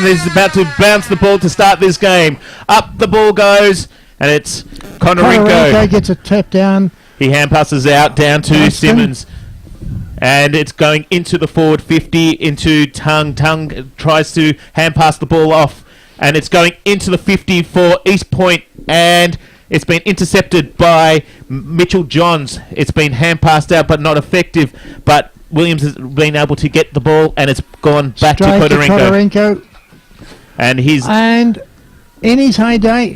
is about to bounce the ball to start this game. Up the ball goes, and it's Konorenko. Gets a tap down. He hand passes out down to Dunstan. Simmons. And it's going into the forward 50, into Tung. Tung tries to hand pass the ball off. And it's going into the 50 for East Point. And it's been intercepted by Mitchell Johns. It's been hand passed out, but not effective. But Williams has been able to get the ball, and it's gone back to Konorenko. And in his heyday,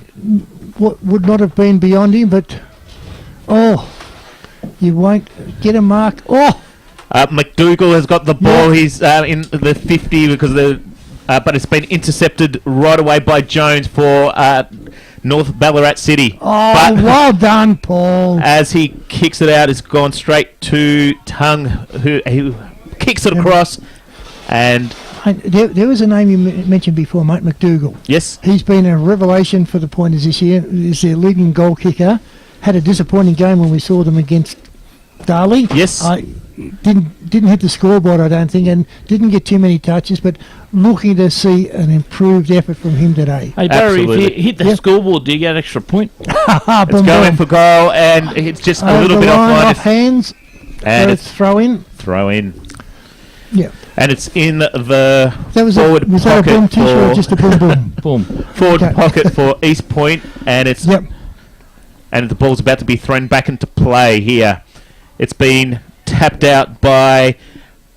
what would not have been beyond him, but you won't get a mark. McDougall has got the ball. He's in the 50 because but it's been intercepted right away by Jones for North Ballarat City. Well done, Paul. As he kicks it out, it's gone straight to Tung, who kicks it across. And there was a name you mentioned before, mate, McDougall. Yes. He's been a revelation for the Pointers this year. He's their leading goal kicker. Had a disappointing game when we saw them against Darley. Yes. Didn't hit the scoreboard, I don't think, and didn't get too many touches, but looking to see an improved effort from him today. Hey, Barry, if you hit the scoreboard, do you get extra point? It's going for goal, and it's just a little bit off hands. And it's throw in. Throw in. Yeah. And it's in the forward was pocket. That a boom tissue or just a boom boom? Boom. Forward pocket for East Point, and it's and the ball's about to be thrown back into play here. It's been tapped out by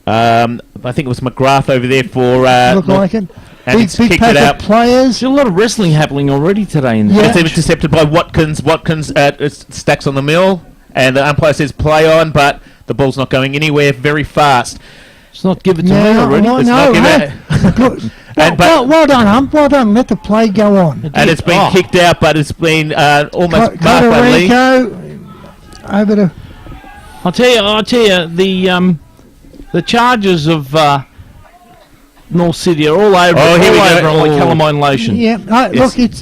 I think it was McGrath over there for look like it. And big it's kicked pack it out. Of players. There's a lot of wrestling happening already today. It's intercepted by Watkins. Watkins stacks on the mill, and the umpire says play on, but the ball's not going anywhere very fast. It's not given to me already. Well done, Hump. Well done. Let the play go on. And it's been kicked out, but it's been almost marked by Lee. Over to. I'll tell you, the charges of North City are all over on the calamine lotion. Yeah, look, it's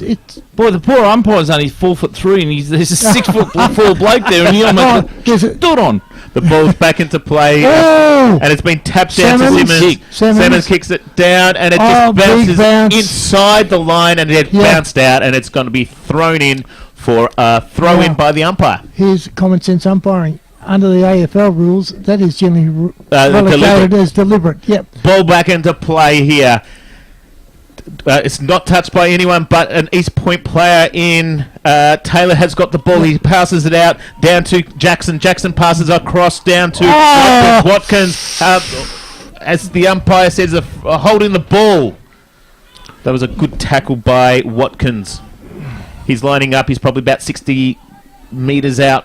boy. The poor umpire's only 4'3", and there's a 6'4" bloke there, and he almost stood on. The ball's back into play, and it's been tapped down to Simmons. Simmons kicks it down, and it just bounces inside the line, and it bounced out, and it's going to be thrown in for a throw-in by the umpire. Here's common sense umpiring. Under the AFL rules, that is generally relegated as deliberate. Yep. Ball back into play here. It's not touched by anyone but an East Point player in. Taylor has got the ball. He passes it out down to Jackson. Jackson passes across down to Watkins. As the umpire says, holding the ball. That was a good tackle by Watkins. He's lining up. He's probably about 60 metres out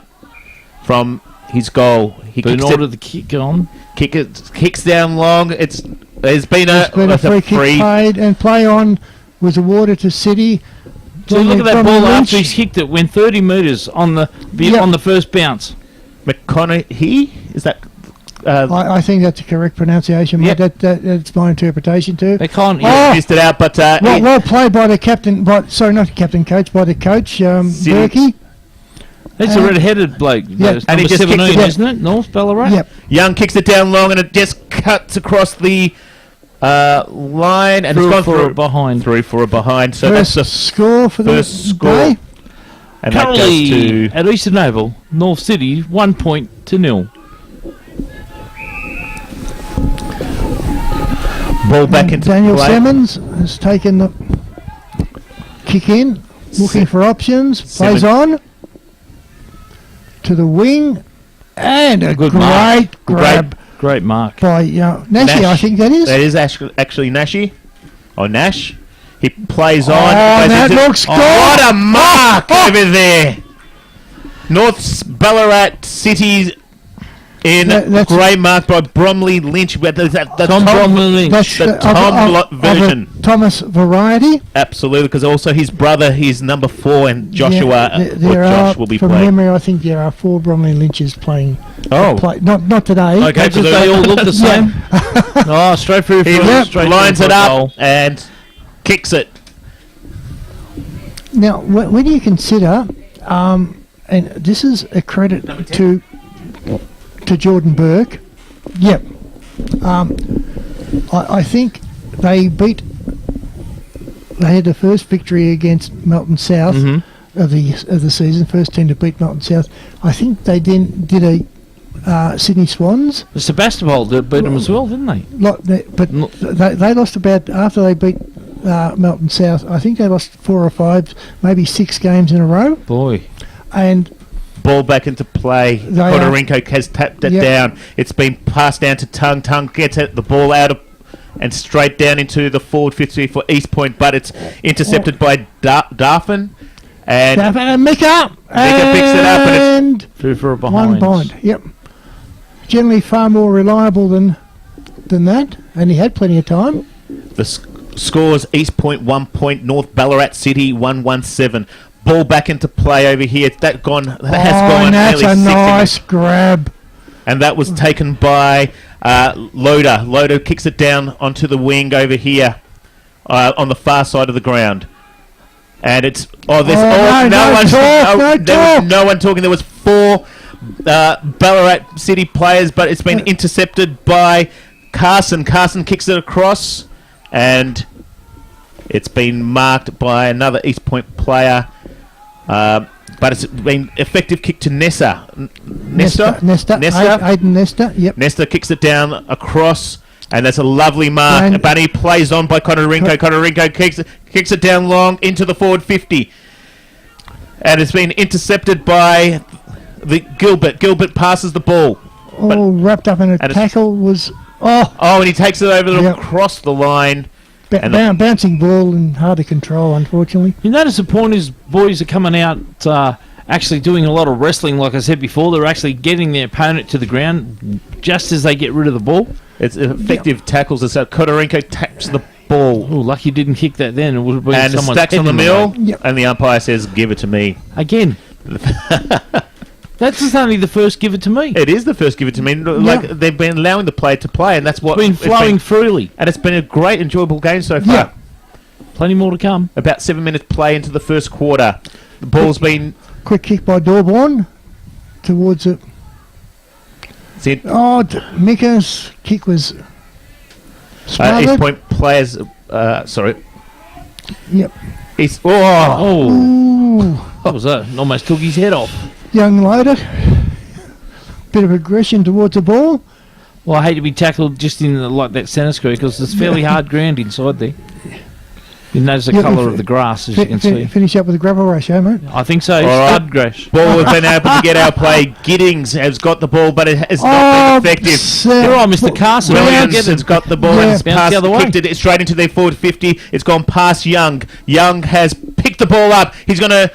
from his goal. He in order to kick on. Kicks down long. There's been a free kick played, and play on was awarded to City. So look at that ball after he's kicked it. Went 30 metres on the first bounce. McConaughey? Is that? I think that's a correct pronunciation. Yep. That's my interpretation too. They can't missed it out, but well played by the captain. Not the captain coach, by the coach Berkey. That's a red-headed bloke. Yep. And he just 17, isn't it? North Ballarat? Yep. Young kicks it down long, and it just cuts across the line, and through it's gone for a behind. Through for a behind. So first that's the score for the score. And currently at Eastern Oval, North City 1-0. Ball back into Daniel play. Simmons has taken the kick in, looking for options. Plays on to the wing, and a good great grab. Great mark by Nash, I think that is. That is actually Nashy. Or Nash. He plays on. That looks good. What a mark over there. North Ballarat City's in grey mark by Bromley Lynch. Tom Bromley Lynch. That's the Tom version. Of Thomas variety. Absolutely, because also his brother, he's number 4, and Joshua Josh will be from playing. From memory, I think there are 4 Bromley Lynches playing. Not today. Okay, because they all look the same. Straight through. He lines it up and kicks it. Now, when you consider, and this is a credit to Jordan Burke. Yep. I think they beat they had the first victory against Melton South of the season, first team to beat Melton South. I think they then did a Sydney Swans. The Sebastopol beat them as well, didn't they? But they lost about, after they beat Melton South, I think they lost 4 or 5, maybe 6 games in a row. Boy. And ball back into play. Kodorinko has tapped it down. It's been passed down to Tung. Tung gets the ball out of and straight down into the forward 50 for East Point, but it's intercepted by Darfin. And Mika picks it up and it's 2 for a behind. 1 behind. Yep. Generally far more reliable than that, and he had plenty of time. The scores: East Point 1 point, North Ballarat City 117. Ball back into play over here. That has gone. That's nearly a 60 nice minutes. grab. And that was taken by Loader. Loader kicks it down onto the wing over here on the far side of the ground. And it's no one talking. There was 4 Ballarat City players, but it's been intercepted by Carson. Carson kicks it across, and it's been marked by another East Point player. But it's been effective kick to Nesta. Nesta. Aiden Nesta. Yep. Nesta kicks it down across, and that's a lovely mark. Bunny plays on by Kodorinko. Kodorinko kicks it down long into the forward 50. And it's been intercepted by the Gilbert. Gilbert passes the ball. All wrapped up in a tackle was... and he takes it over across the line. Bouncing ball and hard to control, unfortunately. You notice the point is boys are coming out actually doing a lot of wrestling, like I said before. They're actually getting their opponent to the ground just as they get rid of the ball. It's effective tackles. It's Kodorinko taps the ball. Oh, lucky didn't kick that then. It would have been and someone's stacks head on the in mill, Yep. and the umpire says, give it to me. Again. That's just only the first give it to me. It is the first give it to me. Like they've been allowing the player to play, and that's what It's been flowing freely. And it's been a great, enjoyable game so far. Yeah. Plenty more to come. About 7 minutes play into the first quarter. The ball's been... Quick kick by Dorborn towards it. Mika's kick was smothered. East Point players... sorry. Yep. What was that? Almost took his head off. Young Loader. Bit of aggression towards the ball. Well, I hate to be tackled just in like that centre square because it's fairly hard ground inside there. You notice the colour of the grass, as you can see. Finish up with the gravel ratio, mate. I think so. Stud grass. Ball has been able to get our play. Giddings has got the ball, but it has not been effective. You're right, Mr. Carson. Williams has got the ball and bounced the other way. kicked it straight into their forward 50. It's gone past Young. Young has picked the ball up. He's going to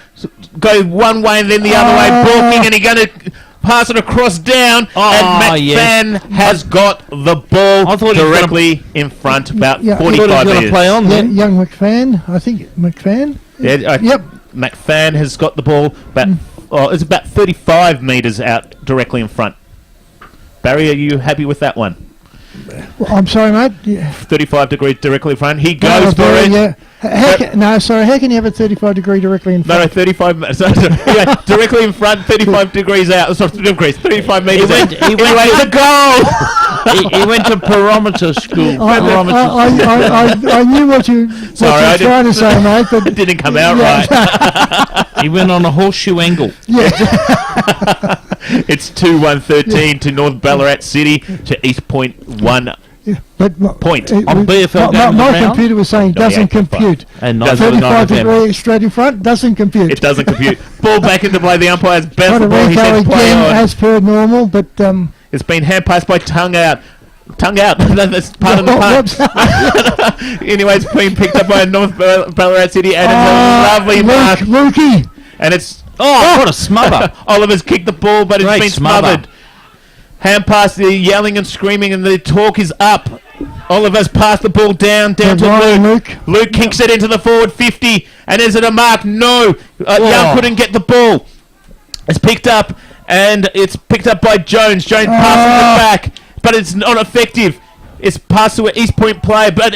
go one way and then the other way, balking, and he's going to pass it across down. And McFan has got the ball directly in front, about 45 metres. Play on then. Young McFan, I think McFan. Yep. McFan has got the ball, it's about 35 metres out directly in front. Barry, are you happy with that one? Well, I'm sorry, mate. 35 degrees directly in front. He goes for it. Yeah. How can you have a 35 degree directly in front? No, 35. Directly in front, 35 degrees out. Sorry, 35 metres out. He went to goal. He went to Barometer School. I knew what you were trying to say, mate, but it didn't come out right. He went on a horseshoe angle. Yeah. It's 2-1-13 to North Ballarat City to East Point 1 point. On BFL my computer was saying doesn't compute. And 35 degrees straight in front doesn't compute. It doesn't compute. Ball back into play. The umpire's bounced the ball. He He said said play on. as per normal, but It's been hand passed by Tongue out. Tongue out. That's part of the punt. Anyway, it's been picked up by North Ballarat City, and it's a lovely mark. Lukey. And it's... what a smother. Oliver's kicked the ball, but it's been smothered. Hand pass, the yelling and screaming, and the talk is up. Oliver's passed the ball down to Luke. Luke kicks it into the forward 50, and is it a mark? No. Young couldn't get the ball. It's picked up, and it's picked up by Jones. Jones passes it back, but it's not effective. It's passed to an East Point player, but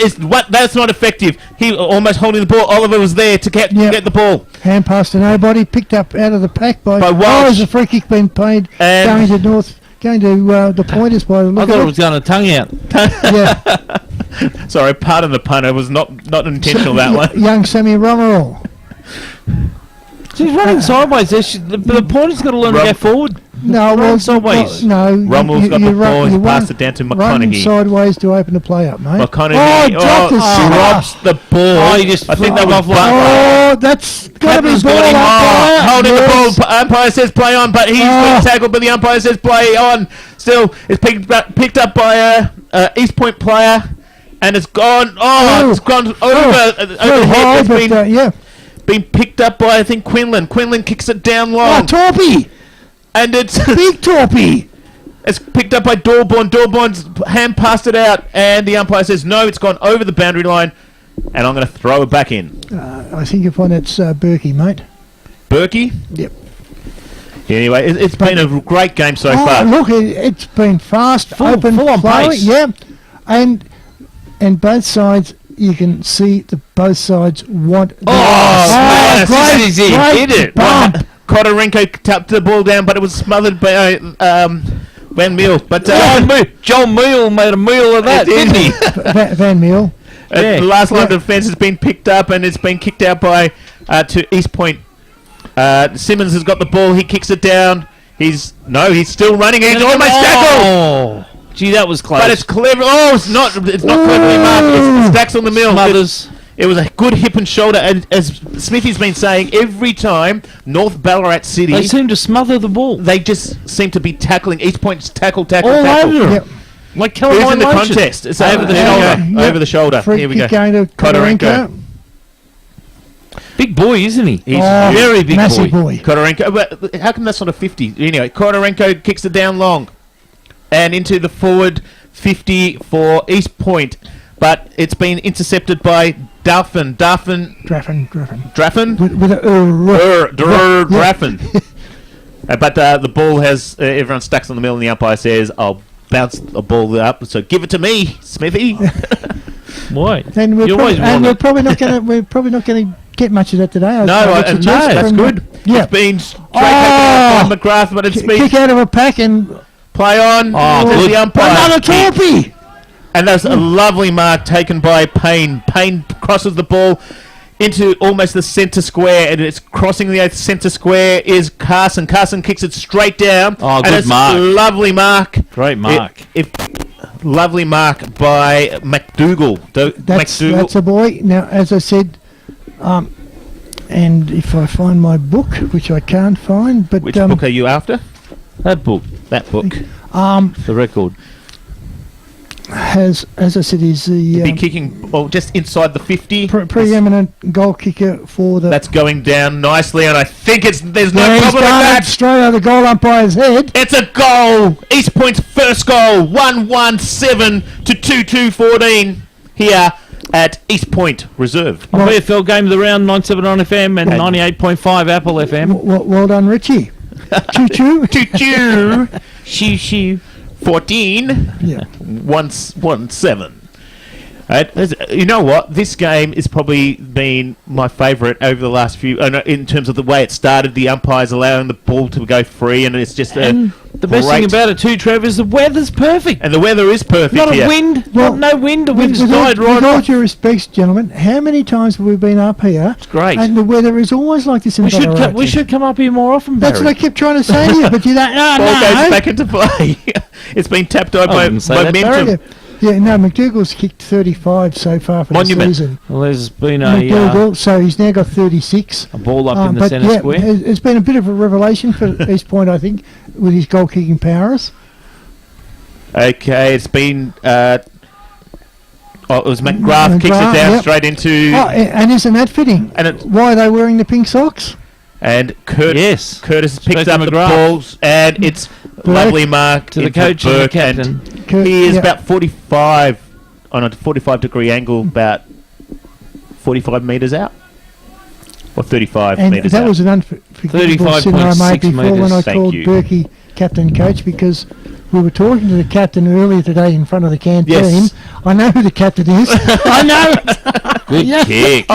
that's not effective. He almost holding the ball. Oliver was there to get the ball. Hand pass to nobody, picked up out of the pack by Walsh. There's a free kick being paid going to North going to the pointers by the I look thought it of was going to tongue out. Yeah, Sorry, pardon the pun. It was not intentional, that one. young Sammy Romero. She's running sideways. The pointer's got to learn to go forward. No, Run sideways. No, Rommel's got the ball. He's passed it down to run McConaughey. sideways to open the play up, mate. McConaughey drops the ball. Oh, you just I think that was Oh, that's got to be Captain's ball got him. umpire. holding Yes. the ball. Umpire says play on, but he's been tackled. But the umpire says play on. Still, it's picked up by a East Point player, and it's gone. Oh, it's gone over the head. It's been picked up by, I think, Quinlan. Quinlan kicks it down long. Oh, Torpy! And it's Big Torpy! It's picked up by Dorborn. Dorborn's hand passed it out, and the umpire says no, it's gone over the boundary line, and I'm going to throw it back in. I think you find it's Berkey, mate. Berkey? Yep. Anyway, it's been a great game so far. Look, it's been fast, open, full on flowing, pace. yeah. And both sides, you can see that both sides want... Smash! great, He great did it. bump. Kotorenko tapped the ball down, but it was smothered by Van Meel. But John Meal made a meal of that, didn't he? Van Meel. the last line of defence has been picked up, and it's been kicked out by to East Point. Simmons has got the ball. He kicks it down. He's still running. He's almost tackled. Oh, gee, that was close. But it's clever. Oh, it's not cleverly marked. It's Stacks on the mill. Smothers. It was a good hip and shoulder, and as Smithy's been saying, every time North Ballarat City, They seem to smother the ball. they just seem to be tackling. Each Point's tackle. All over them. Yep. Like Who's Caroline in the Lotion. contest? It's over the Yeah. shoulder. Yeah. Over the shoulder. Free Here we go. kick going to Kotorenko. Big boy, isn't he? He's very big massive boy. boy. Kotorenko. But how come that's not a 50? Anyway, Kotorenko kicks it down long and into the forward 50 for East Point. But it's been intercepted by Draffen. With a Draffen. But the ball has everyone stacks on the mill, and the umpire says, "I'll bounce the ball up. So give it to me, Smithy." Why? And we're You always want we're it. probably not going to get much of that today. That's good. Yeah. It's been straight taken out by McGrath, but it's been Kick out of a pack and play on. Oh, to good. the umpire. another Torpy. And that's a lovely mark taken by Payne. Payne crosses the ball into almost the centre square, and it's crossing the centre square is Carson. Carson kicks it straight down. Oh, and good it's mark. a lovely mark. Great mark. Lovely mark by McDougall. That's a boy. Now, as I said, and if I find my book, which I can't find, but Which book are you after? That book. That book. The record. has, as I said, is Be the kicking just inside the 50. preeminent goal kicker for the. That's going down nicely, and I think there's no He's problem with done it that. straight over the goal umpire's head. It's a goal. East Point's first goal. 1-1-7 to 2-2-14 here at East Point Reserve. On VFL Game of the Round, 979 FM and 98.5 Apple FM. Well done, Richie. Choo choo. Choo-choo. Shoo-shoo. 14. Yeah. 1-7. You know what? This game has probably been my favourite over the last few. In terms of the way it started, the umpires allowing the ball to go free, and it's just And the best thing about it too, Trevor, is the weather's perfect. And the weather is perfect Not here. a wind. Well, no wind. The wind's With died right all off. due respects, gentlemen, how many times have we been up here? It's great. And the weather is always like this in Ballarat. We should come up here more often, That's Barry. what I kept trying to say to you, but you don't. Ball goes back into play. It's been tapped out by wouldn't say that, momentum. Yeah, no, McDougall's kicked 35 so far for Monument. the season. Well, there's been McDougall, so he's now got 36. a ball up in the but centre yeah, square. it's been a bit of a revelation for East Point, I think, with his goal-kicking powers. Okay, it's been. It was McGrath kicks it McGrath, down yep. straight into. And isn't that fitting? And Why are they wearing the pink socks? Curtis Straight picks to up the McGrath. balls, and it's lovely mark To the into coach and the Burke, captain. He is Yeah. about 45 on a 45-degree angle, about 45 metres out, or 35 And metres that out. was an unforgivable sin I 35.6 made before when I metres. Thank called you. Berkey captain coach, because we were talking to the captain earlier today in front of the canteen. Yes. I know who the captain is. I know. Good Yeah. kick.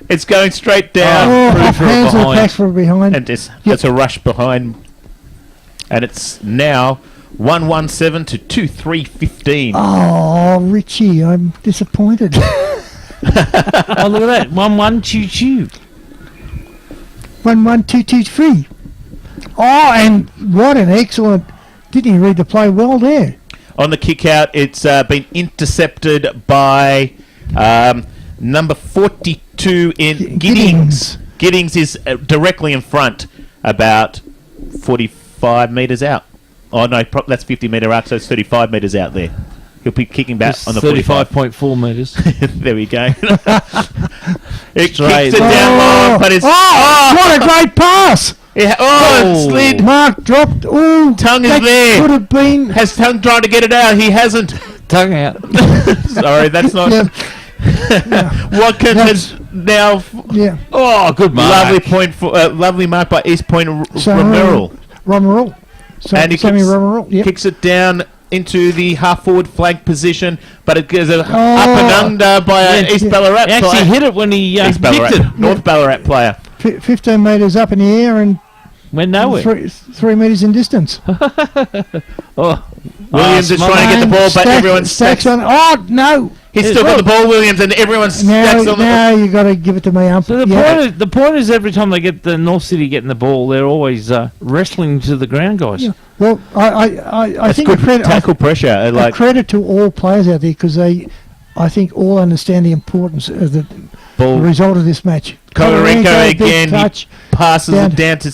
It's going straight down, Off for a hands and behind. pack for behind. and it's a rush behind, and it's now 117 to 2315. Oh, Richie, I'm disappointed. Oh, look at that. 1-1-2-2. 1-1-2-2-3. Oh, and what an excellent... Didn't he read the play well there? On the kick out, it's been intercepted by number 42 in Giddings. Giddings is directly in front, about 45 metres out. Oh, no, that's 50-metre arc, so it's 35 metres out there. He'll be kicking back on the 35.4 metres. There we go. It Straight. kicks it down long, but it's... What a great pass! It slid. Mark dropped. Oh, Tongue is that there. could have been... Has Tongue tried to get it out? He hasn't. Tongue out. Sorry, that's not... Yeah, Watkins has now... yeah. Oh, good mark. Lovely mark by East Point Romerell. And he Sammy Romerell. Yep. kicks it down into the half-forward flank position, but it goes up and under by East Ballarat He actually player. hit it when he East kicked Ballarat, it. North Ballarat player. 15 metres up in the air and Went nowhere. 3 metres in distance. Oh, Williams is trying to get the ball, but everyone stacks stacks. on. Oh, no. He's still got the ball, Williams, and everyone stacks on the Now you got to give it to me, ump. So the point is every time they get the North City getting the ball, they're always wrestling to the ground, guys. Yeah. Well, I That's think good credit, tackle pressure. Like credit to all players out there because I think, all understand the importance of the ball. result of this match. Kovarenko again. Touch, He passes it down to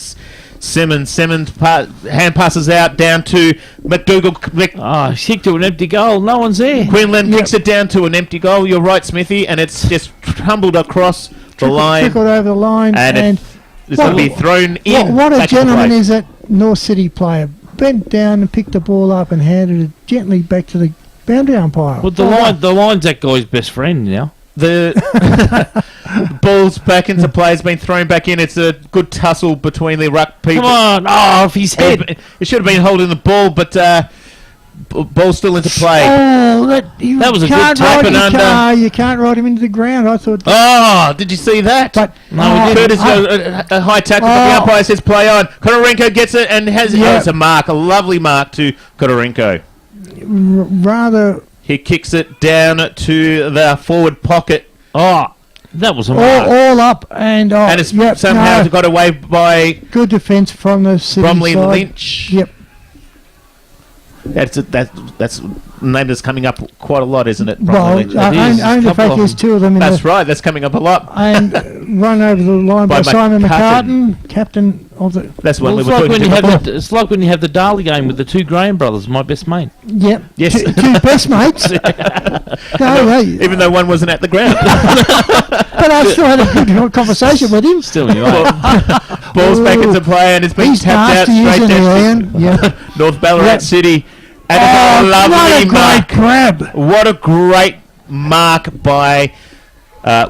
Simmons. Simmons hand passes out down to McDougall. Oh, kicked to an empty goal. No one's there. Quinlan kicks it down to an empty goal. You're right, Smithy, and it's just tumbled across the line, trickled over the line, and it's going to be thrown in. What a back to the gentleman play. is that North City player. Bent down and picked the ball up and handed it gently back to the boundary umpire. Well, the line's that guy's best friend now. The ball's back into play. It's been thrown back in. It's a good tussle between the ruck people. Come on! Oh, off his head. It should have been holding the ball, but ball's still into play. Oh, That was a good tap and under. You can't ride him into the ground. I thought. Oh, did you see that? But Curtis got a high tackle, but the umpire says play on. Kodorenko gets it and has it's a mark, a lovely mark to Kodorenko. Rather. He kicks it down to the forward pocket. Oh, that was a mark. All up and And it's somehow got away by good defence from the city Bromley side. Lynch. Yep. That's a name that's coming up quite a lot, isn't it? Well, Bromley Lynch? only the fact there's two of them in That's right. That's coming up a lot. and run over the line by Simon McCartan. McCartan, captain of the. That's one Well, we were talking about. it's like when you have the Darley game with the two Graham brothers, my best mate. Yep. Yes. Two best mates. No, Even though one wasn't at the ground. but I still had a good conversation with him. Still, you are. Ball's back into play and it's been He's tapped out nasty, straight isn't he, down Ian? Yeah. North Ballarat Yep. City. And it's a lovely what a mark. great grab. What a great mark by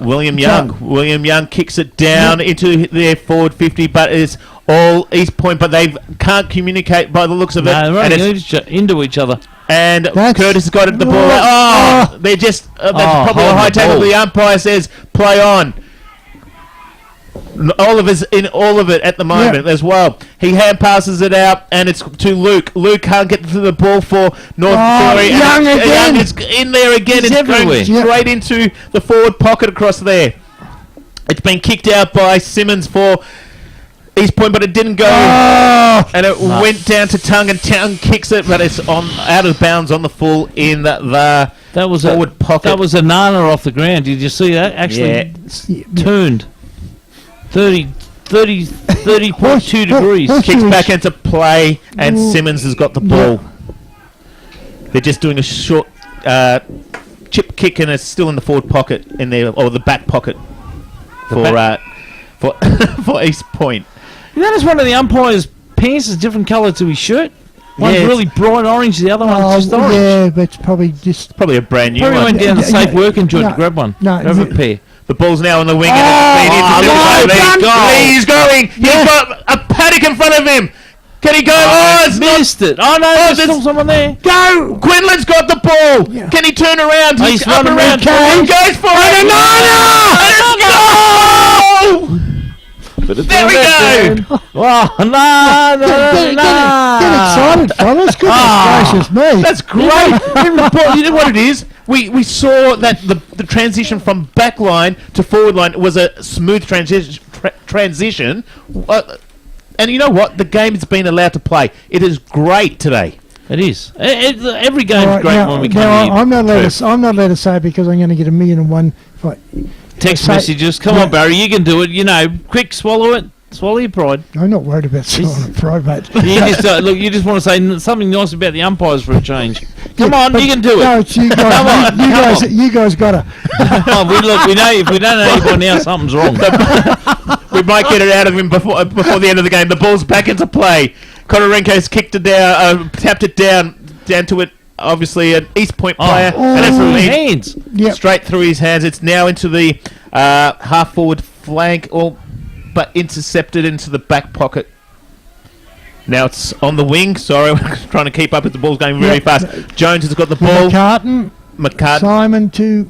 William Young. William Young kicks it down into their forward 50, but it's all East Point, but they can't communicate by the looks of it. No, they're And, running into each other. and That's- Curtis has got it the ball. They're just that's probably a holding high the tackle. ball. The umpire says play on. Oliver's in all of it at the moment as well. He hand passes it out, and it's to Luke. Luke can't get to the ball for North Victoria. Young again. Young is in there again. He's It's everywhere. going straight into the forward pocket across there. It's been kicked out by Simmons for East Point, but it didn't go. And it went down to Tongue, and Tongue kicks it, but it's on out of bounds on the full in the That was forward pocket. That was a nana off the ground. Did you see that? Actually turned 30.2 degrees. Kicks back into play, and Simmons has got the ball. They're just doing a short chip kick, and it's still in the forward pocket in there, or the back pocket for East Point. You notice one of the umpires' pants is different colour to his shirt. One's Yeah, really bright orange, the other one's just orange. Yeah, but it's probably just. Probably a brand new Probably one. went down to safe Yeah, working joint no, to grab one. no, Grab a pair. The ball's now on the wing, and it's been into He's going. He's got a paddock in front of him. Can he go? It's not. Missed it. Oh no, there's still someone there. Go! Quinlan's got the ball. Yeah. Can he turn around? He's up running around. He goes for it. Let's go! But There we go! Oh, no. Get excited, fellas. Goodness gracious me. That's great. You know what it is? We saw that the transition from back line to forward line was a smooth transition. And you know what? The game has been allowed to play. It is great today. It is. Every game's All right, great now, when we come now here. I'm not allowed to say it because I'm going to get 1,000,001. Text say- messages. Come on, Barry. You can do it. You know, quick, swallow it. Swallow your pride. I'm not worried about selling pride, mate. You just look. You just want to say something nice about the umpires for a change. Come on, but you can do it. No, it's you guys. Come on, you guys got it. Oh, we know if we don't know anybody now, something's wrong. We might get it out of him before the end of the game. The ball's back into play. Konorenko's kicked it down, tapped it down to it. Obviously, an East Point player, and it's through his lead hands. Yep. straight through his hands. It's now into the half forward flank, but intercepted into the back pocket. Now it's on the wing. Sorry, we're trying to keep up with the ball's going really fast. Jones has got the ball. McCartan. Simon to.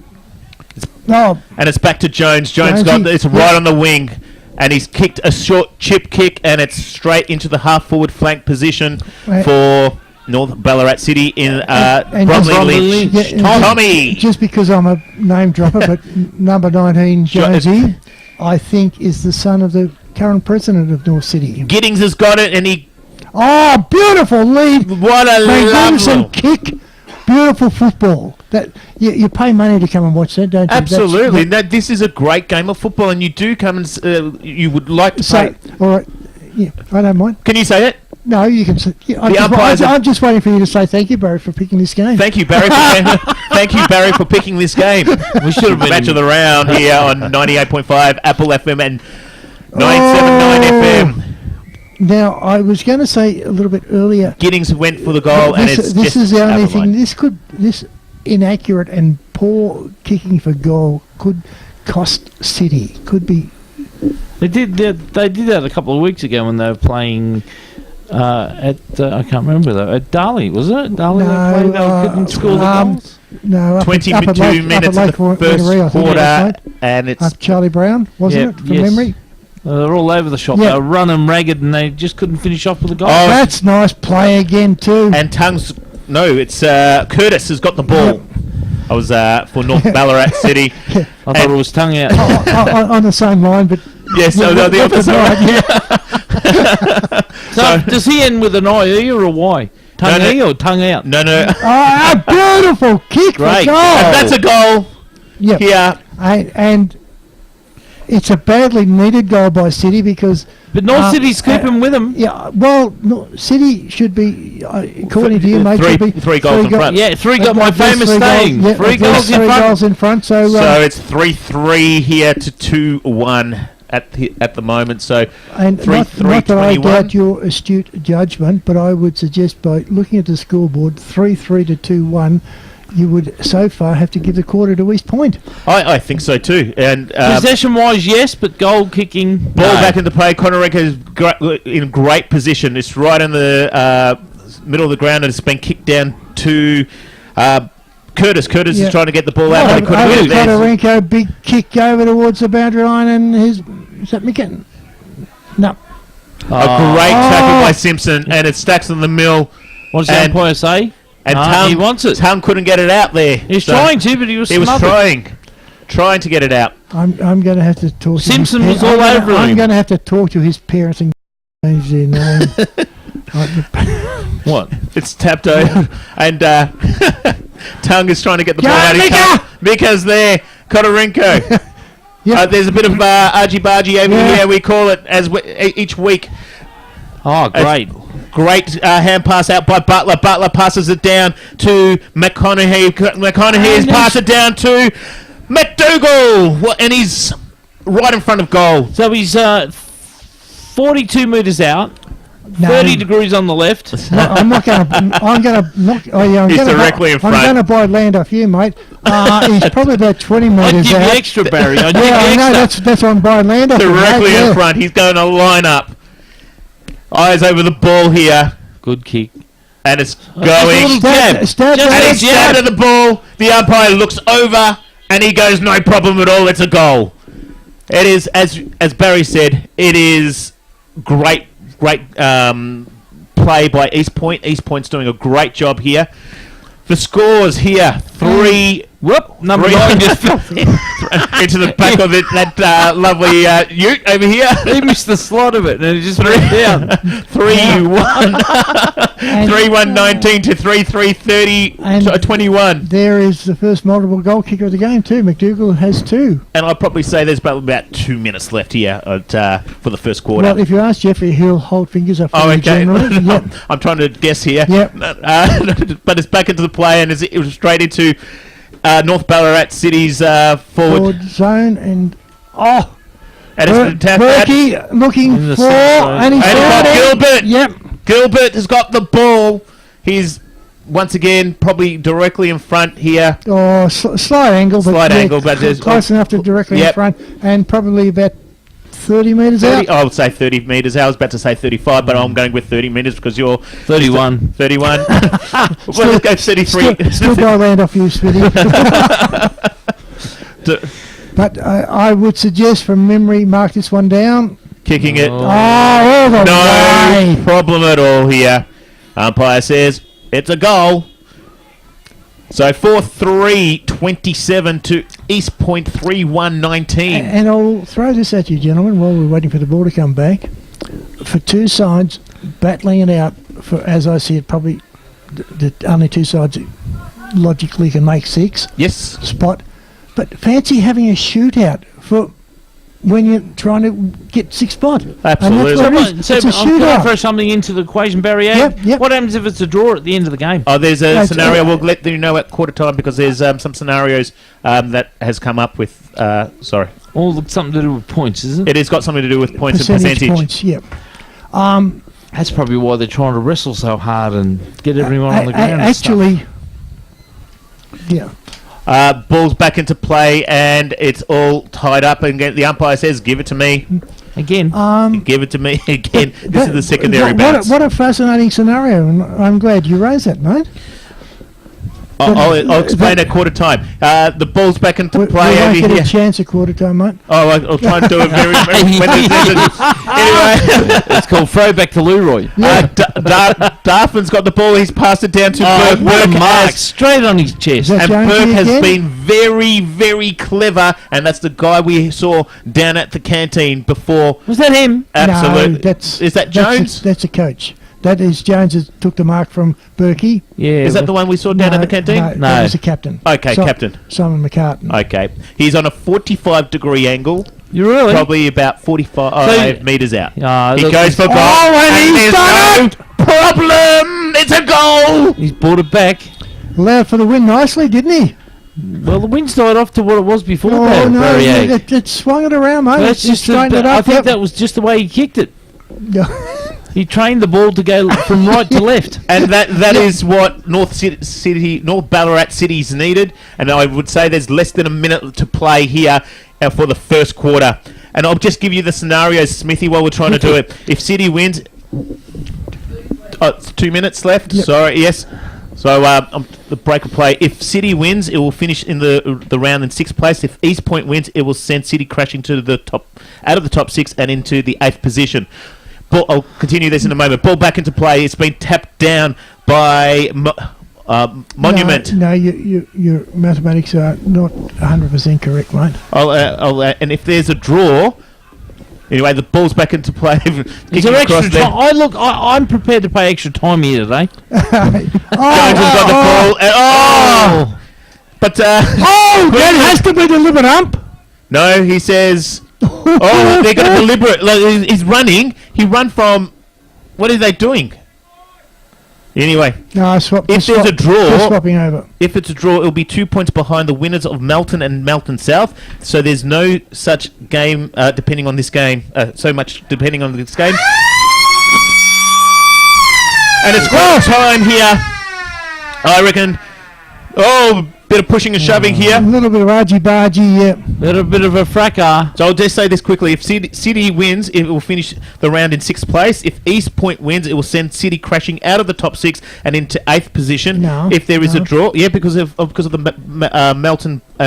And it's back to Jones. Jones got it's right on the wing, and he's kicked a short chip kick, and it's straight into the half forward flank position for North Ballarat City in Bromley Lynch. Yeah, Tommy. Just because I'm a name dropper, but number 19 Jonesy, I think is the son of the current president of North City. Giddings has got it, and he. Oh, beautiful lead! What a magnificent kick! Beautiful football. That you pay money to come and watch that, don't you? Absolutely. This is a great game of football, and you do come and you would like to say. All right, yeah, I don't mind. Can you say it? No, you can say. Yeah, I'm just waiting for you to say thank you, Barry, for picking this game. Thank you, Barry. Thank you, Barry, for picking this game. We should have been match of the round here on 98.5 Apple FM and 97.9 FM. Now, I was going to say a little bit earlier. Giddings went for the goal, and it's this is the only thing. This inaccurate and poor kicking for goal could cost City. Could be. They did that a couple of weeks ago when they were playing at I can't remember though, at Darley, was it? Darley they couldn't score the goals. No, 22 minutes in the first quarter, and it's up Charlie Brown, wasn't it, from memory? They're all over the shop. They were running ragged, and they just couldn't finish off with a goal. Oh, that's nice play again too. And it's Curtis has got the ball. I was for North Ballarat City. I thought it was tongue out. On the same line, but yes, the opposite. Right, so does he end with an IE or a Y? Tongue E or tongue out? No. Oh, a beautiful kick for goal. And that's a goal. Yep. Yeah. And it's a badly needed goal by City because. But North City's keeping with them. Yeah, well, City should be, according to you, mate, three goals in front. Yeah, my famous saying. Three goals in front. So it's 3-3 here to 2-1 at the moment. So and 3-3, not that I 21. doubt your astute judgment, but I would suggest by looking at the scoreboard, 3-3 to 2-1. You would so far have to give the quarter to East Point. I think so too. And possession-wise, yes, but goal kicking. Ball back into play. Konorenko is in great position. It's right in the middle of the ground, and it's been kicked down to Curtis. Curtis is trying to get the ball out, but he couldn't get it. Konorenko, big kick over towards the boundary line, and is that McKinnon? No. A great tackle by Simpson, and it stacks on the mill. What does the umpire say? And he wants it. Tung couldn't get it out there. He's trying to, but he was trying to get it out. I'm going to have to talk. Simpson was all over him. I'm going to have to talk to his parents and change their name. What? It's tapped over, and Tung is trying to get the ball out. Mika's there. Konorenko. There's a bit of argy-bargy over here. We call it each week. Oh, great. Great hand pass out by Butler. Butler passes it down to McConaughey. McConaughey's pass it down to McDougall. And he's right in front of goal. So he's 42 metres out. 30 degrees on the left. No, I'm not going to. I'm going to knock. Oh yeah, he's directly in front. I'm going to buy land off you, mate. He's probably about 20 metres out. I'd give you extra, Barry. I know that's on buying land off directly in front. He's going to line up. Eyes over the ball here. Good kick. And it's going. And he's jabbed at the ball. The umpire looks over, and he goes, no problem at all. It's a goal. It is, as Barry said, it is great play by East Point. East Point's doing a great job here. The scores here, 3... Whoop! Number 9 just fell into the back of it, that lovely ute over here. He missed the slot of it and it just went down. 3-1. 3-1-19 to 3-3-30 21. There is the first multiple goal kicker of the game too. McDougall has 2. And I'd probably say there's about 2 minutes left here for the first quarter. Well, if you ask Jeffrey, he'll hold fingers up for Oh, you okay. generally. Yep. I'm trying to guess here. Yep. But it's back into the play, and it was straight into North Ballarat City's forward. Zone and And it's been tapped out. Berkey looking In the for, centre zone. and he's And got it's it. Gilbert. Yep. Gilbert has got the ball. He's once again probably directly in front here. Oh, slight angle, but Slight angle, but there's- close enough to directly in Yep. front, and probably about 30 metres 30, out. I would say 30 metres. I was about to say 35, but I'm going with 30 metres because you're 31. 31. Well, let's go 33. Still by land off you, Smitty. But I would suggest from memory, mark this one down. Kicking it. Oh. All the No way. problem at all here. Umpire says it's a goal. So 4-3-27 to East Point 3-1-19. And I'll throw this at you, gentlemen, while we're waiting for the ball to come back. For two sides battling it out, for as I see it, probably the only two sides that logically can make 6 Yes. spot. But fancy having a shootout for when you're trying to get 6 spot. Absolutely. And that's what it is. So It's a I'm going to throw shootout. something into the equation, Barry. Yep. What happens if it's a draw at the end of the game? Oh, there's a No, it's- scenario. We'll let you know at quarter time because there's some scenarios that has come up with. Sorry, All something to do with points, isn't it? it has got something to do with points and percentage. points, yep. That's probably why they're trying to wrestle so hard and get everyone on the ground. and stuff. Actually, yeah. Ball's back into play and it's all tied up. And the umpire says, "Give it to me. Again, Give it to me again." This is the secondary what, bounce. what a fascinating scenario, and I'm glad you raised that, mate. I'll explain at quarter time. The ball's back into We play won't over get here. a chance at quarter time, mate. Oh, I'll try and do it very. Anyway, it's called throwback to Leroy. Darfin's got the ball. He's passed it down to Burke. What a Burke mark has, straight on his chest. That and Jonesy Burke has again? been very, very clever. And that's the guy we saw down at the canteen before. Was that him? Absolutely. No, that's Is that Jones? That's a coach. That is Jones that took the mark from Berkey. Yeah. Is that the one we saw down at the canteen? No, No. that was the captain. Okay, captain. Simon McCartan. Okay. He's on a 45-degree angle, You really? probably about 45 metres out. He look, goes for goal. and he's there's done no problem. It's a goal. He's brought it back. Allowed for the win nicely, didn't he? Well, the wind's died off to what it was before. Oh, that, no, Barry Egg. it swung it around, mate. That's It just straightened it I up. think Yep. that was just the way he kicked it. Yeah. He trained the ball to go from right to left. And that is what North Ballarat City's needed. And I would say there's less than a minute to play here for the first quarter. And I'll just give you the scenarios, Smithy, while we're trying to do it. If City wins, it's 2 minutes left. Yep. Sorry, yes. So the break of play. If City wins, it will finish in the round in 6th place. If East Point wins, it will send City crashing to the top, out of the top 6 and into the 8th position. Ball, I'll continue this in a moment. Ball back into play. It's been tapped down by Monument. No, your mathematics are not 100% correct, mate. And if there's a draw, anyway, the ball's back into play. Is Kicking there across extra there. time? I'm prepared to pay extra time here today. Jones has got the ball. But that has to be delivered ump. no, he says. Oh, they're going to deliberate. Like, he's running. He run from. What are they doing? Anyway, No, if there's a they're draw, swapping over. if it's a draw, it'll be 2 points behind the winners of Melton and Melton South. So there's no such game depending on this game. So much depending on this game. And it's quarter time here. I reckon. Oh, bit of pushing and shoving A here. little bit of argy-bargy, yeah. Little bit of a fracas. So I'll just say this quickly. If City wins, it will finish the round in 6th place. If East Point wins, it will send City crashing out of the top 6 and into 8th position. No, If there is a no. draw, yeah, because of the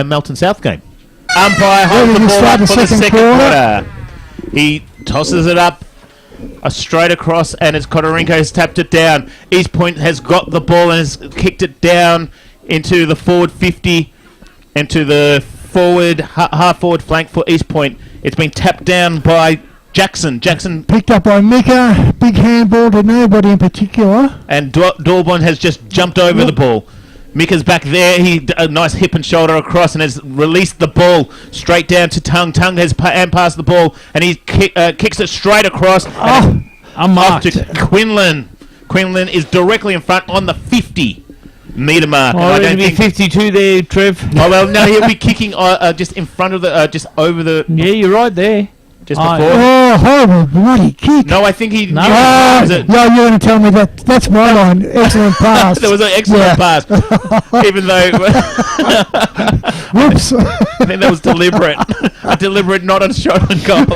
Melton South game. Umpire holds Ready the to ball start up the for the second second quarter. quarter. He tosses it up straight across, and as Kotorinko has tapped it down, East Point has got the ball and has kicked it down into the forward 50, into the forward half forward flank for East Point. It's been tapped down by Jackson. Jackson Picked up by Mika. Big handball to nobody in particular. and Daubon has just jumped over the ball. Mika's back there. A nice hip and shoulder across and has released the ball straight down to Tung. Tung has passed the ball and he kicks it straight across. I'm Off marked. to Quinlan. Quinlan is directly in front on the 50-metre mark. And Oh, I it'll don't be think. 52 there, Trev. Oh well, no, he'll be kicking just in front of the, just over the, Yeah, you're right there. just Oh, before. Oh, horrible bloody kick. No, I think he. No. Oh, Was it- no, you're going to tell me that. That's my line. Excellent pass. There was an excellent Yeah. pass, even though Whoops. I think that was deliberate, a deliberate, not a shot on goal.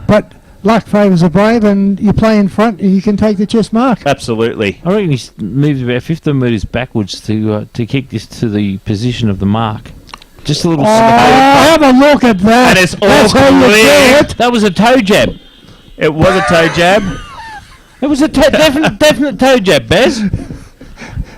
but luck favours the brave, and you play in front, and you can take the chest mark. Absolutely. I reckon he's moved about 15 metres backwards to kick this to the position of the mark. Just a little. Oh, have a look at that. And it's all That's how you clear. do it. That was a toe jab. It was a toe jab, It was a definite toe jab, Bez.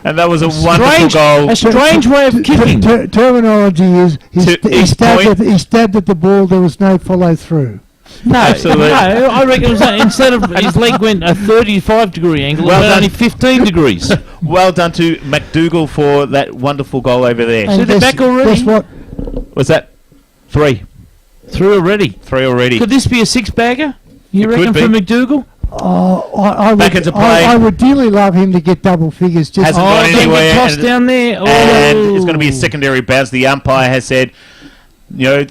and that was a wonderful goal. A strange way of kicking. Terminology is To East Point. he stabbed at the ball. There was no follow through. No, Absolutely. no, I reckon it was instead of his leg went a 35-degree angle, Well it went done. only 15 degrees. Well done to McDougall for that wonderful goal over there. And they're back already? Guess what? Was that three? Through already. Three already. Could this be a six-bagger? You It could reckon for be. McDougall? Oh, I Back would. into play. I would dearly love him to get double figures. Just Hasn't gone don't anywhere, get tossed and- down there. And Oh. it's going to be a secondary bounce. The umpire has said,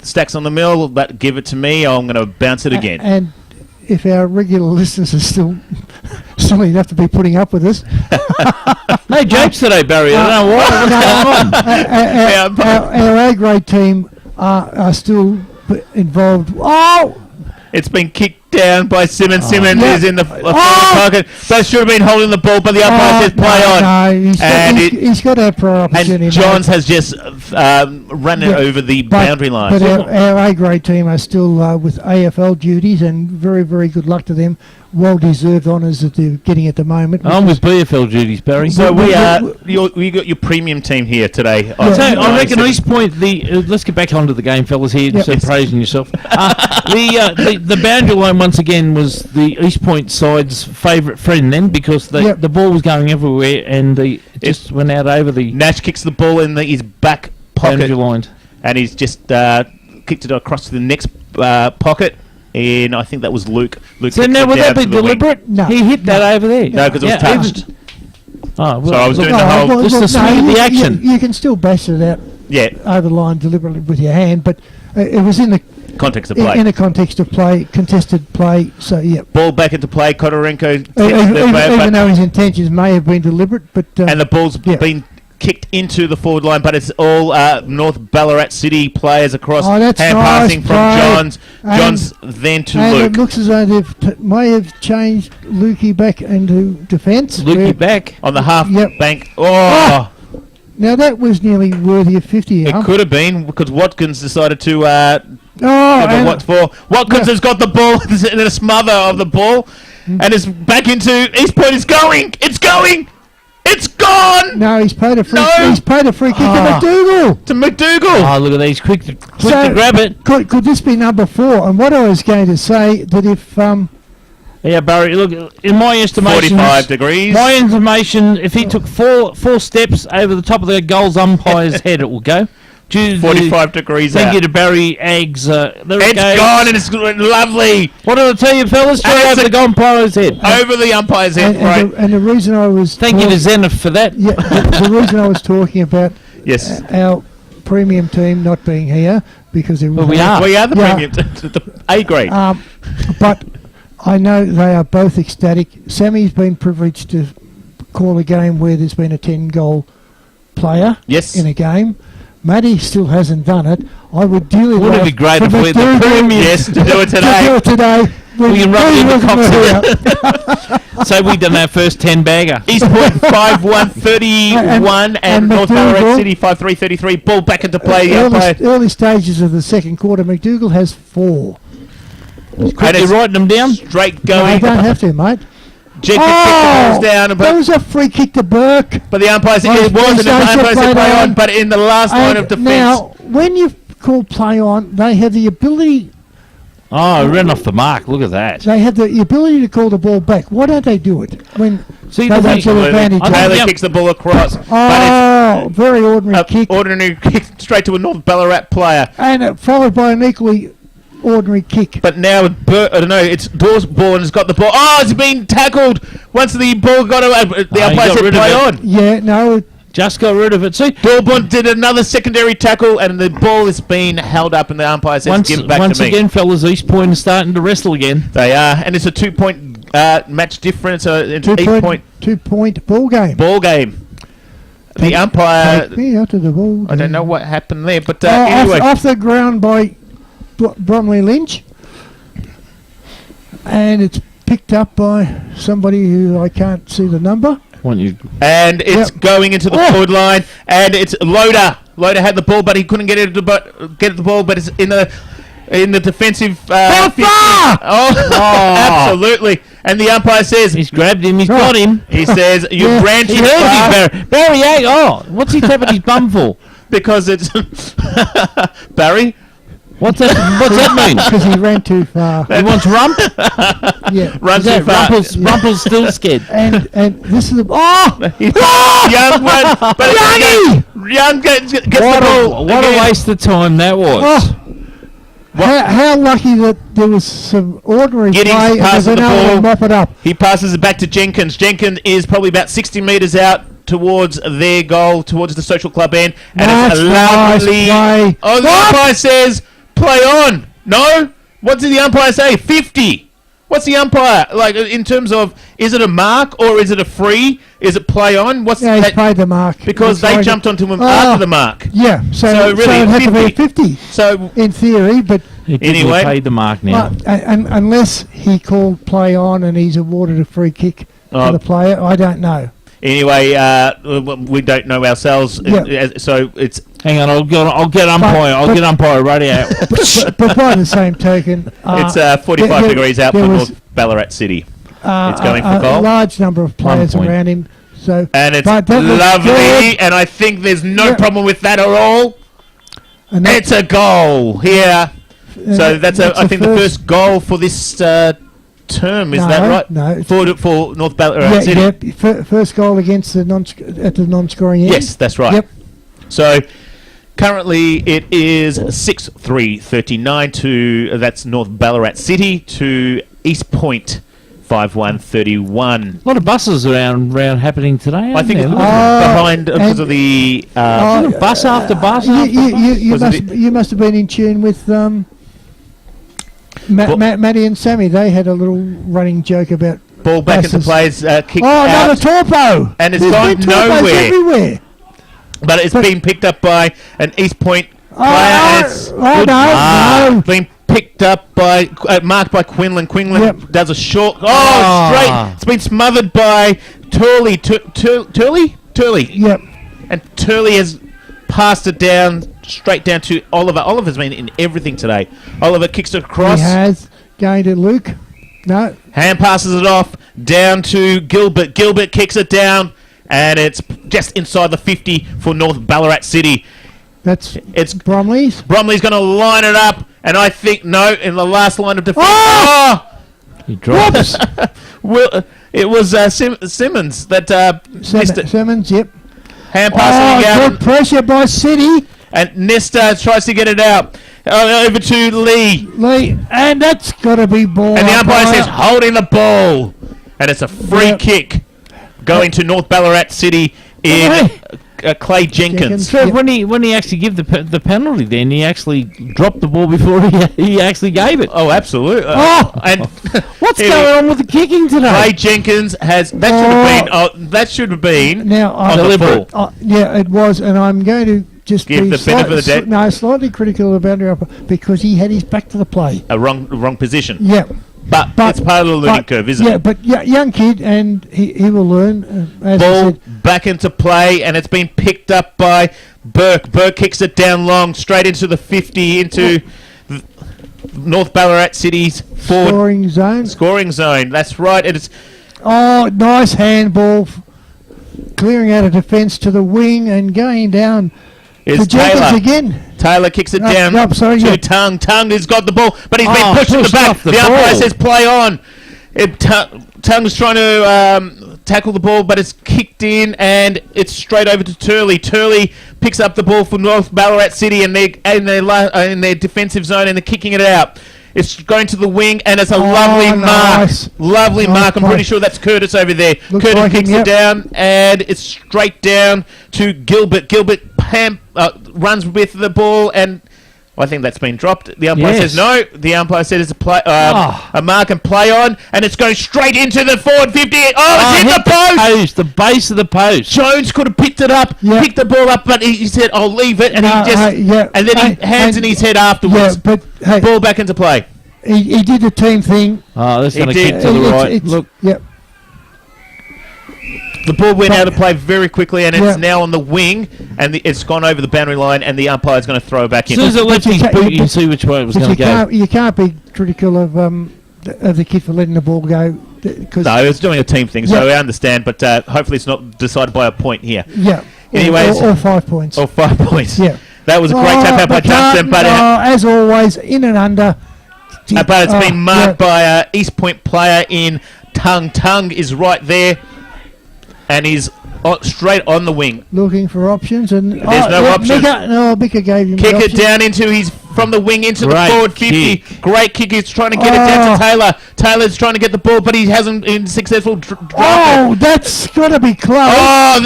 stacks on the mill, but give it to me. I'm going to bounce it again. And if our regular listeners are still enough to be putting up with us, No jokes today, Barry. I don't know what's going on. our A grade team are still involved. Oh, It's been kicked down by Simmons. Simmons Yeah. is in the Oh! pocket. That should have been holding the ball, but the umpire says play on. No, And he's got a prior opportunity. And Johns has just run it Yeah, over the But- boundary line. But our A grade team are still with AFL duties, and very, very good luck to them. Well deserved honours that they're getting at the moment. I'm with BFL duties, Barry. So we got your premium team here today. Yeah. So I reckon 97. East Point. Let's get back onto the game, fellas. Here, Yep. instead of praising yourself. The boundary line once again was the East Point side's favourite friend then, because Yep. the ball was going everywhere and it just went out over the Nash kicks the ball in his back boundary pocket, line. and he's just kicked it across to the next pocket. And I think that was Luke. Luke So kicked now it would that down be to the wing. deliberate? No. He hit that over there. No, because it was touched. Oh, well, So I was look, doing the whole- Just the swing of the you- action. You can still bash it out Yeah, over the line deliberately with your hand, but it was in the context of play. in the context of play, contested play. So yeah, Ball back into play. Kotorenko even though his intentions may have been deliberate, but and the ball's Yeah. been kicked into the forward line, but it's all North Ballarat City players across. Oh, that's hand nice passing from play. Johns. And- Johns then to and Luke. it looks as though they've may have changed Lukey back into defence. Lukey back. On the half Yep. bank. Ah! Now that was nearly worthy of 50. It could have been because Watkins decided to Oh, give and it what for. Watkins Yeah. has got the ball in a smother of the ball and is back into East Point. It's going. It's going. It's gone no, he's paid a free. No. He's paid a free kick Ah. to McDougall. to McDougall. Oh, look at these! Quick to So- grab it. Could this be number 4? And what I was going to say that if Yeah, Barry. Look, in my estimation, 45 degrees. my information, if he took four steps over the top of the goals umpire's head, it will go. Due to 45 degrees Thank out. you to Barry Eggs. There it It's goes. gone and it's lovely What did I tell you, fellas? Straight And over it's the umpire's head. over the umpire's head. Right. and the reason I was Thank you to Zenith for that. yeah the reason I was talking about Yes. our premium team not being here because it was Well, we are. We are the Yeah. premium, the A grade. but I know they are both ecstatic. Sammy's been privileged to call a game where there's been a 10-goal player Yes. in a game. Matty still hasn't done it. I would dearly Wouldn't it love be great for if we had the McDougall premium? Yes, to do it to do today. it today. We can rub it in the cocks. So we done our first 10 bagger. East Point 5-1-31 and North Ballarat McDougall- City 5-3-33. Ball back into play. Early stages of the second quarter, McDougall has 4. And You're it's writing them down? straight No, going. you don't have to, mate. Jenkins kicked the balls down, That but was a free kick to Burke. the umpire said it wasn't. The umpire said play on, but in the last line of defence. Now, when you call play on, they have the ability. Oh, it ran off the mark. Look at that. They have the ability to call the ball back. Why don't they do it when See, they the don't thing- get advantage? I Taylor think- kicks the ball across, but Oh, very ordinary it's kick, ordinary kick straight to a North Ballarat player. and followed by an equally ordinary kick. But now I don't know. It's Dawsborn has got the ball. Oh, it's been tackled. Once the ball got away, the he umpire got said rid of play it. on. Yeah, no, Just got rid of it. See, Dawsborn did another secondary tackle, and the ball is being held up, and the umpire says, "Give it back once to me." again, fellas, East Point is starting to wrestle again. They are, and it's a 2-point match difference. It's 2-point 8-point ball game. ball game. The umpire, Take me out of the ball. I don't know what happened there, but Off, anyway, off the ground by Bromley Lynch, and it's picked up by somebody who I can't see the number. Want you? and it's going into the forward line, and it's Loader. Loader had the ball, but he couldn't get it. Get the ball, but it's in the defensive. 50. Oh, absolutely! And the umpire says, He's grabbed him. He's got him. he says, you Yeah. ran too He hurt far him, Barry. Barry, oh, what's he tapping his bum for? because it's Barry. What's that mean? Because he ran too far. He wants rump? Yeah, Run Is too that far. Rumpel's still scared. and this is the Young one, but Young gets the ball. What a waste of time that was. Oh, how lucky that there was some ordinary Giddings play and passes there's the another ball. one mop it up. He passes it back to Jenkins. Jenkins is probably about 60 metres out towards their goal, towards the social club end. And it's a Nice lovely... play. Oh, the umpire says, play on. No? What did the umpire say? 50. What's the umpire? Like, in terms of, is it a mark or is it a free? Is it play on? What's Yeah, he's that? played the mark. Because That's they right. jumped onto him Oh. after the mark. Yeah, so really, it had to be a 50. 50 So, in theory, but He Anyway. paid the mark now. unless he called play on and he's awarded a free kick Oh. to the player, I don't know. anyway, we don't know ourselves. Yeah. So it's... Hang on, I'll get umpire. I'll get umpire right out. But by the same token, It's 45 there- degrees out there for was, North Ballarat City. It's going for a goal. large number of players 1 point. around him. So, And it's but that looks lovely, good. and I think there's no Yeah. problem with that at all. And that- It's a goal here. So that's a I think the first goal for this term. Is No, that right? no, it's- For North Ballarat City. First goal against the at the non-scoring end. Yes, that's right. Yep. So currently it is 6-3-39 to that's North Ballarat City to East Point 5-1-31. A lot of buses around happening today. I think it's isn't behind because and- of the there? Bus after bus You, after you, bus. you, you Was must it you must have been in tune with Well- Matty and Sammy. They had a little running joke about ball back into buses. plays kicked Oh, out. another torpo! And it's There's gone been torpos nowhere. everywhere. But it's been picked up by an East Point player. and it's Oh, good no, mark. no. Been picked up by marked by Quinlan. Quinlan Yep. does a short. Oh, Ah. straight! It's been smothered by Turley. Turley. Yep. And Turley has passed it down straight down to Oliver. Oliver's been in everything today. Oliver kicks it across. He has going to Luke. No. Hand passes it off down to Gilbert. Gilbert kicks it down, and it's just inside the 50 for North Ballarat City. It's It's Bromley's. Bromley's going to line it up, and I think no in the last line of defence. Oh! He drops. It was Simmons that missed it. Simmons, yep. Hand passing Good out, pressure by City. and Nesta tries to get it out. Over to Lee. Lee, and that's got to be ball. And the umpire umpire. says, holding the ball. And it's a free Yep. kick going to North Ballarat City in Clay Jenkins. Jenkins. So when he actually gave the penalty, then he actually dropped the ball before he actually gave it. Oh, absolutely. Oh! And What's Anyway, going on with the kicking today? Clay Jenkins has... That should have been Now, on the full. yeah, it was, and I'm going to just Give be the benefit of the doubt. slightly critical of Andrew Upper because he had his back to the play. A wrong position. Yep. But it's part of the learning curve, isn't it? But young kid, and he will learn. As I Ball said, back into play, and it's been picked up by Burke. Burke kicks it down long, straight into the 50, into North Ballarat City's forward scoring zone. That's right. It's nice handball, clearing out of defence to the wing and going down to Jenkins again. Taylor kicks it down to Tung. Tung has got the ball, but he's been pushed to the back. The umpire says play on. Tung's trying to tackle the ball, but it's kicked in, and it's straight over to Turley. Turley picks up the ball for North Ballarat City, and they're in their defensive zone, and they're kicking it out. It's going to the wing, and it's a lovely mark. Lovely mark. I'm pretty sure that's Curtis over there. Curtis kicks it down, and it's straight down to Gilbert. Gilbert runs with the ball, and I think that's been dropped. The umpire says no. The umpire said it's a mark and play on, and it's going straight into the forward 50. It's hit the post! The base of the post. Jones could have picked it up, picked the ball up, but he said, I'll leave it, and and then he hands in his head afterwards. Yeah, but ball back into play. He did the team thing. Oh, that's going to kick to the right. Look. Yep. The ball went out of play very quickly, and it's now on the wing, and it's gone over the boundary line, and the umpire's going to throw it back in. As soon as it left his boot, you can see which way it was going to go. You can't be critical of the kid for letting the ball go. No, it's doing a team thing, so I understand, but hopefully it's not decided by a point here. Yeah. Anyways, or 5 points. Or 5 points. Yeah. That was a great tap out by Johnson, but as always, in and under. But it's been marked by East Point player in Tung. Tung is right there, and he's straight on the wing. Looking for options, and there's no options. Mika gave him kick it down from the wing into the forward 50. Great kick. He's trying to get it down to Taylor. Taylor's trying to get the ball, but he hasn't been successful. That's got to be close.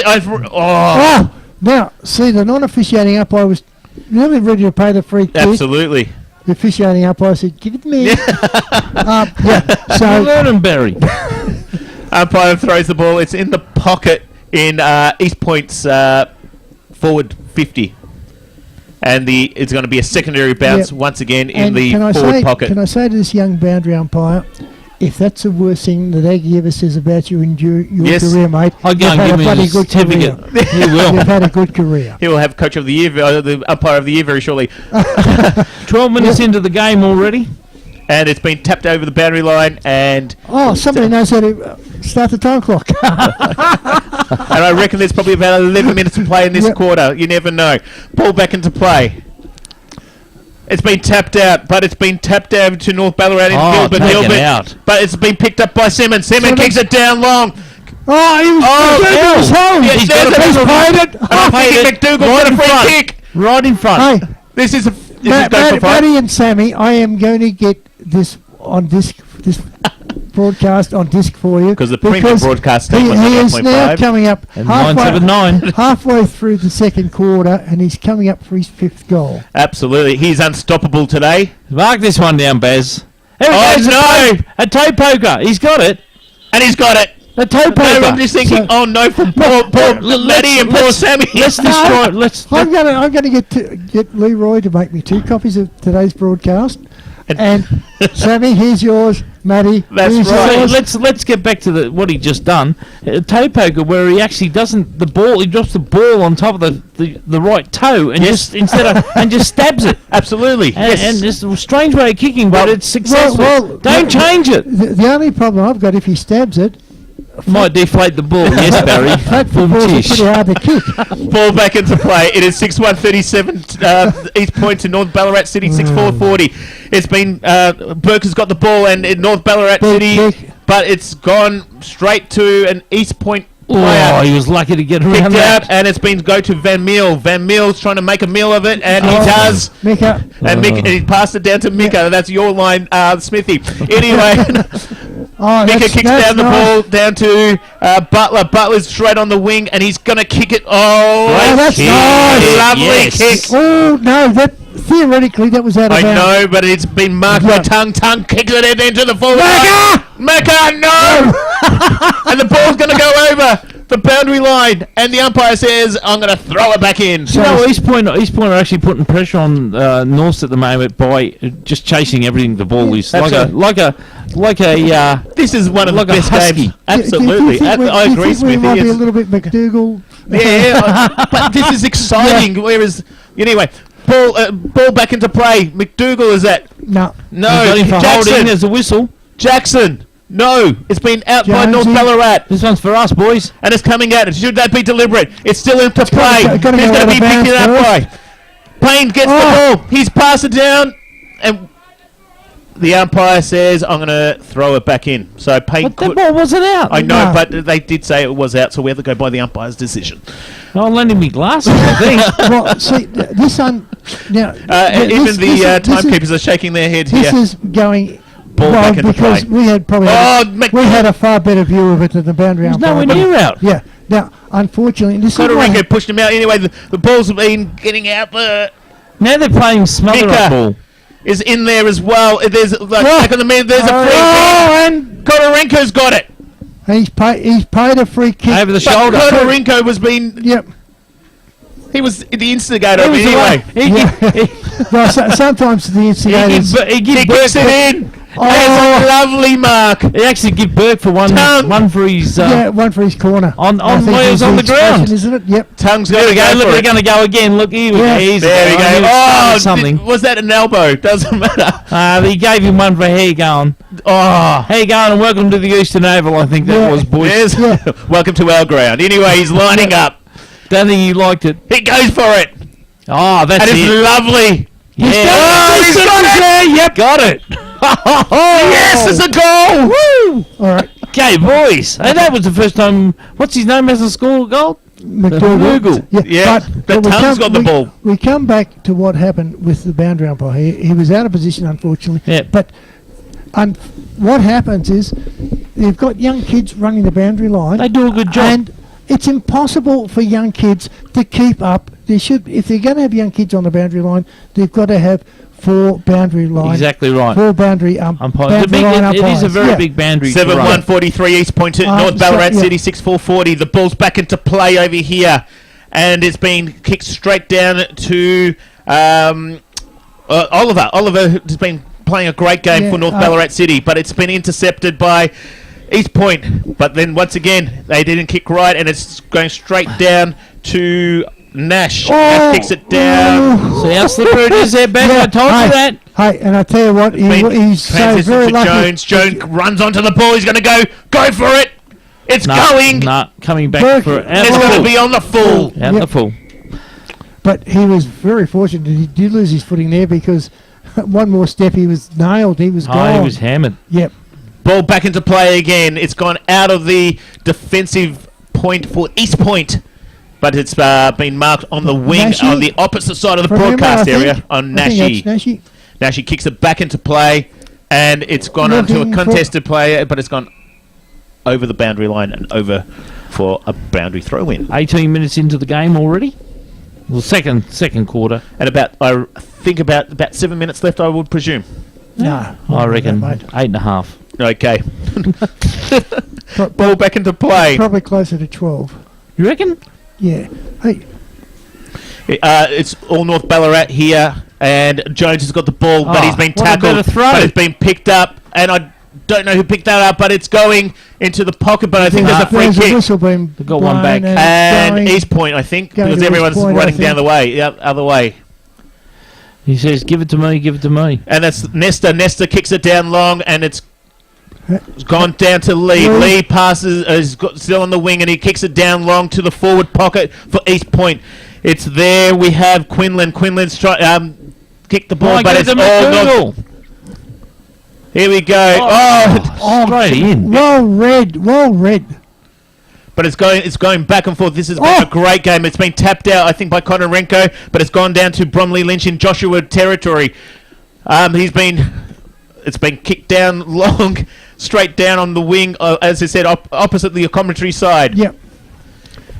Now, see, the non-officiating umpire was really ready to pay the free kick. Absolutely. The officiating umpire said, "Give it to me." So let him bury. Umpire throws the ball. It's in the pocket in East Point's forward 50. And it's going to be a secondary bounce once again in the forward pocket. Can I say to this young boundary umpire, if that's the worst thing that Aggie ever says about you in your career, mate, I'll go and give him a certificate. He will. You've had a good career. He will have Coach of the Year, the Umpire of the Year very shortly. 12 minutes into the game already. And it's been tapped over the boundary line, and somebody knows how to start the time clock. And I reckon there's probably about 11 minutes to play in this quarter. You never know. Ball back into play. It's been tapped out, but it's been tapped over to North Ballarat in Gilbert. Out. But it's been picked up by Simmons. Simmons kicks it down long. He was home. He's played it. McDougall got a free kick. Right in front. Hey, this is Matty and Sammy, I am going to get this on disc, this broadcast on disc for you. Because the premium broadcast he is now coming up halfway through the second quarter, and he's coming up for his 5th goal. Absolutely. He's unstoppable today. Mark this one down, Baz. A toe poker. He's got it. And he's got it. A toe poker. I'm just thinking, from poor Letty and poor Sammy. Let's destroy it. I'm going to get Leroy to make me 2 copies of today's broadcast. And Sammy, here's yours. Matty, that's right. Let's get back to what he just done. A toe poker where he actually doesn't he drops the ball on top of the right toe and just stabs it. Absolutely. And it's a strange way of kicking, but it's successful. Don't change it. The only problem I've got, if he stabs it, might deflate the ball. Yes, Barry. Flat footballs are pretty hard to kick. Ball back into play. It is 6-1-37 East Point to North Ballarat City, 6-4-40. It's been Burke has got the ball, and North Ballarat City, but it's gone straight to an East Point player. He was lucky to get around that. And it's been go to Van Meel. Van Meel's trying to make a meal of it, and he does. Mika. And Mika, he passed it down to Mika. That's your line, Smithy. Anyway, Mika kicks down the ball down to Butler. Butler's straight on the wing, and he's going to kick it. That's nice. Lovely kick. Oh, no, theoretically, that was out of bounds. I know, but it's been marked by Tung. Tung kicks it into the forward. Mecca, no! And the ball's going to go over. the boundary line, and the umpire says, "I'm going to throw it back in." You know, East Point are actually putting pressure on Norths at the moment by just chasing everything the ball is. Like a This is one of like the a best husky. games. Absolutely, Do you think I agree, we Smithy. might be a It's- little bit McDougall? but this is exciting. Whereas, anyway, ball back into play. McDougall is that? No. No, Got him for holding. Jackson. There's a whistle. Jackson. No, it's been out by North Jonesy. Ballarat, This one's for us, boys. and it's coming out. Should that be deliberate? It's still into play. gotta He's go going out to of be bounds picking it up by. Payne gets the ball. He's passed it down, and the umpire says, "I'm going to throw it back in." So Payne But that could. ball wasn't out. I know, No. but they did say it was out, so we have to go by the umpire's decision. I'll lend him my glasses, I think. Well, see, this one now. Even this- the this is- timekeepers are shaking their heads This here. is going Ball well back into because play. we had probably we had a far better view of it than the boundary There's umpire. nowhere near out. Yeah. Now, unfortunately, this is what Cotarinco pushed him out anyway. The ball's been getting out. Now they're playing smother Mika. up ball. Is in there as well. There's back on the minute. There's a free kick. and Cotarinco's got it. he's paid a free kick. over the But shoulder. Cotarinco was being. Yep. He was the instigator. He of was it anyway. away. Well, sometimes the instigators. He He gives kicks Burke. it in. There's a lovely mark. He actually give Burke for one for his. Yeah, one for his corner. On I think where he was is on the expression, ground. isn't it? Yep. Tongue's There we going go. to Look, go. they're going to go again. Look, here we Yeah. go. There we go. Oh, something. was that an elbow? Doesn't matter. He gave him one for hair going. Oh, Hey, going and welcome to the Eastern Oval. I think that Yeah. was, boys. there's welcome to our ground. Anyway, he's lining up. Don't think he liked it. He goes for it, Oh, that's and it's it. lovely. Yeah. Oh, he's got it. Yep, got it. Yes, it's a goal. Woo! All right. Okay, boys. Hey, that was the first time. What's his name hasn't scored a goal? McDougall. Yeah, but we Tongue's got the ball. We come back to what happened with the boundary umpire. He was out of position, unfortunately. Yeah. But what happens is you've got young kids running the boundary line. They do a good job. And it's impossible for young kids to keep up. If they're going to have young kids on the boundary line, they've got to have 4 boundary line. Exactly right. 4 boundary Umpires. boundary line It is a umpires. very Yeah. big boundary. 7-1-43 East Point to North Ballarat City 6-4-40. The ball's back into play over here, and it's been kicked straight down to Oliver. Oliver has been playing a great game for North Ballarat City, but it's been intercepted by East Point. But then once again, they didn't kick right, and it's going straight down to Nash. Nash kicks it down. See how slippery it is there, Ben? I told you that. Hey, and I tell you what, he's so Transition very to lucky. Jones. Jones runs onto the ball. He's going to go for it. It's No, going. No, coming back Burke- for It's out going to the be on the full. full. Out the full. But he was very fortunate. He did lose his footing there because one more step, he was nailed. He was Oh, gone. he was hammered. Yep. Ball back into play again. It's gone out of the defensive point for East Point, but it's been marked on the wing Nashi? on the opposite side of the From him, broadcast I think. area on I think Nashi. that's Nashi. Nashi kicks it back into play, and it's gone onto a Looking for- contested play, but it's gone over the boundary line and over for a boundary throw-in. 18 minutes into the game already. Well, second quarter. And I think about 7 minutes left, I would presume. No, I reckon mate. 8.5. Okay. Pro- Ball back into play. Probably closer to 12. You reckon? Yeah. Hey, It's all North Ballarat here, and Jones has got the ball, but Oh, he's been what a tackled, better throw. but it's been picked up, and I don't know who picked that up, but it's going into the pocket, but I think there's a free there's a kick. whistle being They've got one blown back. and And going- East Point, I think, going because to East everyone's Point, I running down think. the way, the other way. He says, give it to me, give it to me. And that's Nesta. Nesta kicks it down long, and it's gone down to Lee. Lee. Lee passes, is still on the wing, and he kicks it down long to the forward pocket for East Point. It's there. We have Quinlan. Quinlan's kicked the ball, but it's all North. Here we go. Oh, Straight in. Well read. but it's going back and forth. This has been a great game. It's been tapped out, I think, by Conarenko, but it's gone down to Bromley Lynch in Joshua territory. It's been kicked down long, straight down on the wing, as I said, opposite the commentary side. Yep.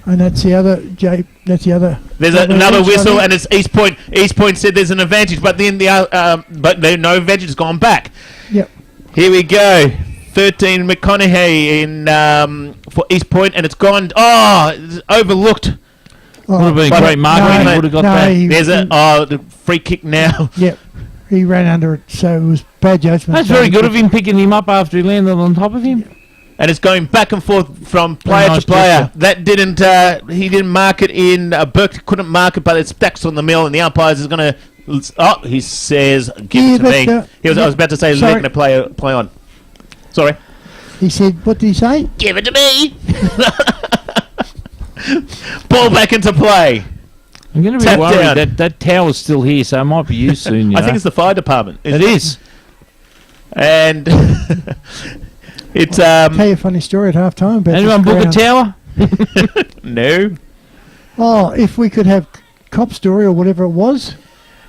And that's the other, Jay. That's the other. There's Bromley another Lynch, I whistle, think. and it's East Point. East Point said there's an advantage, but then but there's no advantage. It's gone back. Yep. Here we go. 13 McConaughey in for East Point, and it's gone. Oh, it's overlooked. Oh, Would have been But- great marking. no, Would have got no, that. he- There's the free kick now. Yep. He ran under it, so it was bad judgment. That's very good of him picking him up after he landed on top of him. And it's going back and forth from player nice to player. gesture. That didn't. He didn't mark it in. Burke couldn't mark it, but it's stacks on the mill, and the umpires is going to. Oh, he says, "Give it to me." I was about to say, sorry. letting the play on. Sorry. He said, what did he say? Give it to me. Ball back into play. I'm going to be Tap worried down. that tower's still here, so it might be used soon. You I know? think it's the fire department. It is. And it's Tell you a funny story at half time about Anyone this book a ground. tower? no. Oh, if we could have cop story or whatever it was.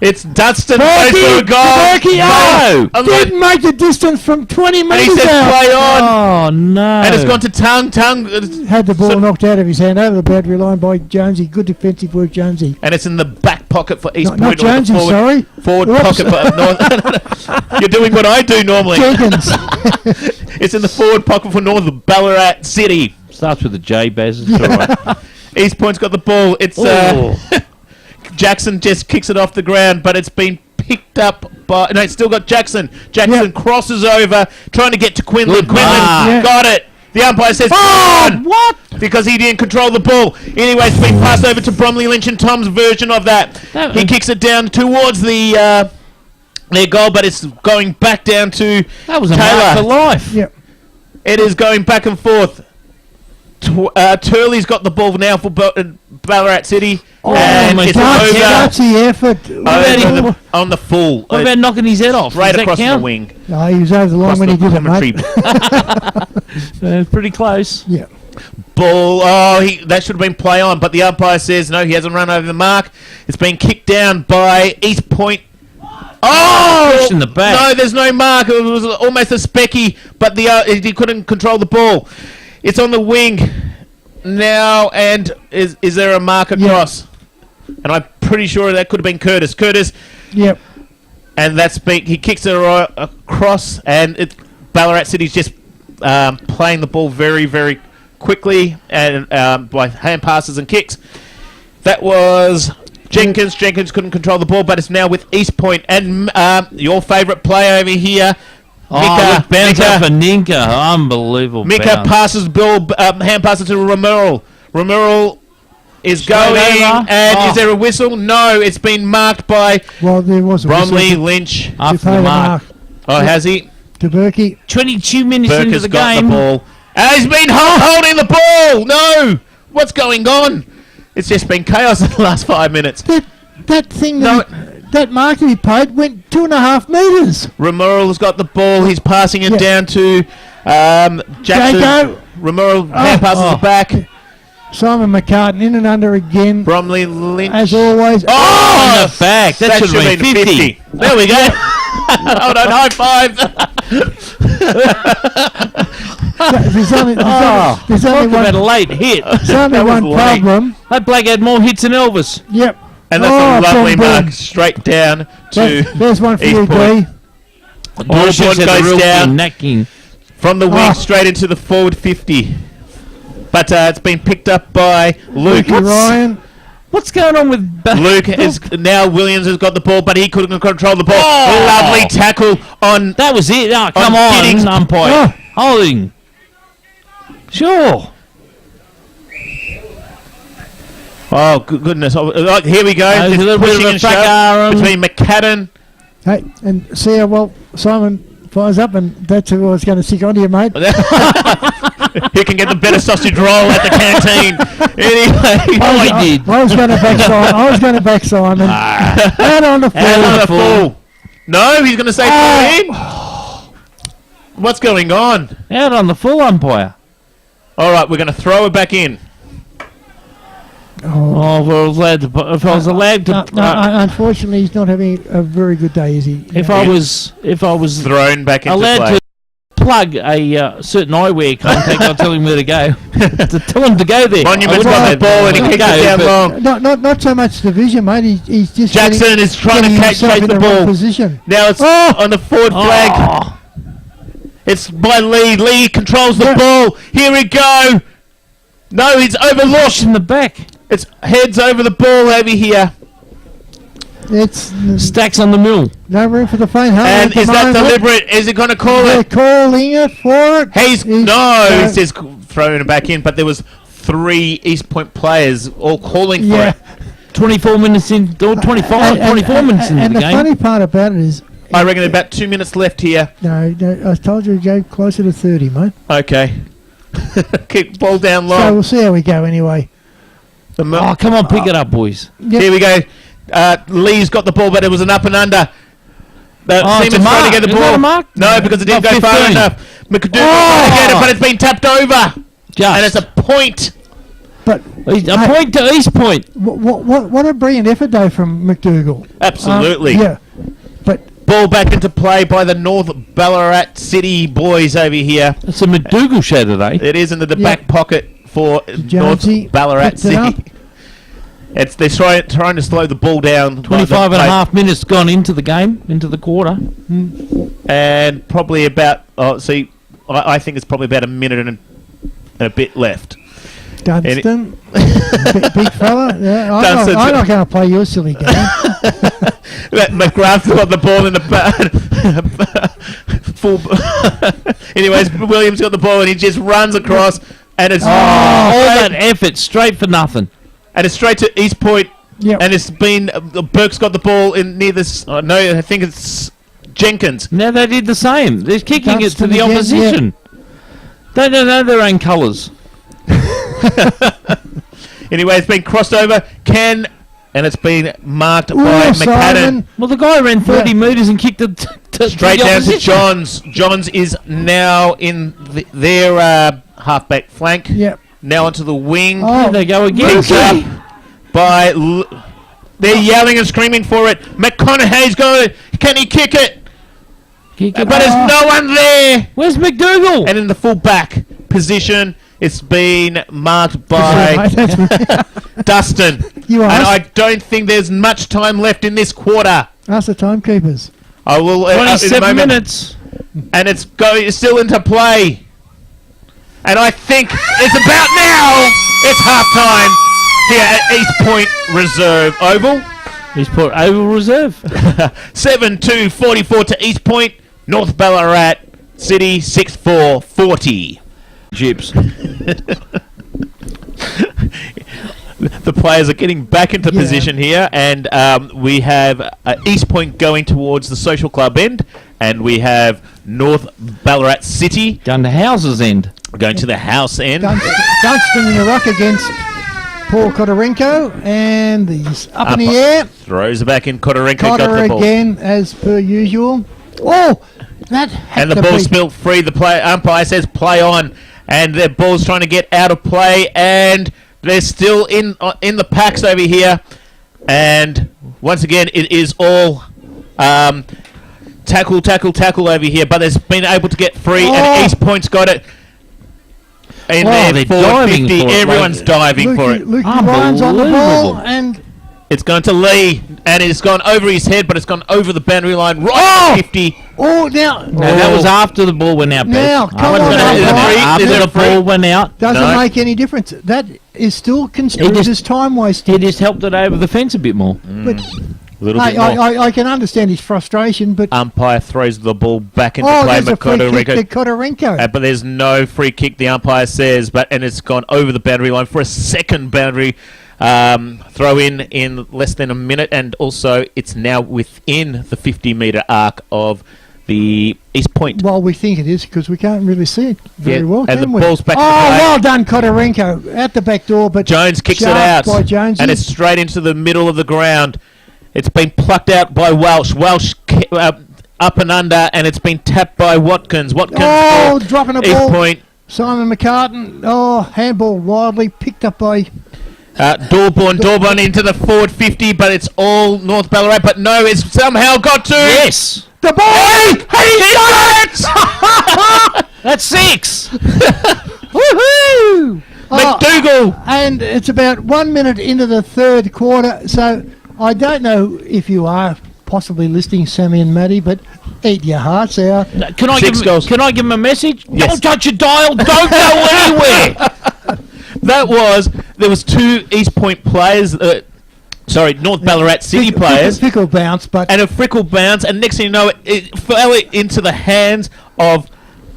It's Dunstan Berkey! goes for a goal. Berkey! No! I'm like- Didn't make the distance from 20 and he metres said out. play on. Oh, no. And it's gone to Tongue. Had the ball So- knocked out of his hand over the boundary line by Jonesy. Good defensive work, Jonesy. And it's in the back pocket for East Not Point. or the Jonesy, forward, sorry. Forward Whoops. pocket for North. You're doing what I do normally. Jenkins. It's in the forward pocket for North Ballarat City. Starts with a J, Baz. It's all right. East Point's got the ball. It's Oh. Jackson just kicks it off the ground, but it's been picked up by. No, it's still got Jackson. Jackson Yep. crosses over, trying to get to Quinlan. Good Quinlan mark. Yeah. got it. The umpire says, Oh, "Gone!" what? Because he didn't control the ball. Anyway, it's been passed over to Bromley Lynch and Tom's version of that. That- He kicks it down towards the their goal, but it's going back down to That was a Taylor. mark for life. Yep. It is going back and forth. Turley's got the ball now for Ballarat City, and my it's God. over, Gutsy effort. on the full. What about knocking his head off? right Does that across the count? wing. No, he was over the line Across when he the did it, commentary mate. Pretty close. Yeah. ball. Oh, that should have been play on, but the umpire says no, he hasn't run over the mark. It's been kicked down by East Point. Oh! Pushed in the back. No, there's no mark. It was almost a specky, but he couldn't control the ball. It's on the wing now, and is there a mark across? And I'm pretty sure that could have been Curtis. Yep. And he kicks it across, and Ballarat City's just playing the ball very, very quickly and by hand passes and kicks. That was Jenkins. Jenkins couldn't control the ball, but it's now with East Point and your favourite player over here, Oh, bounce up for Ninka. Unbelievable. Mika bounce. passes ball, hand passes to Romeral. Romeral is Straight going, over. and Oh. is there a whistle? No, it's been marked by Well, there was a Bromley whistle Lynch. to After pay the the mark. Oh, has he? to Berkey. 22 minutes Burke into has the got game. the ball. And he's been holding the ball. No, what's going on? It's just been chaos in the last 5 minutes. That thing, No. that mark that he paid went 2.5 metres. Romeral has got the ball. He's passing it Yeah. down to Jackson. Jago. Romeral hand passes it back. Simon McCartan in and under again, Bromley Lynch. as always. Oh, On the back. That should have been 50. There we go. Hold on, high five. There's only, Oh, there's only talk about a one, late hit. there's only That was one late. problem. That bloke had more hits than Elvis. Yep. And that's a lovely boom, mark boom. straight down to There's one for East you, Point. D. Allborn goes down Knacking. from the wing Oh. straight into the forward 50. But it's been picked up by Luke. Luke Ryan. What's going on with Luke is now Williams has got the ball, but he couldn't control the ball. Oh. Lovely tackle on. That was it. Oh, come On on, Giddings. umpire. Holding. Sure. Oh goodness! Oh, here we go. There's a Just little bit pushing of a and shove fracas. between McCadden. Hey, and see how well Simon fires up, and that's who I was going to stick onto you, mate. Who can get the better sausage roll at the canteen? Anyway, Oh, he did. I was going to back Simon. I was going to back Simon. Out on the and field. on the full. No, he's going to say full in. What's going on? Out on the full umpire. All right, we're going to throw it back in. Oh, if I was allowed to. If I was allowed to. Unfortunately, he's not having a very good day, is he? If I was Thrown back into allowed play. to plug a certain eyewear contact, I'll tell him where to go. To tell him to go there. Monument's got the ball and he kicks it down long. Not so much division, mate. He's just Jackson is trying to getting catch himself in the wrong ball. position. Now it's on the forward flag. It's by Lee. Lee controls the ball. Here we go. No, he's overlooked. In the back. It's heads over the ball over here. It's Stacks on the mill. no room for the faint heart. And is that deliberate? Is he going to call They're it? calling it for it. He's just throwing it back in, but there was 3 East Point players all calling for it. 24 minutes in, or 24 minutes into and the the game. funny part about it is, I reckon about 2 minutes left here. no, I told you to go closer to 30, mate. Okay. Keep ball down low. So we'll see how we go anyway. Oh, come on, pick it up, boys. Yep. Here we go. Lee's got the ball, but it was an up and under. The It's a Seaman's trying mark. to get the Is ball. that a mark? No, because it didn't Not go far 15. enough. McDougal trying to get it, but it's been tapped over. And it's Just. a point. But A point to East Point. what a brilliant effort, though, from McDougal. Absolutely. Yeah. But Ball back into play by the North Ballarat City boys over here. It's a McDougal show today. It is into the Yeah. back pocket for Jonesy North Ballarat picked it up. City. They're trying to slow the ball down. 25 and a half minutes gone into the game, into the quarter. And probably about, I think it's probably about a minute and a bit left. Dunstan, big fella. Yeah, Dunstan's- I'm not going to play your silly game. McGrath's got the ball in the full. Anyways, Williams got the ball and he just runs across, and it's All that effort straight for nothing. and it's straight to East Point. Yep. And it's been Burke's got the ball in near this. No, I think it's Jenkins. Now they did the same. They're kicking it to Dunstan the again, opposition. They don't know their own colours. Anyway, it's been crossed over. And it's been marked Ooh, by McCadden. Simon. Well, the guy ran 30 metres and kicked it Straight the down to opposition. Johns. Johns is now in their halfback flank. Yep. Now onto the wing. There they go again. Moved up by. They're yelling and screaming for it. McConaughey's going. Can he kick it? Kick it. But there's no one there. Where's McDougal? And in the full back position, it's been marked by Dustin. You And I asked, don't think there's much time left in this quarter. ask the timekeepers. I will. in a 27 moment. minutes. And it's still into play. And I think it's about now. It's halftime here at East Point Reserve Oval. He's put Oval Reserve. 7-2, 44 to East Point. North Ballarat City 6-4, 40. Jibs. The players are getting back into position here, and we have East Point going towards the social club end, and we have North Ballarat City Going to Houses End. going to the house end. Dunstan in the ruck against Paul Kotorenko, and he's up in the air. Throws it back in. Kotorenko got Cotter the ball. again, as per usual. Oh, that had And the to ball's be- spilled free. The umpire says play on, and the ball's trying to get out of play, and they're still in the packs over here. And once again, it is all tackle over here. But they've been able to get free, and East Point's got it. In they're there, forward diving 50. for it, Everyone's like- diving for it. Lukey Ryan's on the ball, and It's gone to Lee, and it's gone over his head, but it's gone over the boundary line right to 50. now No, that was after the ball went out, Now, Beth. come on, After now, is it free? after Is it the free? ball went out, doesn't No. make any difference. That is still construed just- as time he wasting. just helped it over the fence a bit more. But A little bit more. I can understand his frustration, but Umpire throws the ball back into play. there's a free kick to Kotorenko. Kotorenko. But there's no free kick, the umpire says, and it's gone over the boundary line for a second boundary throw in less than a minute, and also it's now within the 50-metre arc of the East Point. Well, we think it is because we can't really see it very well, and can the we? ball's back to oh, play. well done, Kotorenko. At the back door, but Jones kicks it sharp out, by Jonesy. and it's straight into the middle of the ground. It's been plucked out by Welsh. Welsh up and under, and it's been tapped by Watkins. Watkins Oh, for dropping a East ball. Point. Simon McCartan. Oh, handball wildly picked up by... Dorborn into the forward 50, but it's all North Ballarat. But no, it's somehow got to. Yes, The ball! He got it! that's 6. Woohoo! McDougal. And it's about 1 minute into the third quarter, so I don't know if you are possibly listing Sammy and Maddie, but eat your hearts out. Can I Six goals. Can I give him a message? Yes. Don't touch your dial. Don't go anywhere. There was 2 East Point players, North Ballarat City players, Fickle bounce, but and a frickle bounce, and next thing you know, it fell into the hands of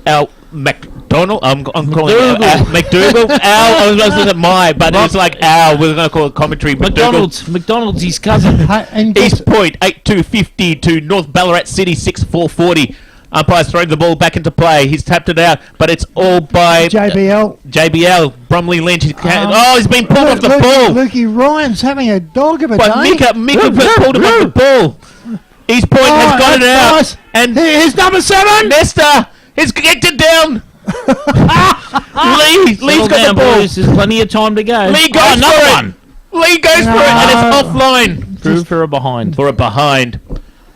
our McDonald. I'm calling it McDougal. Al, I was going to say my, but it was like Al. We're going to call it commentary. McDonald's his cousin. and East Point 8-2-50 to North Ballarat City 6-4-40. Umpire's throwing the ball back into play. He's tapped it out, but it's all by JBL. Bromley Lynch. He's been pulled off the ball. Lukey Ryan's having a dog of a But day. Mika pulled him off the ball. East Point has got it out. Nice. And here's number 7. Nesta has kicked it down. Lee's got down, the ball. boys. There's plenty of time to go. Lee goes for another it. one. Lee goes for it, and it's offline. Through for a behind. For a behind.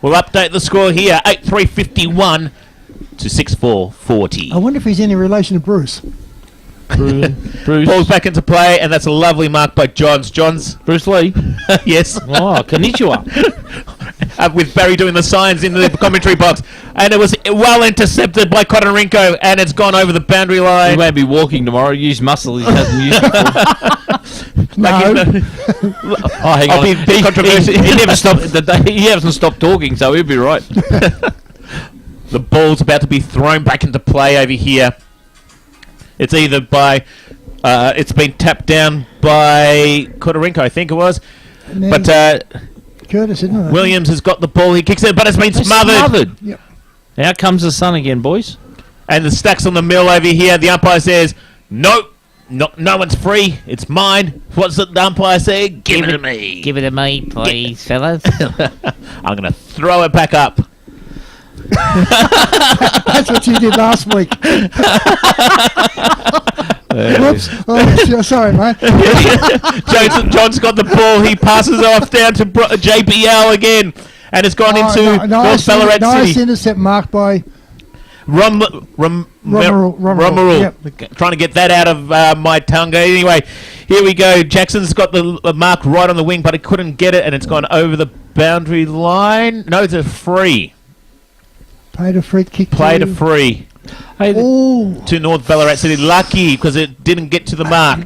We'll update the score here. 8-3-51 to 6-4-40. I wonder if he's any relation to Bruce. Bruce. Ball's back into play, and that's a lovely mark by Johns. Bruce Lee. Yes. Oh, konnichiwa. With Barry doing the signs in the commentary box. And it was well intercepted by Kotorinko, and it's gone over the boundary He line. may be walking tomorrow. Use muscle he hasn't used before. Oh, hang I'll on. be a bit controversial. He never stopped. He hasn't stopped talking, so he'll be right. The ball's about to be thrown back into play over here. It's either by... it's been tapped down by Kotorinko, I think it was. But Curtis, isn't it? Williams has got the ball. He kicks it, but it's been smothered. Yep. Out comes the sun again, boys. And the stack's on the mill over here. The umpire says, nope, no one's free. It's mine. What's the umpire say? Give it to me. Give it to me, please, fellas. I'm going to throw it back up. That's what you did last week. Whoops. Oh, sorry, mate. John's got the ball. He passes off down to JBL again. And it's gone into North Ballarat nice City. intercept marked by Romerul. Yep. Trying to get that out of my tongue. Anyway, here we go. Jackson's got the mark right on the wing, but he couldn't get it, and it's gone over the boundary line. No, it's a free. Played a free kick. Played a free Hey, to North Ballarat City. Lucky because it didn't get to the mark.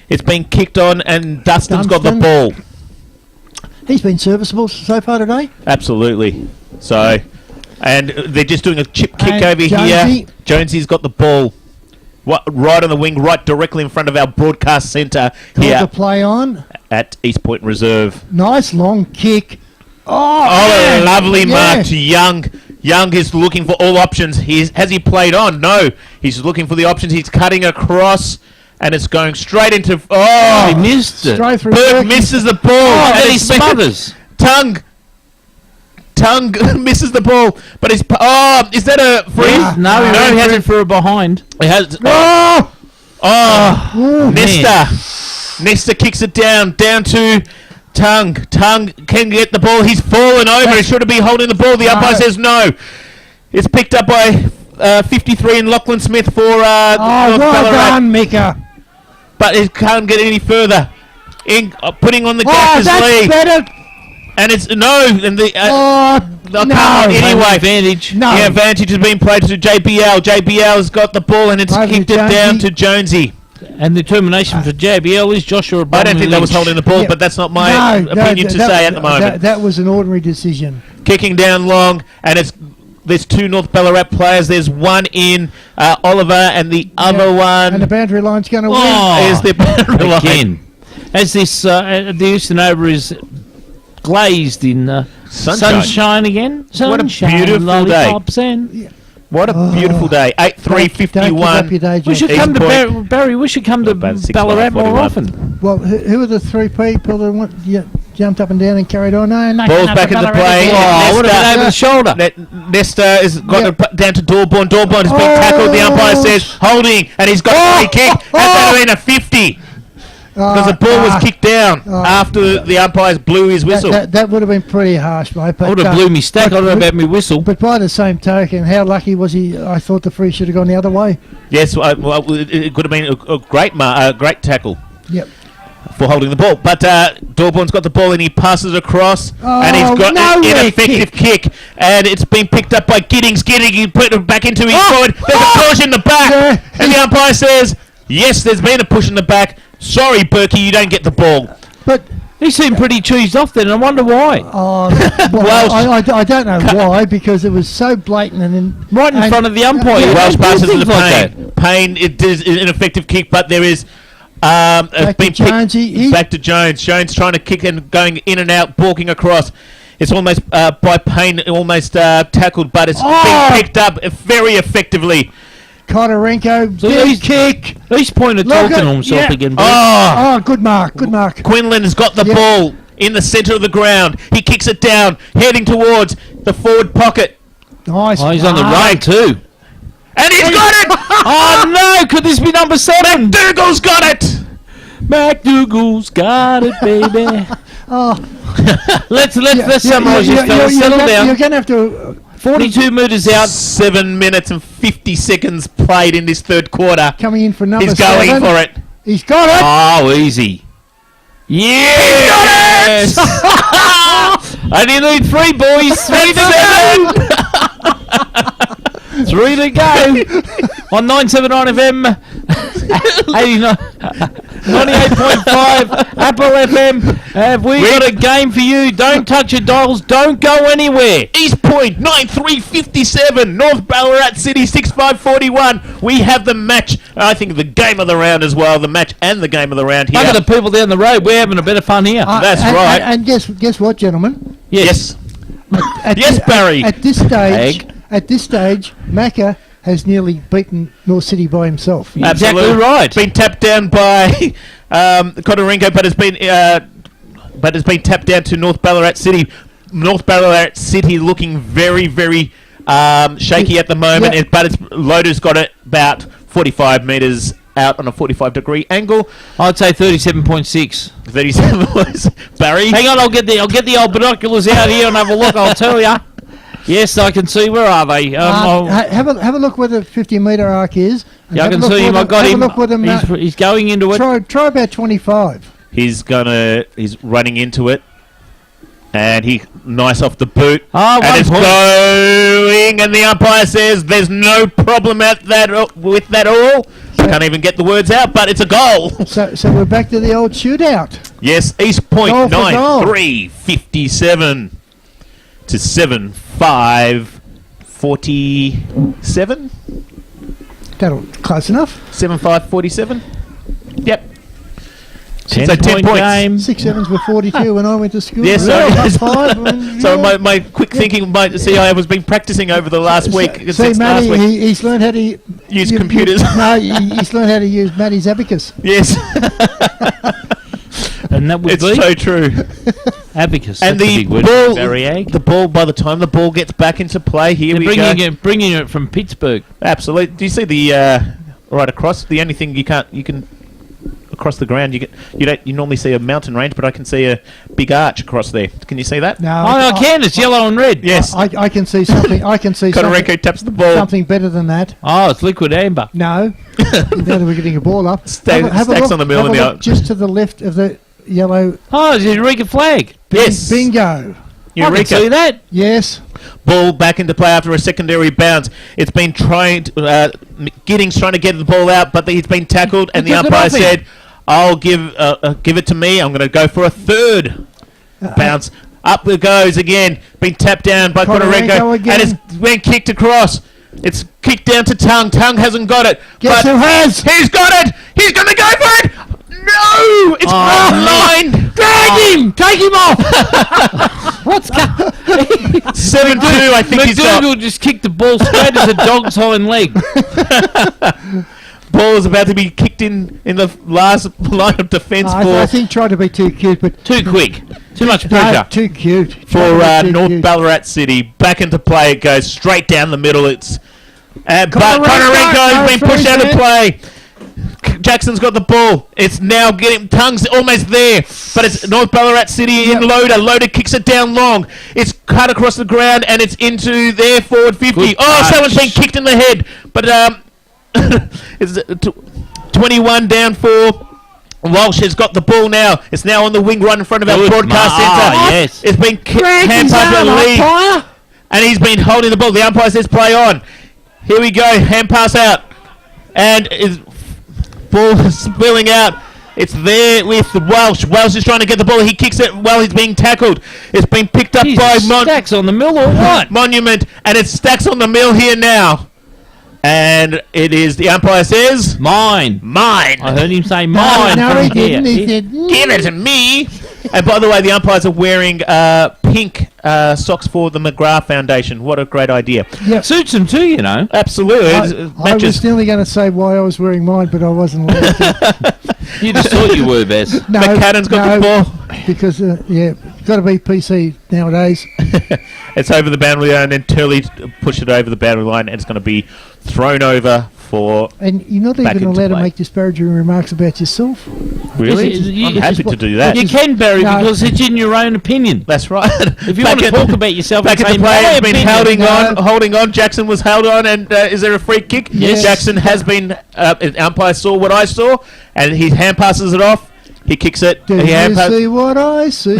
It's been kicked on, and Dustin's got the ball. He's been serviceable so far today. Absolutely. So, and they're just doing a chip kick And over Jonesy. here. Jonesy's got the ball. Right on the wing, right directly in front of our broadcast centre Called here the play on. at East Point Reserve. Nice long kick. Oh, man. lovely mark Yeah. to Young. Young is looking for all options. Has he played on? No. He's looking for the options. He's cutting across, and it's going straight into... he Oh! missed it. Straight through. Berg misses the ball. And and he it's been- smothers. Tongue misses the ball, but it's... Oh, is that a free? No, he No, went he through hasn't. for a behind. It has... Oh! Oh! Ooh. Nesta kicks it down to Tongue. Tongue can get the ball. He's fallen over. He should have been holding the ball. The umpire says no. It's picked up by 53 and Lachlan Smith for North Well Ballarat. done, Mika. But it can't get any further. Putting on the Oh, gap is that's Lee. better. And it's no. And the No. anyway. Advantage. No. The advantage has been played to JBL. JBL's got the ball and it's Over to kicked it down Jonesy. to Jonesy. And the termination for JBL is Joshua I don't think that was Lynch. holding the ball, Yeah. but that's not my opinion to say at the moment. That was an ordinary decision. Kicking down long, and there's 2 North Ballarat players. There's one in Oliver, and the other one And the boundary line's going to win. Oh. is the boundary line. Again. As this, the Eastern Over is glazed in sunshine again. What a Sunshine, beautiful day. lollipops and What a beautiful day. Don't give up 8-3-51. your day, we should Jack. come to Point. Barry. We should come to About 6, Ballarat more 41. often. Well, who are the 3 people that jumped up and down and carried on? No, Ball's back into play. Oh, what Nesta- about over the shoulder? Nesta has got it down to Dorborn. Dorborn has been Oh. tackled. The umpire says holding, and he's got a free kick. Has that been a 50? Because the ball was kicked down after the umpires blew his whistle. That would have been pretty harsh, mate. I would have blew me stack. I don't know about me whistle. But by the same token, how lucky was he? I thought the free should have gone the other way. Yes, well, it could have been a great tackle. Yep. for holding the ball. But Dorborn's got the ball and he passes across, and he's got an nowhere ineffective kick, and it's been picked up by Giddings. He put it back into his forward. There's a push in the back, Yeah. and the umpire says, yes, there's been a push in the back. Sorry, Berkey, you don't get the ball. But He seemed pretty cheesed off then. I wonder why. I don't know why, because it was so blatant and Right in front of the umpire. Yeah, Welsh Who passes to thinks the like Payne. Payne, it is an ineffective kick, but there is back to been Jones. He- back to Jones. Jones trying to kick and going in and out, balking across. It's almost by Payne, almost tackled, but it's been picked up very effectively. Kodorenko, So big he's- kick. He's pointed Look talking at- to himself yeah. again. Oh, Oh, good mark, good mark. Quinlan's got the Yeah. ball in the centre of the ground. He kicks it down, heading towards the forward pocket, Nice. Oh, he's on the mark. run too. and he's got it. Oh no! Could this be number 7? Dougal's got it. MacDougall's got it, baby. Oh, let's summarise this, fellas. Settle down. You're going to have to 42 metres out. 7 minutes and 50 seconds played in this third quarter. coming in for number He's going 7. for it. He's got it. Oh, easy. Yes! Only need 3, boys. 3 to 7. 3 to go. On 979 FM. 89. 98.5 Apple FM. Have we got a game for you? Don't touch your dials. Don't go anywhere. East Point 9357, North Ballarat City 6541. We have the match. I think the game of the round as well. The match and the game of the round here. Look at the people down the road. We're having a bit of fun here. That's and, right. And guess what, gentlemen? Yes. At Yes, Barry. At this stage, Macca has nearly beaten North City by himself. Exactly Absolutely. right. Been tapped down by Kodorenko, but has been tapped down to North Ballarat City. North Ballarat City looking very, very shaky at the moment, Yeah. but Loader's got it about 45 metres out on a 45-degree angle. I'd say 37.6. 37 was Barry. Hang on, I'll get the old binoculars out here and have a look. I'll tell you. Yes, I can see. Where are they? Have a look where the 50-metre arc is. and Yeah, I have a can look see where him. the- I got have him. A look where the He's going into it. try about 25. He's running into it, and he nice off the boot. Ah, and 1 it's point. going, and the umpire says there's no problem with that all. Can't even get the words out, but it's a goal. So we're back to the old shootout. Yes, East Point Goal for 9-3-57 to 7-5-47. That'll close enough. 7-5-47. Yep. 10 So 10 point points. game. 6-7s were 42 when I went to school. Yes, Yeah, sorry. up 5. and, So yeah. my quick thinking might see I was been practicing over the last week. See, since Matty, last week. he's learned how to Use computers. No, he's learned how to use Matty's abacus. Yes, And that would it's be so true. abacus. And That's a the big word. ball, Barry Egg. the ball. By the time the ball gets back into play, here They're we go. bringing it from Pittsburgh. Absolutely. Do you see the right across? The only thing you can across the ground. You normally see a mountain range, but I can see a big arch across there. Can you see that? No, I can. It's yellow and red. Yes. I can see something. I can see Kodorenko taps the ball. something better than that. Oh, it's liquid amber. No, now that we're getting a ball up, Stacks on the middle have and a the look just to the left of the yellow. Oh, it's a Eureka flag. Yes. Bingo. I can see Eureka. that. Yes. Ball back into play after a secondary bounce. It's been trying to, Giddings trying to get the ball out, but he's been tackled, and the took it umpire off him. said, "I'll give it to me. I'm going to go for a third bounce." Up it goes again. Been tapped down by Kodorenko Kodorenko, again. and it's been kicked across. It's kicked down to Tung. Tung hasn't got it. Guess but who has? He's got it. He's going to go for it. No, it's offline. Drag him! Take him off! What's going 7-2. I think he's got. McDougall just kicked the ball straight as a dog's hind leg. Ball is about to be kicked in the last line of defence I think tried to be too cute, but Too quick. Too much no, pressure. too cute. for Tried to be too North cute. Ballarat City. Back into play. It goes straight down the middle. But Kodorenko, Kodorenko's been pushed out of no, play. Jackson's got the ball. It's now getting Tung's almost there, but it's North Ballarat City in Loader. Loader kicks it down long. It's cut across the ground and it's into their forward 50. Good Oh, touch. someone's been kicked in the head, but it's 21 down for Walsh has got the ball now. It's now on the wing right in front of our Good broadcast centre. Yes. It's been hand passed to Lee. And he's been holding the ball. The umpire says play on. Here we go. Hand pass out. And his ball is spilling out. It's there with Welsh. Welsh is trying to get the ball. He kicks it while he's being tackled. It's been picked up by Stacks on the mill or what? Monument. And it stacks on the mill here now. And it is, the umpire says, Mine. mine. I heard him say mine. No, he from here. didn't. He said, Give it to me. And by the way, the umpires are wearing pink socks for the McGrath Foundation. What a great idea. Yep. Suits him too, you know. Absolutely. I was Matches. nearly going to say why I was wearing mine, but I wasn't allowed to. You just thought you were, Bess. No, McCannon's got the ball. because got to be PC nowadays. It's over the boundary line, and then Turley pushed it over the boundary line, and it's going to be thrown over for... And you're not Back even into allowed to play. make disparaging remarks about yourself. Really? Yes, I'm happy to do that. You can, Barry, No. because it's in your own opinion. That's right. If you want to talk about yourself, Back and at say, the play, "My has been opinion," holding on. Jackson was held on, and is there a free kick? Yes. Jackson has been... umpire saw what I saw, and he hand passes it off. He kicks it. Do he you hand see what I see?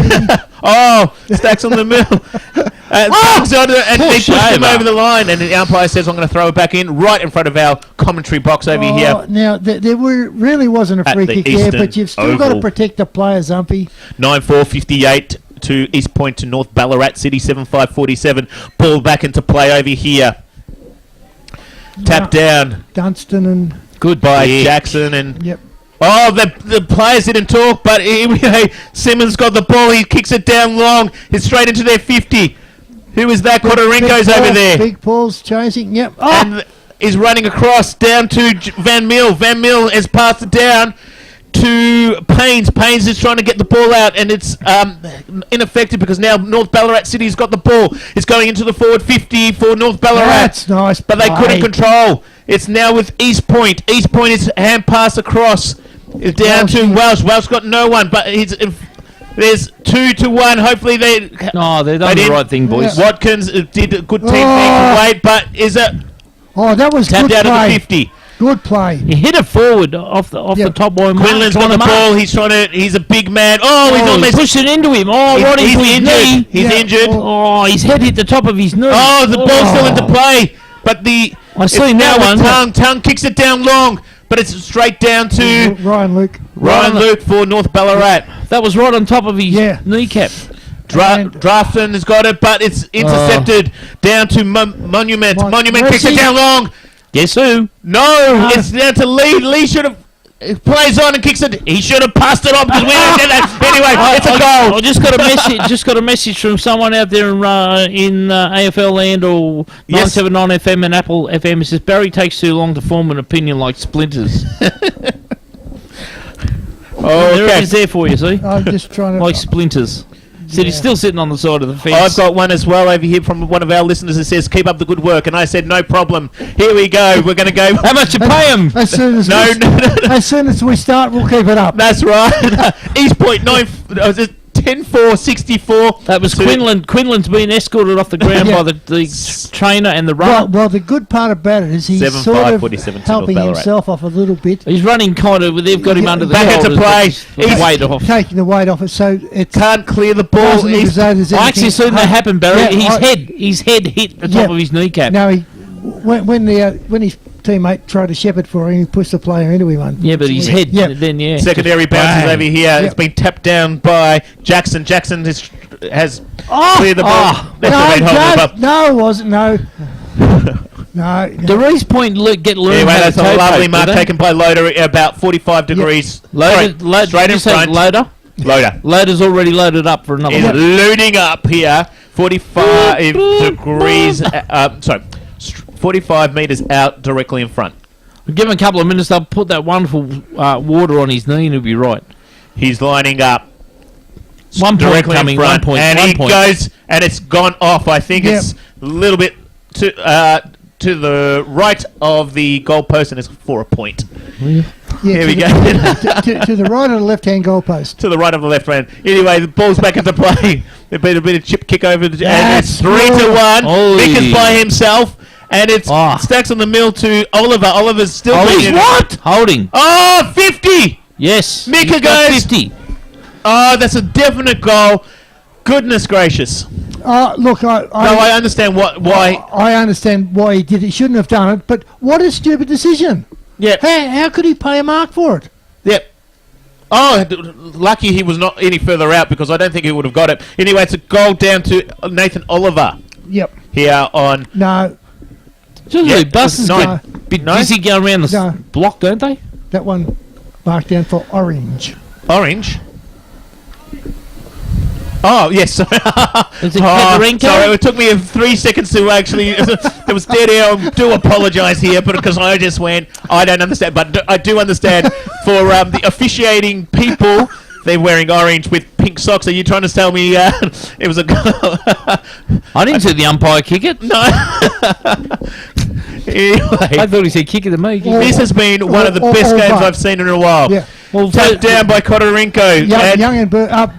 Oh, Stacks on the mill. Stacks on it, and he Push pushed him over. over the line, and the umpire says, I'm going to throw it back in right in front of our commentary box over here. Now, there really wasn't a At free the kick there, Eastern but you've still got to Oval. protect the players, Umpy. 9-4-58 to East Point to North Ballarat City, 7-5-47. Ball back into play over here. Tap down Dunstan and... Good by pick. Jackson and... Yep. Oh, the players didn't talk, but Simmons got the ball. He kicks it down long. It's straight into their 50. Who is that? Cotaringo's Big over Paul- there. Big Paul's chasing. Yep. Oh, And is running across down to Van Mill. Van Mill has passed it down to Paynes. Paynes is trying to get the ball out, and it's ineffective because now North Ballarat City's got the ball. It's going into the forward 50 for North Ballarat. that's nice. But they play. couldn't control. It's now with East Point. East Point is hand pass across. It's down to Welsh. Welsh got no one, but there's 2-1. Hopefully they... No, they've done They the did. right thing, boys. Yeah. Watkins did a good team thing Oh. away, but is it Oh, that was tapped good out of play. the 50? Good play. He hit it forward off the top boy. Quinlan's got the ball. He's trying to... He's a big man. Oh, he's He almost... pushed it into him. Oh, He's- right he's into his knee. injured. He's Yeah. injured. Oh, his head hit the top of his knee. Oh, the ball's still into play, but the... I seen now that with one. Tongue kicks it down long, but it's straight down to Ryan Luke. Ryan Luke for North Ballarat. That was right on top of his Yeah. kneecap. And- Drafton has got it, but it's intercepted down to Monument. Monument kicks it Mercy. down long. Guess who? No, it's down to Lee. Lee should have... Plays on and kicks it. He should have passed it on because we didn't get that. Anyway, it's a goal. I just got a message. Just got a message from someone out there in AFL land or Yes. 979 FM and Apple FM. It says Barry takes too long to form an opinion like splinters. There it is there for you. See, I'm just trying to... like splinters. Said he's Yeah. still sitting on the side of the fence. I've got one as well over here from one of our listeners that says, keep up the good work. And I said, no problem. Here we go. We're going to go... How much you pay him? As soon as No, we, no, no, no. as soon as we start, we'll keep it up. That's right. East Point 10-4-64. That was to- Quinlan. Quinlan's been escorted off the ground Yeah. by the trainer and the runner. Well, the good part about it is he's 7-5, sort of 47 to helping Ballarat. himself off a little bit, He's running kind of. They've got him under the Back into shoulders, play. but he's weight off. taking the weight off it, so it Can't clear the ball. doesn't look as East, though there's I actually anything- seen that happen, Barry. Yeah, His head hit the top Yeah. of his kneecap. No, when his teammate tried to shepherd for him, he pushed the player into him. Yeah, but his head. Yeah. Then yeah. secondary bounces Bang. over here. Yep. It's been tapped down by Jackson. Jackson has cleared the ball. Oh. That's the red hold up. No, it wasn't. No. No. The Reese Point get learned Anyway, how that's to a toe lovely poke, mark do they? taken by Loader at about 45 degrees. Loader, Sorry, straight in front. Loader. Loader Loader's already loaded up for another is one. loading up here. 45 degrees. Sorry, 45 meters out directly in front. Give him a couple of minutes. They'll put that wonderful water on his knee, and he'll be right. He's lining up. 1 point Directly coming. in front, 1 point. and 1 he point. goes, and it's gone off. I think Yep. it's a little bit to the right of the goalpost, and it's for a point. Yeah, Here we to go. to the right of the left-hand goalpost. To the right of the left hand. Anyway, the ball's back into play. There's been a bit of chip kick over, and it's That's 3-1. Oi. Vickers by himself, and it's Ah. Stacks on the mill to Oliver. Oliver's still Holding. being- What? Holding. Oh, 50! Yes. Mika He's got goes. 50. Oh, that's a definite goal. Goodness gracious. Look, I understand why. I understand why he did it. He shouldn't have done it, but what a stupid decision. Yeah. How could he pay a mark for it? Yep. Oh, lucky he was not any further out because I don't think he would have got it. Anyway, it's a goal down to Nathan Oliver Yep. here on. No, Just Yeah, really buses no. get bit busy going around the No. block, don't they? that one marked down for orange. Orange. Oh, yes. Is it Oh, Federico? sorry, it took me 3 seconds to actually. It was dead air. I do apologise here, but because I just went, I don't understand. But I do understand for the officiating people, they're wearing orange with pink socks. Are you trying to tell me it was a goal? I didn't see the umpire kick it. No. I Anyway, thought he said kick it to me. this has been one of the Or- best or games but. I've seen in a while. Yeah. Well, Tapped down by Kotorinko. Young and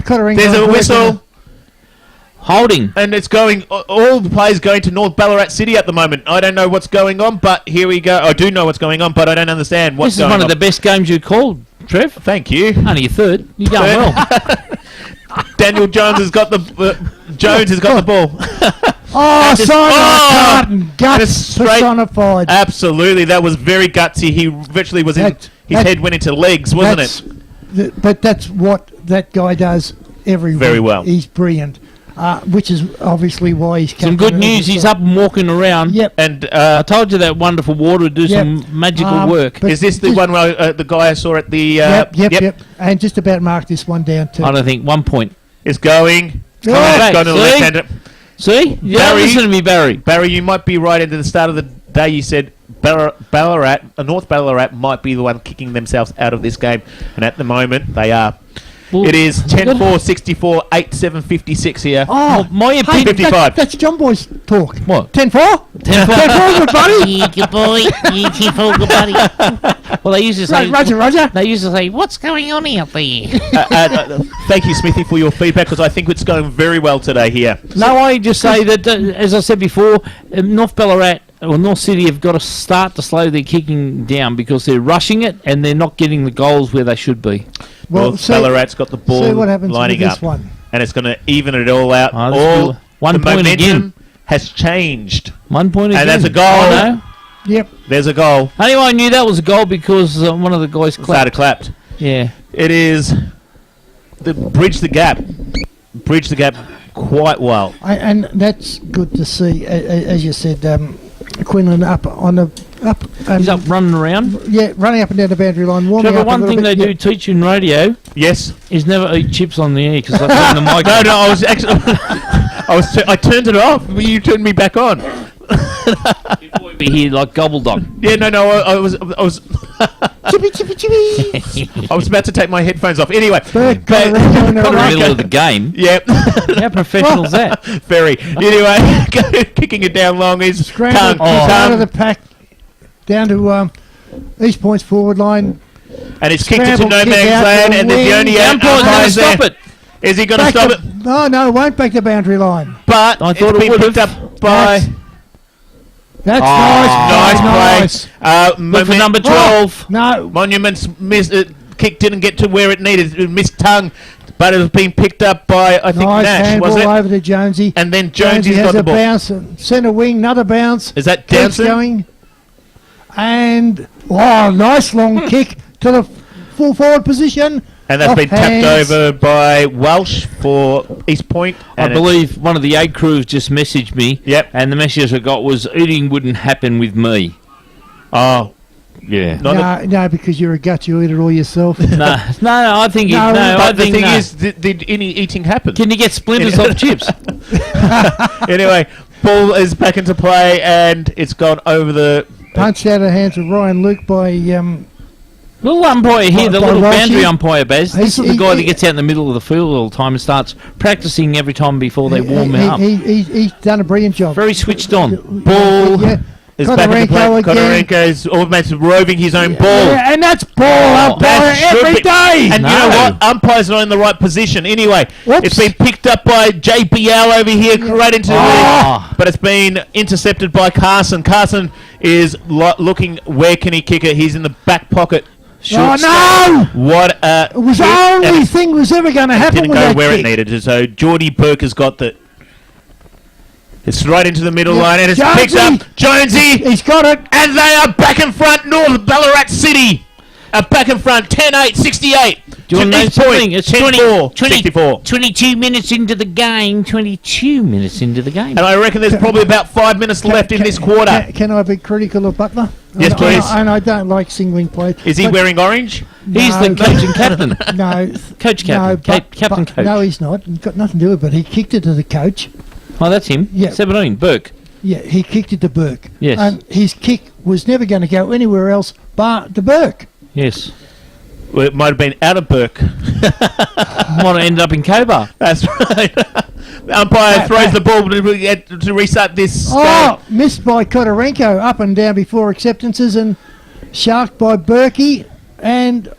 Cottering. There's a whistle. holding. And it's going, all the players going to North Ballarat City at the moment. I don't know what's going on, but here we go. I do know what's going on, but I don't understand what's This is going one on. of the best games you called, Trev. Thank you. Only your third. You're going well. Daniel Jones has got the ball. Oh, just- Simon oh! Carton, And it's guts straight- personified. Absolutely, that was very gutsy. He virtually was in. That- His that- head went into legs, wasn't it? But that's what that guy does every Very week. well. He's brilliant, which is obviously why he's Some captain good of news. the He's side. up and walking around. Yep. And I told you that wonderful water would do Yep. some magical work. but is this the just- one where the guy I saw at the? Yep. And just about marked this one down too. I don't think 1 point. It's going. Yeah. It's going to the See? left-hander. See? Yeah, Barry. listen to me, Barry. Barry, you might be right. Into the start of the day, you said North Ballarat might be the one kicking themselves out of this game, and at the moment they are. Well, It is 10-4, 64, 8-7, 56 here. Oh, my hey, opinion. 55. That's John Boy's talk. What? 10-4? 10-4, good buddy. Good boy, good buddy. Well, they used to say. Roger. They used to say, What's going on out there? Thank you, Smithy, for your feedback because I think it's going very well today here. No, I just say that, as I said before, North Ballarat or North City have got to start to slow their kicking down because they're rushing it and they're not getting the goals where they should be. North Ballarat's got the ball see what happens lining with this up, one. and it's going to even it all out. Oh, this all will- 1 the point momentum again. has changed. 1 point again. And that's a goal. I know. Yep. There's a goal. Anyway, I knew that was a goal because one of the guys Started clapped. clapped. Yeah. It is the bridge the gap quite well. And that's good to see. As you said, Quinlan up on the up. He's up running around. Yeah, running up and down the boundary line. Warming Trevor, up a one little thing they bit. do teach you in radio Yes. is never eat chips on the air because I turned the mic No, on. I was actually I turned it off. You turned me back on. Be here like Gobbledog. Yeah, no, I was Chippy, chippy, chippy. I was about to take my headphones off. Anyway, Burke, but- Kotorinko in the In the right. middle of the game. Yep. How professional is that? Very. Anyway, kicking it down long is Scrambled Tongue. out of Tongue. the pack down to East Point's forward line. And it's kicked into Scrambled no kick man's out to land, the and the wing. only The umpire's going to umpire's there. stop it. Is he going to Back stop the- it? No, won't back the boundary line. But I it's thought it been would've. picked up by That's nice nice. play. Look for number 12. No, Monuments kick didn't get to where it needed. It missed Tongue, but it was being picked up by I think nice Nash, handball was it? over to Jonesy. And then Jonesy's has got the a ball. bounce. Centre wing, another bounce. Is that Keeps Downson? going. And nice long kick to the full forward position. And that's Off been hands. tapped over by Welsh for East Point. I And believe one of the A crews just messaged me. Yep. And the message I got was, eating wouldn't happen with me. Oh, Yeah. No, because you're a gut, you eat it all yourself. No, I think No, I but the think thing no. is, did any eating happen? Can you get splinters off chips? Anyway, ball is back into play, and it's gone over the. Punched out of the hands of Ryan Luke by Little umpire here, the By little Welshie. boundary umpire, Baz. This is the He- guy he- that gets out in the middle of the field all the time and starts practicing every time before they warm him up. He's done a brilliant job. Very switched on. Ball Yeah. is back into play. Kotorinko again. Kotorinko's almost roving his own ball. Yeah, and that's ball umpire That should every be- day. And you know No. what? Umpire's not in the right position. Anyway, Whoops. it's been picked up by JBL over here, right into Oh. but it's been intercepted by Carson. Carson is looking, where can he kick it? He's in the back pocket. Short Oh, no! What a It was hit, the and only it thing was ever going to happen didn't with go that where kick. it needed to. So Geordie Burke has got the. It's right into the middle Yep. line, and it's picked Jonesy! up. Jonesy, He's got it. and they are back in front. North Ballarat City are back in front. 10-8, 68. Do you want to know East something? Point, It's 10-4, 20 64. 22 minutes into the game. 22 minutes into the game. And I reckon there's probably about 5 minutes left in this quarter. Can I be critical of Butler? Yes, And please. And I don't like singling plays. Is he but wearing orange? He's the No. coach and captain. No. Coach No, captain. Captain coach. No, he's not. He's got nothing to do with it, but he kicked it to the coach. Oh, that's him. Yeah. 17, Burke. Yeah, he kicked it to Burke. Yes. And his kick was never going to go anywhere else but to Burke. Yes. Well, it might have been out of Burke. Might have ended up in Cobar. That's right. The umpire throws the ball to restart this. Oh, missed by Kotorenko, up and down before acceptances, and sharked by Berkey. And,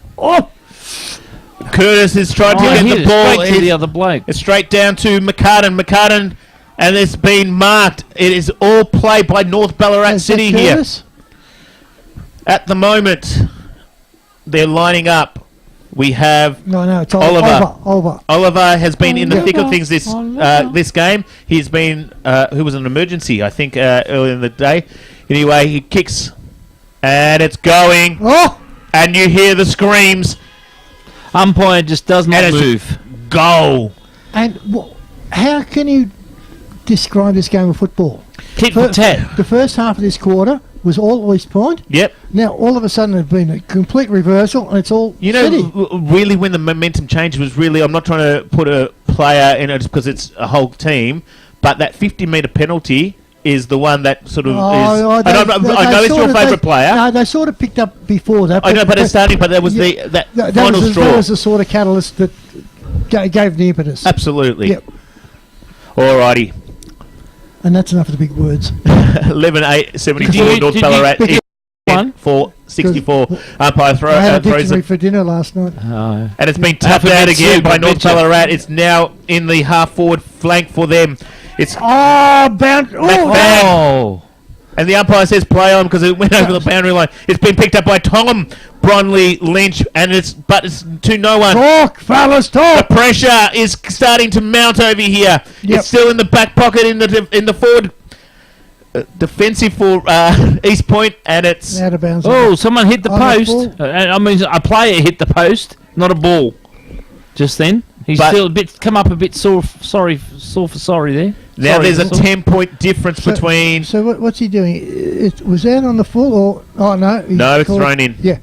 Curtis is trying to Oh, get hit the it ball. straight to the other bloke. It's straight down to McCartan. McCartan, and it's been marked. It is all play by North Ballarat is that City here. Curtis? At the moment, they're lining up. We have No, it's Oliver. Oliver. Oliver has been in the thick of Oliver, things this Oliver. this game. He's been who was an emergency, I think, earlier in the day. Anyway, he kicks, and it's going, Oh! and you hear the screams. Umpire just does not And it's move. Goal. And how can you describe this game of football? Tit for tat. The first half of this quarter was all East Point. Yep. Now, all of a sudden, it's been a complete reversal, and it's all You know, City. really, when the momentum change was really, I'm not trying to put a player in it just because it's a whole team, but that 50-metre penalty is the one that sort of is. I know it's your favourite player. No, they sort of picked up before that. I know, but it's starting. But that was that final straw. That was the sort of catalyst that gave the impetus. Absolutely. Yep. Alrighty. And that's enough of the big words. 11-8, 74 North Ballarat. One? 4-64. Umpire I had a throws dictionary it. for dinner last night. Oh. And it's been tapped out Alphabet again soup, by I North betcha. Ballarat. It's now in the half-forward flank for them. It's Bound. Oh. and the umpire says play on because it went over the boundary line. It's been picked up by Tom Bronley Lynch, and it's to no one. Talk, fellas, The talk. pressure is starting to mount over here. Yep. It's still in the back pocket in the forward defensive for East Point, and it's Out of bounds. Oh, someone hit the On the post. ball. I mean, a player hit the post, not a ball. Just then, he's But- still come up a bit sore for sorry there. now Sorry, there's a that's all. 10-point difference between. So what's he doing? Was that on the full or? Oh no. he No, it's called- thrown in. Yeah.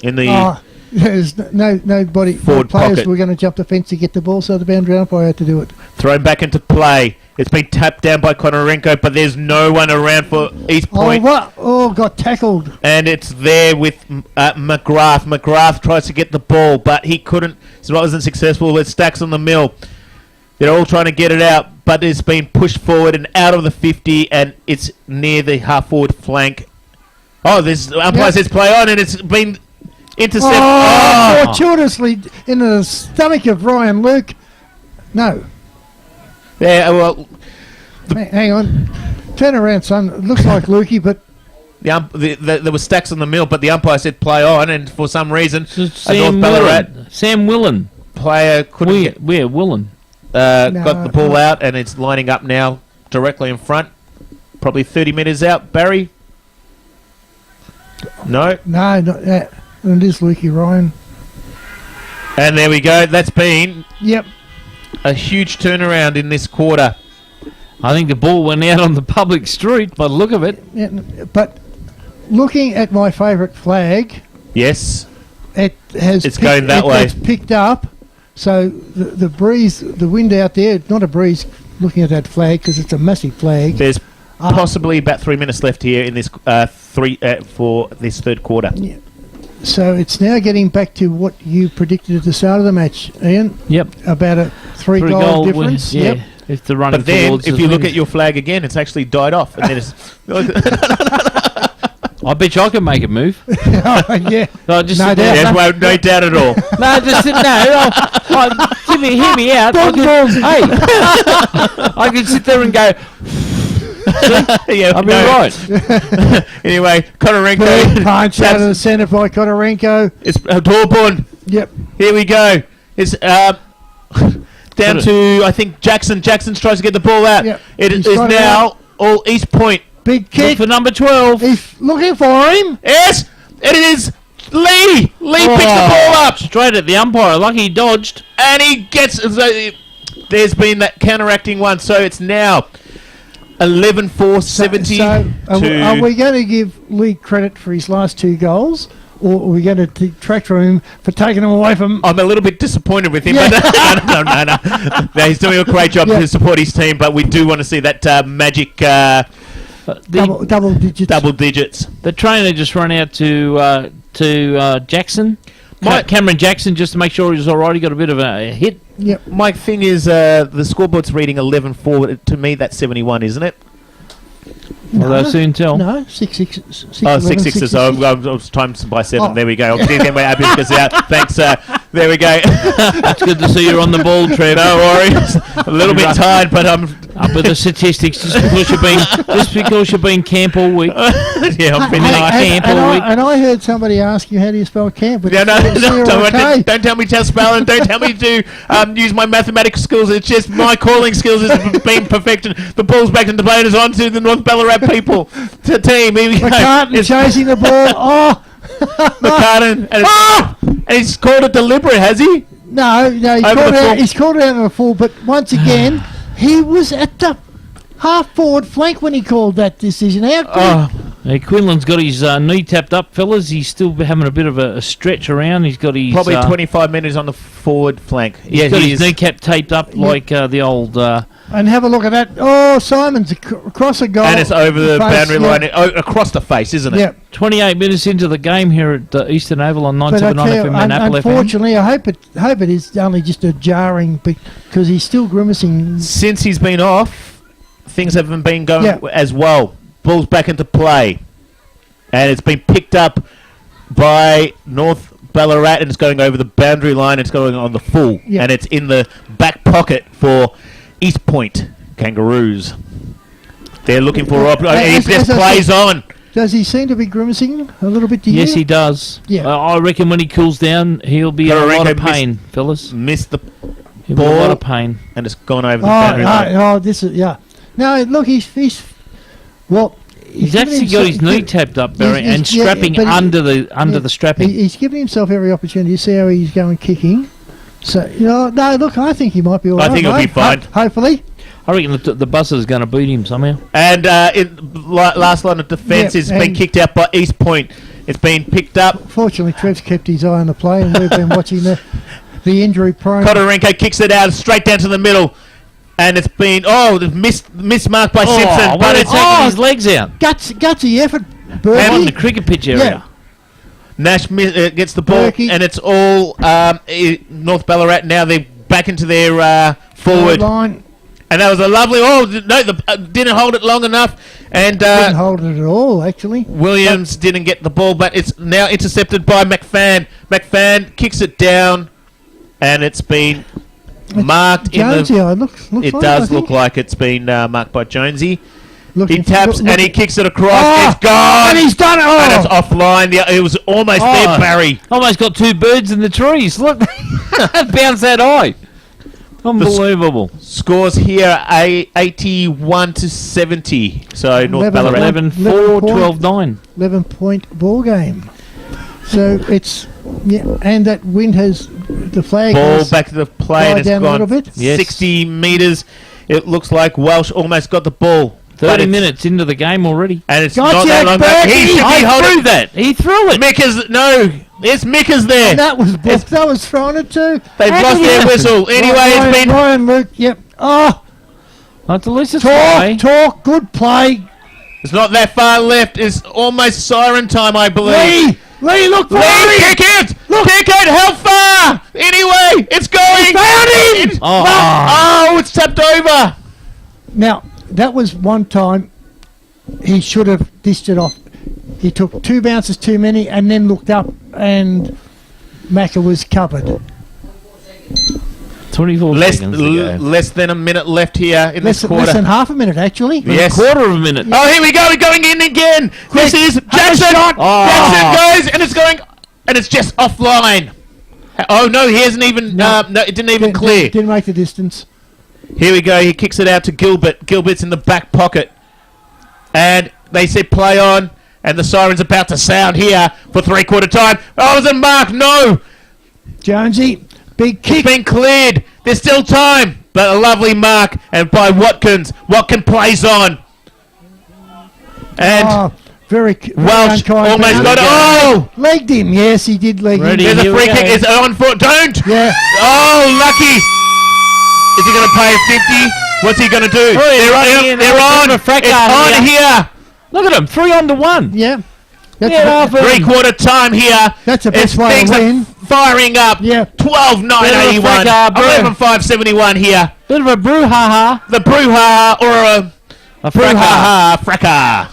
In the There's nobody. Forward players pocket. were going to jump the fence to get the ball, so the boundary umpire had to do it. thrown back into play. It's been tapped down by Konorenko, but there's no one around for East Oh, Point. what? Oh, got tackled. And it's there with McGrath. McGrath tries to get the ball, but he couldn't. So it wasn't successful with Stacks on the mill. They're all trying to get it out, but it's been pushed forward and out of the 50, and it's near the half-forward flank. Oh, this umpire says play on, and it's been intercepted. Oh, fortuitously in the stomach of Ryan Luke. No, Yeah, well, hang on. Turn around, son. It looks like Lukey, but there was Stacks on the mill, but the umpire said play on, and for some reason, a North Sam Ballarat Willen. Sam Willen. player couldn't get, Where Willen? got the ball out, and it's lining up now directly in front. Probably 30 metres out. Barry? No? no, not that. And it is Lukey Ryan. And there we go. That's been Yep. a huge turnaround in this quarter. I think the ball went out on the public street by the look of it. Yeah, but looking at my favourite flag, Yes. it has. It's going that way. It's picked up. So the breeze, the wind out there, not a breeze. Looking at that flag because it's a massive flag. There's possibly about 3 minutes left here in this for this third quarter. Yeah. So it's now getting back to what you predicted at the start of the match, Ian, Yep. about a three-goal difference. Yeah. Yep. It's the running But then, towards if the you look thing. at your flag again, it's actually died off. And then it's I bet you I can make it move. Yeah. I just No sit there. doubt. There's no doubt at all. No, just sit hear me out. I can, hey, I can sit there and go. Yeah, I'll be no. right. Anyway, Big Konorenko. punch out of the centre by Konorenko. It's Dorborn. Yep. Here we go. It's down to, I think, Jackson. Jackson tries to get the ball out. Yep. It He's is got it now all East Point. Big Look kick. for number 12. He's looking for him. Yes, it is Lee. Lee picks the ball up, Straight at the umpire. Lucky he dodged. and he gets. There's been that counteracting one, so it's now 11-4-70 So, to. are we going to give Lee credit for his last 2 goals, or are we going to detract from him for taking them away from? I'm a little bit disappointed with him, Yeah. but no. No, he's doing a great job Yeah. to support his team, but we do want to see that magic Double digits. double digits. The trainer just ran out to Jackson. Cameron Jackson, just to make sure he was all right. He got a bit of a hit. Yep. My thing is, the scoreboard's reading 11-4. To me, that's 71, isn't it? Well, they'll soon tell. No, 6-6. Oh, 6-6. So I was times by 7. Oh. There we go. I'll get my abacus out. Thanks. There we go. It's good to see you on the ball, Trev. No worries. A little bit tired, but I'm. Up with the statistics just because you've been camp all week. Yeah, I'm feeling like camp all week. And I heard somebody ask you, how do you spell camp? But No, you're okay. don't tell me to spell and don't tell me to use my mathematical skills. It's just my calling skills has been perfected. The ball's back into play and it's on to the North Ballarat people. To team. Here we go. McCartan It's chasing the ball. Oh! McCartan. And he's called it deliberate, has he? No, he's called it out on the full, but once again, he was at the half-forward flank when he called that decision. How good? Hey, Quinlan's got his knee tapped up, fellas. He's still having a bit of a stretch around. He's got his... Probably 25 metres on the forward flank. He's got his kneecap taped up like the old... And have a look at that. Oh, Simon's across the goal. And it's over the face, boundary line, across the face, isn't it? Yeah. 28 minutes into the game here at Eastern Oval on But I 979 tell you, FM and Apple FM. unfortunately, I hope it is only just a jarring, because he's still grimacing. Since he's been off, things haven't been going Yeah. as well. Ball's back into play. And it's been picked up by North Ballarat, and it's going over the boundary line. It's going on the full. Yeah. And it's in the back pocket for East Point Kangaroos. They're looking for... he just plays on. Does he seem to be grimacing a little bit to you? Yes, he does. Yeah. I reckon when he cools down, he'll be in a lot of pain, fellas. Missed the He'll be in a lot ball, of pain. and it's gone over the boundary line. Oh, this is, yeah. No, look, he's well... He's actually got his knee tapped up, Barry, and yeah, strapping but under the strapping. He's giving himself every opportunity. You see how he's going kicking. So, no, look, I think he might be all right. I think he'll be fine. Hopefully. I reckon the buzzer is going to beat him somehow. And last line of defence has been kicked out by East Point. It's been picked up. Fortunately, Trev's kept his eye on the play, and we've been watching the injury prone. Konorenko kicks it out straight down to the middle. And it's been, mismarked by Simpson. But it's taking his legs out. Gutsy effort, On Berkey. the cricket pitch area. Yeah. Nash gets the ball, Berkey. and it's all North Ballarat. Now they're back into their forward. Line. And that was a lovely... didn't hold it long enough. And Didn't hold it at all, actually. Williams didn't get the ball, but it's now intercepted by McFan. McFan kicks it down, and it's been... marked Jonesy, in the... looks It like, does look like it's been marked by Jonesy. Looking He taps and he kicks it across. Oh, It's gone. and he's done it. Oh. And it's offline. It was almost there, Barry. Almost got 2 birds in the trees. Look. Bounce that high. Unbelievable. Scores here 81-70. So North 11, Ballarat. 11-4, 12-9. 11-point ball game. So it's and that wind has the flag Ball has back to the play and died it's down a gone little bit. Yes. 60 metres. It looks like Welsh almost got the ball. 30 minutes into the game already. And it's Gotcha, not that long ago. Berkey! He should be holding that. He threw it. It's Micker's there. And that was booked. That was thrown it too. They've lost their whistle. Anyway, it's been... Ryan Luke. Yep. Oh, At least it's play. talk. Good play. It's not that far left. It's almost siren time, I believe. Lee, look for Lee, him. kick it! Kick it! How far? Anyway, it's going. Found him. Oh, it's tapped over. Now that was one time he should have dished it off. He took 2 bounces too many and then looked up and Macca was covered. 24 seconds to go. Less than a minute left here in this quarter. Less than half a minute, actually. Yes. Quarter of a minute. Oh, here we go. We're going in again. This is Jackson. Oh. Jackson goes, and it's going, and it's just offline. Oh no, he hasn't even. No, it didn't even clear. Didn't make the distance. Here we go. He kicks it out to Gilbert. Gilbert's in the back pocket, and they say play on, and the siren's about to sound here for three-quarter time. Oh, is it Mark? No. Jonesy, big It's kick. been cleared. There's still time, but a lovely mark, and by Watkins. Watkins plays on, and Oh, very Welsh unkind almost penalty. got it. Oh, Legged him. Yes, he did leg Ready. him. there's a Here we free go. kick. It's on for. Don't. Yeah. Oh, lucky. Is he going to pay 50? What's he going to do? running in. They're on. There's a fracas It's on here. Look at him, 3-1. Yeah. That's Get a- off him. Three-quarter time here. That's the best It's way to things are win. firing up. Yeah. 12-9-81. fracas, bro. 11-5-71 here. Bit of a brouhaha. The brouhaha or A brouhaha fracas.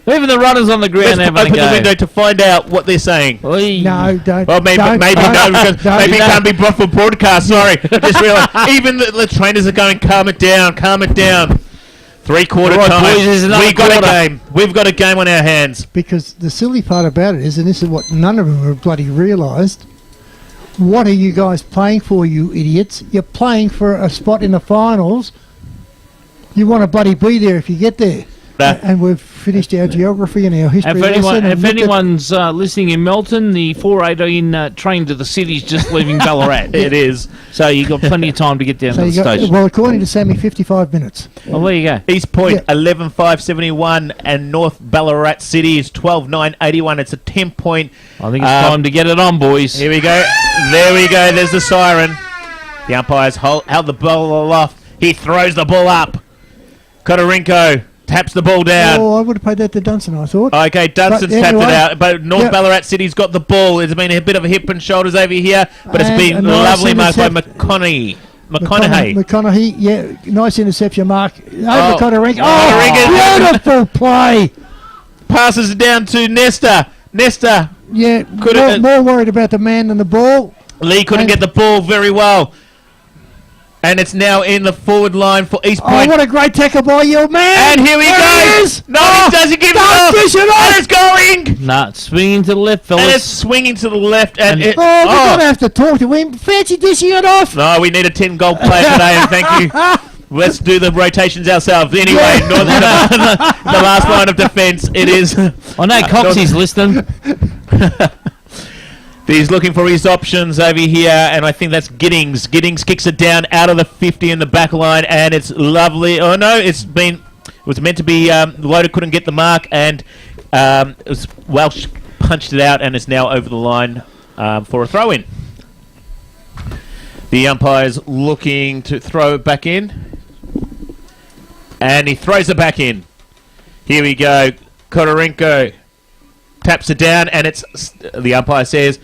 Even the runners on the ground Let's having open a go. the window to find out what they're saying. Oi. No, don't. Well, maybe don't, no, don't, because don't. maybe it can't be brought for broadcast. Sorry, I just realised. Even the trainers are going, calm it down, calm it down. Three-quarter All right, time. boys, there's another We've got quarter. a game. We've got a game on our hands. Because the silly part about it is, and this is what none of them have bloody realised, what are you guys playing for, you idiots? You're playing for a spot in the finals. You want to bloody be there if you get there. And we've finished our geography and our history lesson. If anyone's listening in Melton, the 418 train to the city's just leaving Ballarat. It is. So you've got plenty of time to get down to the station. Well, according to Sammy, 55 minutes. Well, there you go. East Point, Yeah. 11-5-71, and North Ballarat City is 12-9-81. It's a 10-point. I think it's time to get it on, boys. Here we go. There we go. There's the siren. The umpires held the ball off. He throws the ball up. Kotorinko taps the ball down. Oh, I would have paid that to Dunson, I thought. Okay, Dunson's But tapped anyway, it out, but North yeah. Ballarat City's got the ball. There's been a bit of a hip and shoulders over here, but it's And been a nice lovely marked by intercept. McConaughey. McConaughey, yeah, nice interception mark. Over Oh, Kotorinko. Kotorinko. Oh, beautiful play. Passes it down to Nesta. Nesta. Yeah, Could more worried about the man than the ball. Lee couldn't And- get the ball very well. And it's now in the forward line for East Oh, Point. what a great tackle by you, man. And here he There it goes. is. No, Oh, he doesn't give it don't off. dish it off. And it's going. Nah, swinging to the left, And it's fellas. swinging to the left. And it, Oh, we're going to have to talk to him. Fancy dishing it off. no, we need a 10-goal player today, and thank you. Let's do the rotations ourselves. Anyway, Yeah. the last line of defence, it is. I know Coxie's listening. He's looking for his options over here, and I think that's Giddings. Giddings kicks it down out of the 50 in the back line, and it's lovely. Oh, no, it was meant to be loaded, couldn't get the mark, and it was Welsh punched it out, and it's now over the line for a throw-in. The umpire's looking to throw it back in, and he throws it back in. Here we go. Kotorinko taps it down, and it's the umpire says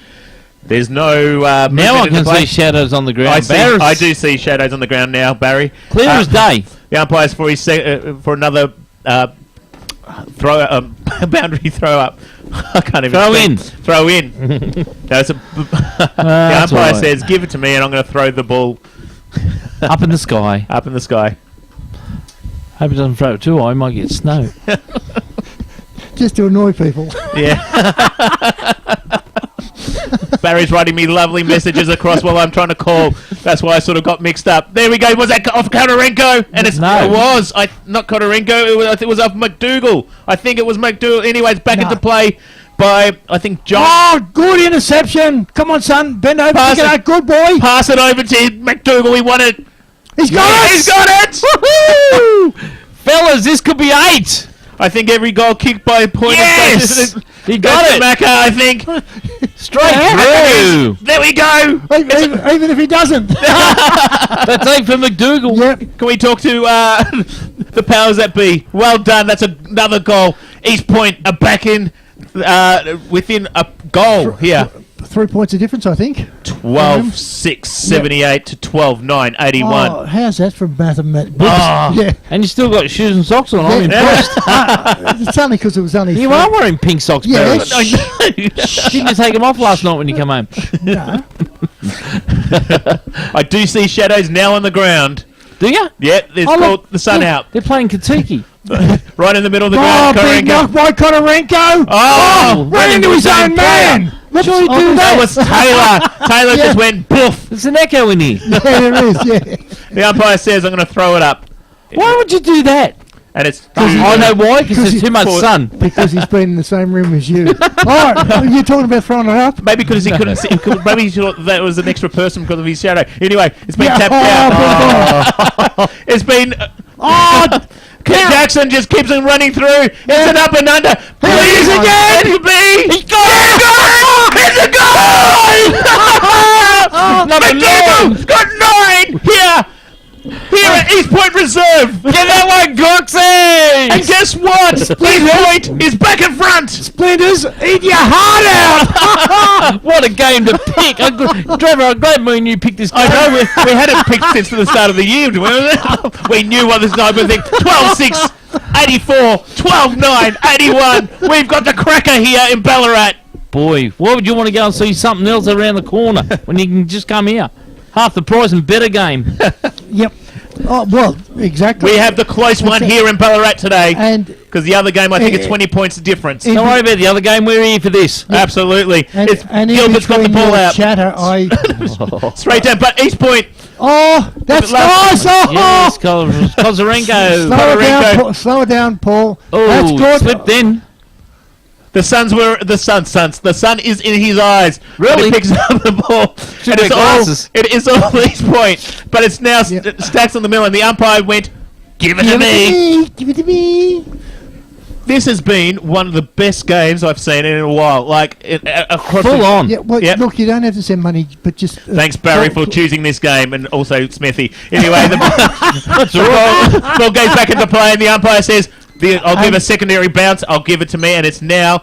there's no Now movement I in the can play. see shadows on the ground. I do see shadows on the ground now, Barry. Clear as day. The umpire's for his for another throw boundary throw up. I can't even Throw speak. in. Throw in. No, the That's umpire all right. says, "Give it to me, and I'm going to throw the ball Up in the sky. up in the sky." Hope it doesn't throw it too high. Might get snow. Just to annoy people. Yeah. Barry's writing me lovely messages across while I'm trying to call. That's why I sort of got mixed up. There we go. Was that off Kotorinko? And it was. Not Kotorinko. I think it was off McDougall. I think it was McDougall. Anyways, back No. into play by, I think, John. Oh, good interception. Come on, son. Bend over. Pass Pick it it. up. Good boy. Pass it over to McDougall. He won it. He's got it. He's got it. Woohoo! Fellas, this could be 8. I think every goal kicked by a point Yes! of He got it. Macca, I think. Straight through. There we go. Even if he doesn't. That's 8 for McDougall. Yep. Can we talk to the powers that be? Well done. That's another goal. East Point are back in within a goal here. 3 points of difference, I think. 12-6-78 to 12-9-81. Oh, how's that for mathematics? Oh. Yeah. And you still got shoes and socks on. I'm Yeah. impressed. It's only because it was only You three. are wearing pink socks, Yeah. Barry. Didn't you take them off last night when you come home? No. I do see shadows now on the ground. Do you? Yeah, there's Oh, called look, the sun out. They're playing Kentucky. Right in the middle of the Oh, ground. big knock by Kodorenko. Oh, Ran into his own man. Why do you do that that? was Taylor. Taylor just went boof. There's an echo in here. Yeah, there is, yeah. The umpire says, I'm going to throw it up. Why would you do that? And it's... I know why, because there's too much sun. Because he's been in the same room as you. All right, you're talking about throwing it up? Maybe because he couldn't see. Maybe he thought that was an extra person because of his shadow. Anyway, it's been Yeah, tapped out. It's been... Jackson just keeps on running through. It's an up and under. Please again. It'll be. He's got it. It's a goal. Number 9. Got 9 here. Here at East Point Reserve. Get that one, Goxie! And guess what? East Point is back in front. Splinters, eat your heart out! What a game to pick. Trevor, I'm glad me and you picked this game. I know, we hadn't picked since the start of the year. We knew what this night was think. 12-6, 84, 12-9, 81. We've got the cracker here in Ballarat. Boy, why would you want to go and see something else around the corner when you can just come here? Half the price and better game. Yep. Oh, well, exactly. We have the close one here in Ballarat today. And Because the other game, I think it's 20 points difference. Don't worry about the other game. We're here for this. Absolutely. It's and Gilbert's got the in between ball your out. chatter, Straight down. But East Point, Oh, that's Last- nice! Oh, Yes, Kozarenko. slow it down, Paul. Oh, That's good. slipped in. the sun is in his eyes. When Really? he picks up the ball. Should And wear glasses. it is all East Point. But it's now Stacks on the middle, and the umpire went, give it to me. Give it to me. This has been one of the best games I've seen in a while. Like, across Full the- on. Yeah, well, Yep. look, you don't have to send money, but just... Thanks, Barry, for choosing this game, and also Smithy. Anyway, the ball goes back into play, and the umpire says, I'll give a secondary bounce, I'll give it to me, and it's now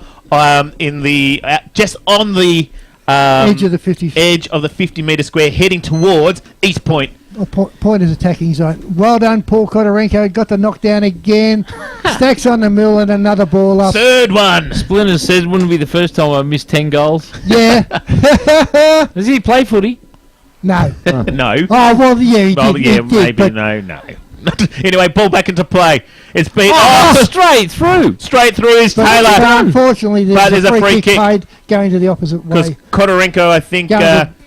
in the just on the edge of the 50. edge of the 50-metre square, heading towards East Point. Point is attacking zone. Well done, Paul Kodorenko. Got the knockdown again. Stacks on the mill and another ball up. Third one. Splinter says wouldn't be the first time I missed 10 goals. Yeah. Does he play footy? No. No. Oh, well, yeah, he Well, did. yeah, he did, maybe but no. Anyway, ball back into play. It's been Straight through. straight through is but Taylor. unfortunately, there's a free kick played going to the opposite Because way. Kodorenko, I think,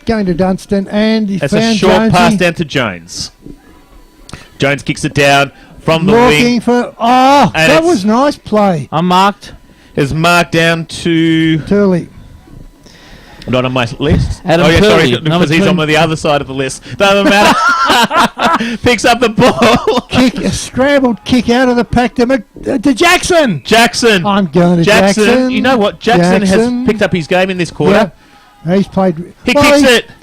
Going to Dunstan, and he it's found a short Jonesy pass down to Jones. Jones kicks it down from the looking wing. for... And Oh, that it's- was nice play. I'm marked. Is marked down to... Turley. Not on my list. Adam sorry, Purley, because number he's 2. on the other side of the list. Doesn't matter. Picks up the ball. A scrambled kick out of the pack to Jackson. Jackson. I'm going to Jackson. You know what? Jackson has picked up his game in this quarter. Yeah. He's played... He kicks it. And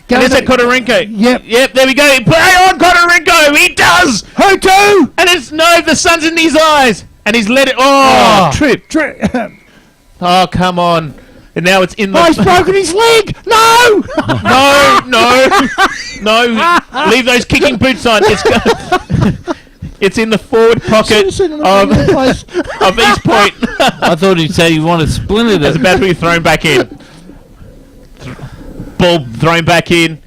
Going it's at Kodorenko. Yep. There we go. Play on, Kodorenko. He does. Who to? And it's the sun's in his eyes. And he's let it... Oh, trip. Oh, come on. And now it's in the... Oh, he's broken his leg. No. No. Leave those kicking boots on. It's in the forward pocket of East Point. I thought he'd say he wanted Splinter It's to... about to be thrown back in. Ball thrown back in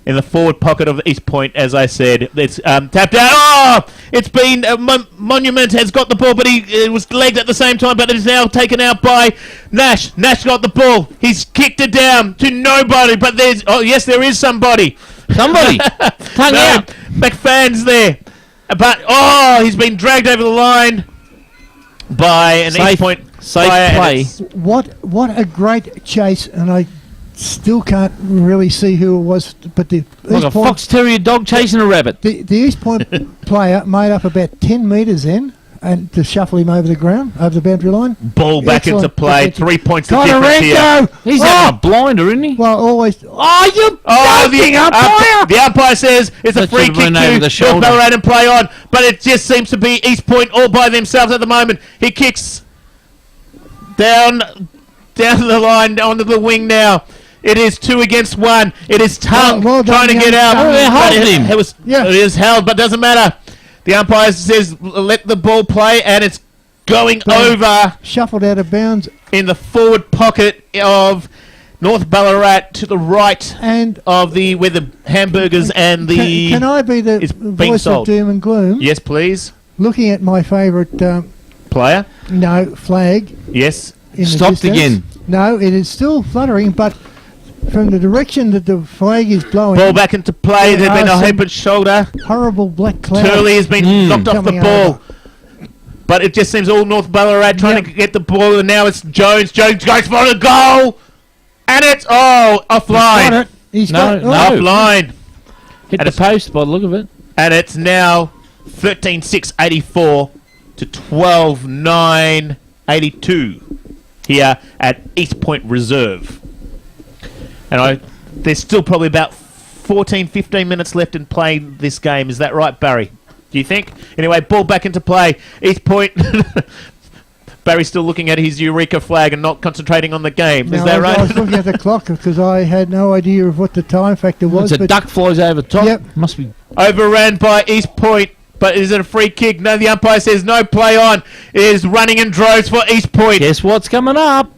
the forward pocket of East Point, as I said. It's tapped out. Oh! It's been... Monument has got the ball, but it was legged at the same time, but it is now taken out by Nash. Nash got the ball. He's kicked it down to nobody, but there's... Oh, yes, there is somebody. Somebody. Tongue out. McFadden's there. But, he's been dragged over the line by an Safe- East Point safe player, and play. it's- What a great chase, and I still can't really see who it was, but the Like East a Point, fox terrier dog chasing a rabbit. the East Point player made up about 10 metres in, and to shuffle him over the ground, over the boundary line. Ball back into Excellent. play. 3 points the difference here. Kodorenko! He's having a blinder, isn't he? Well, always... you The umpire says it's a That free should have kick run over the to North shoulder. Ballarat and play on, but it just seems to be East Point all by themselves at the moment. He kicks down the line onto the wing now. It is 2 against 1. It is Tongue Well done, trying to get young out. Tongue. They're But holding him. It is held, but doesn't matter. The umpire says let the ball play, and it's going over Shuffled out of bounds. in the forward pocket of North Ballarat to the right And of where the hamburgers and the... can I be the it's being voice sold. of doom and gloom? Yes, please. Looking at my favourite, Player. flag Yes. in the Stopped distance. again. No, it is still fluttering, but from the direction that the flag is blowing, Ball back into play. There There's been are a some heap of shoulder. horrible black clouds. Turley has been knocked off the coming ball. over. But it just seems all North Ballarat trying Yep. to get the ball, and now it's Jones. Jones goes for the goal, and it's Got offline. it. He's No, got it. no. Offline, Hit And the post by the look of it. and it's now 13-6-84 to 12-9-82 here at East Point Reserve. And there's still probably about 14-15 minutes left in playing this game. Is that right, Barry? Do you think? Anyway, ball back into play. East Point. Barry's still looking at his Eureka flag and not concentrating on the game. Is No, that I was right? looking at the clock because I had no idea of what the time factor was. It's a but duck flies over top. Yep. Must be. Overran by East Point. But is it a free kick? No, the umpire says no, play on. It is running in droves for East Point. Guess what's coming up?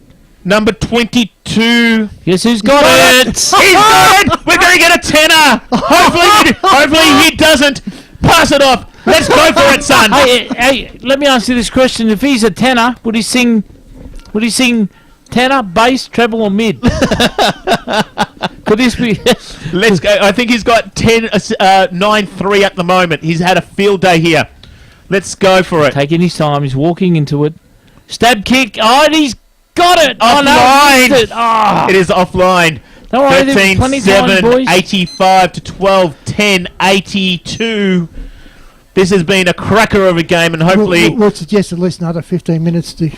Number 22. Guess who's got it? He's got it! We're going to get a tenner! Hopefully he doesn't. Pass it off. Let's go for it, son. Hey, let me ask you this question: if he's a tenor, would he sing tenor, bass, treble, or mid? Could this be? Let's go. I think he's got 9-3 at the moment. He's had a field day here. Let's go for it. Taking his time. He's walking into it. Stab kick. Oh, and he's got it. Oh no, Offline. he missed it. Oh. It is offline. Don't worry, there's plenty of time, 13-7, boys. 85 to 12-10, 82. This has been a cracker of a game, and hopefully, we'll suggest at least another 15 minutes to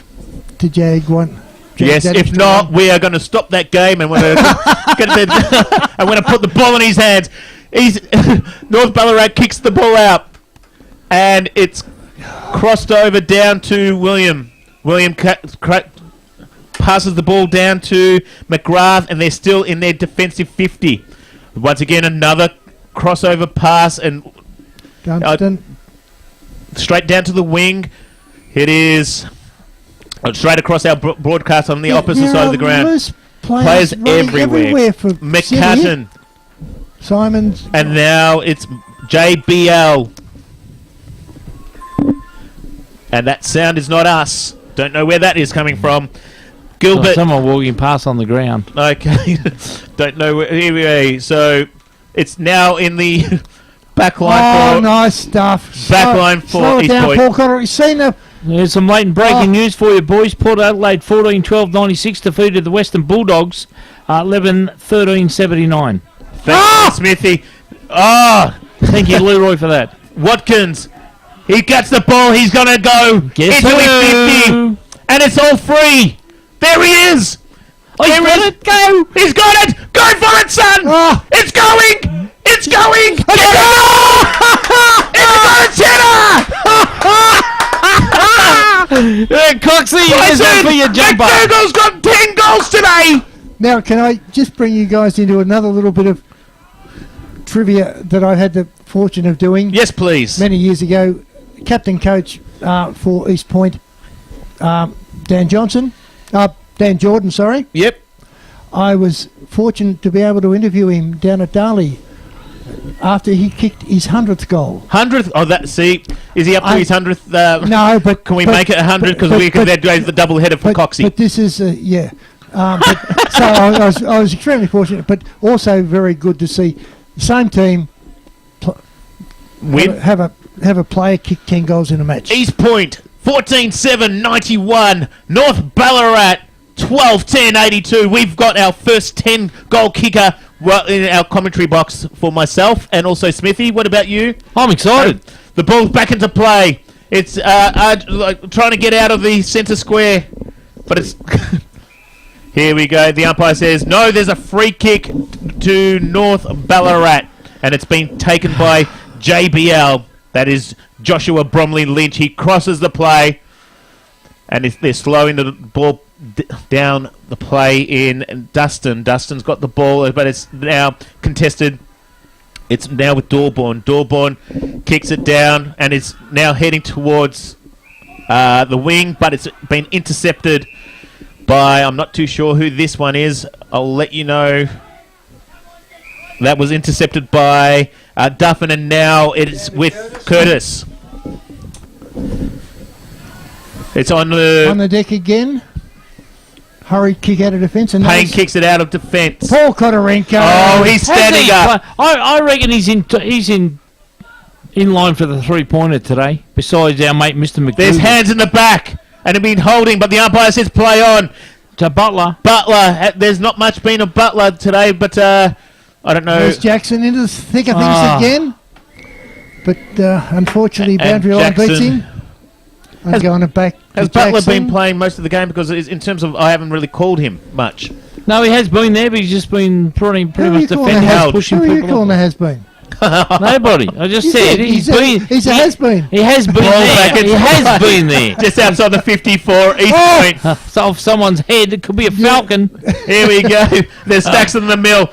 jag one. yes. If not, we are going to stop that game, and we're going to put the ball in his hands. North Ballarat kicks the ball out, and it's crossed over down to William. William passes the ball down to McGrath, and they're still in their defensive 50. Once again, another crossover pass, and Dunstan. straight down to the wing. It is straight across our broadcast on the opposite There side are of the ground. loose Players running everywhere. for City. McCutton, Simons. and now it's JBL. And that sound is not us. Don't know where that is coming from. Gilbert. Someone walking past on the ground. Okay. Don't know where. Anyway, so it's now in the back line. Oh, nice stuff. Back line for slow it East down, Point. Paul Cotter. You've seen the... There's some late breaking news for you, boys. Port Adelaide 14-12-96 defeated the Western Bulldogs 11-13-79. Thank you, Smithy. Oh, Thank you, Leroy, for that. Watkins. He gets the ball. He's going to go Guess into who? his 50. And it's all free. There he is. Oh, he's got it. Go! He's got it. Go for it, son. Oh. It's going. It's going. Get it. It's got a tenner. Coxie, here's that for your jumper. McDougall's got 10 goals today. Now, can I just bring you guys into another little bit of trivia that I had the fortune of doing Yes, please. many years ago? Captain coach for East Point, Dan Jordan, sorry. Yep. I was fortunate to be able to interview him down at Darley after he kicked his 100th goal. 100th. Oh, that. See, is he up to his 100th? No, but... Can we but- make it 100? Because but- we can but- raise the double header for Coxie. But this is, yeah. So I was extremely fortunate, but also very good to see the same team Win. have a player kick 10 goals in a match. East Point 14-7-91. North Ballarat 12-10-82. We've got our first 10 goal kicker in our commentary box for myself and also Smithy. What about you? I'm excited. The ball's back into play. It's like trying to get out of the centre square, but it's. Here we go. The umpire says no. There's a free kick to North Ballarat, and it's been taken by JBL. That is Joshua Bromley Lynch. He crosses the play, and they're slowing the ball down the play in Dustin. Dustin's got the ball, but it's now contested. It's now with Dorborn. Dorborn kicks it down, and it's now heading towards the wing, but it's been intercepted by, I'm not too sure who this one is. I'll let you know. That was intercepted by Duffin, and now it's with Curtis. It's on On the... the deck again. Hurried kick out of defence. And Payne nice. kicks it out of defence. Paul Kotorenko. Oh, he's standing up. I reckon he's in line for the 3-pointer today. Besides our mate Mr. McDougall. There's hands in the back, and they've been holding, but the umpire says play on. To Butler. Butler, there's not much been of Butler today, but I don't know. There's Jackson into the thick of things again. But unfortunately, And boundary line beats Jackson. him. I'm going back to Has Butler Jackson. been playing most of the game? Because in terms of, I haven't really called him much. No, he has been there, but he's just been pretty Who are much you calling defending, a has- pushing Who are you people. calling a has-been? Nobody. I just said He's a he- has-been. He has been Ball back there. into He has play. been there. Just outside the 54 East Point. So off someone's head, it could be a falcon. Here we go. There's stacks in the mill.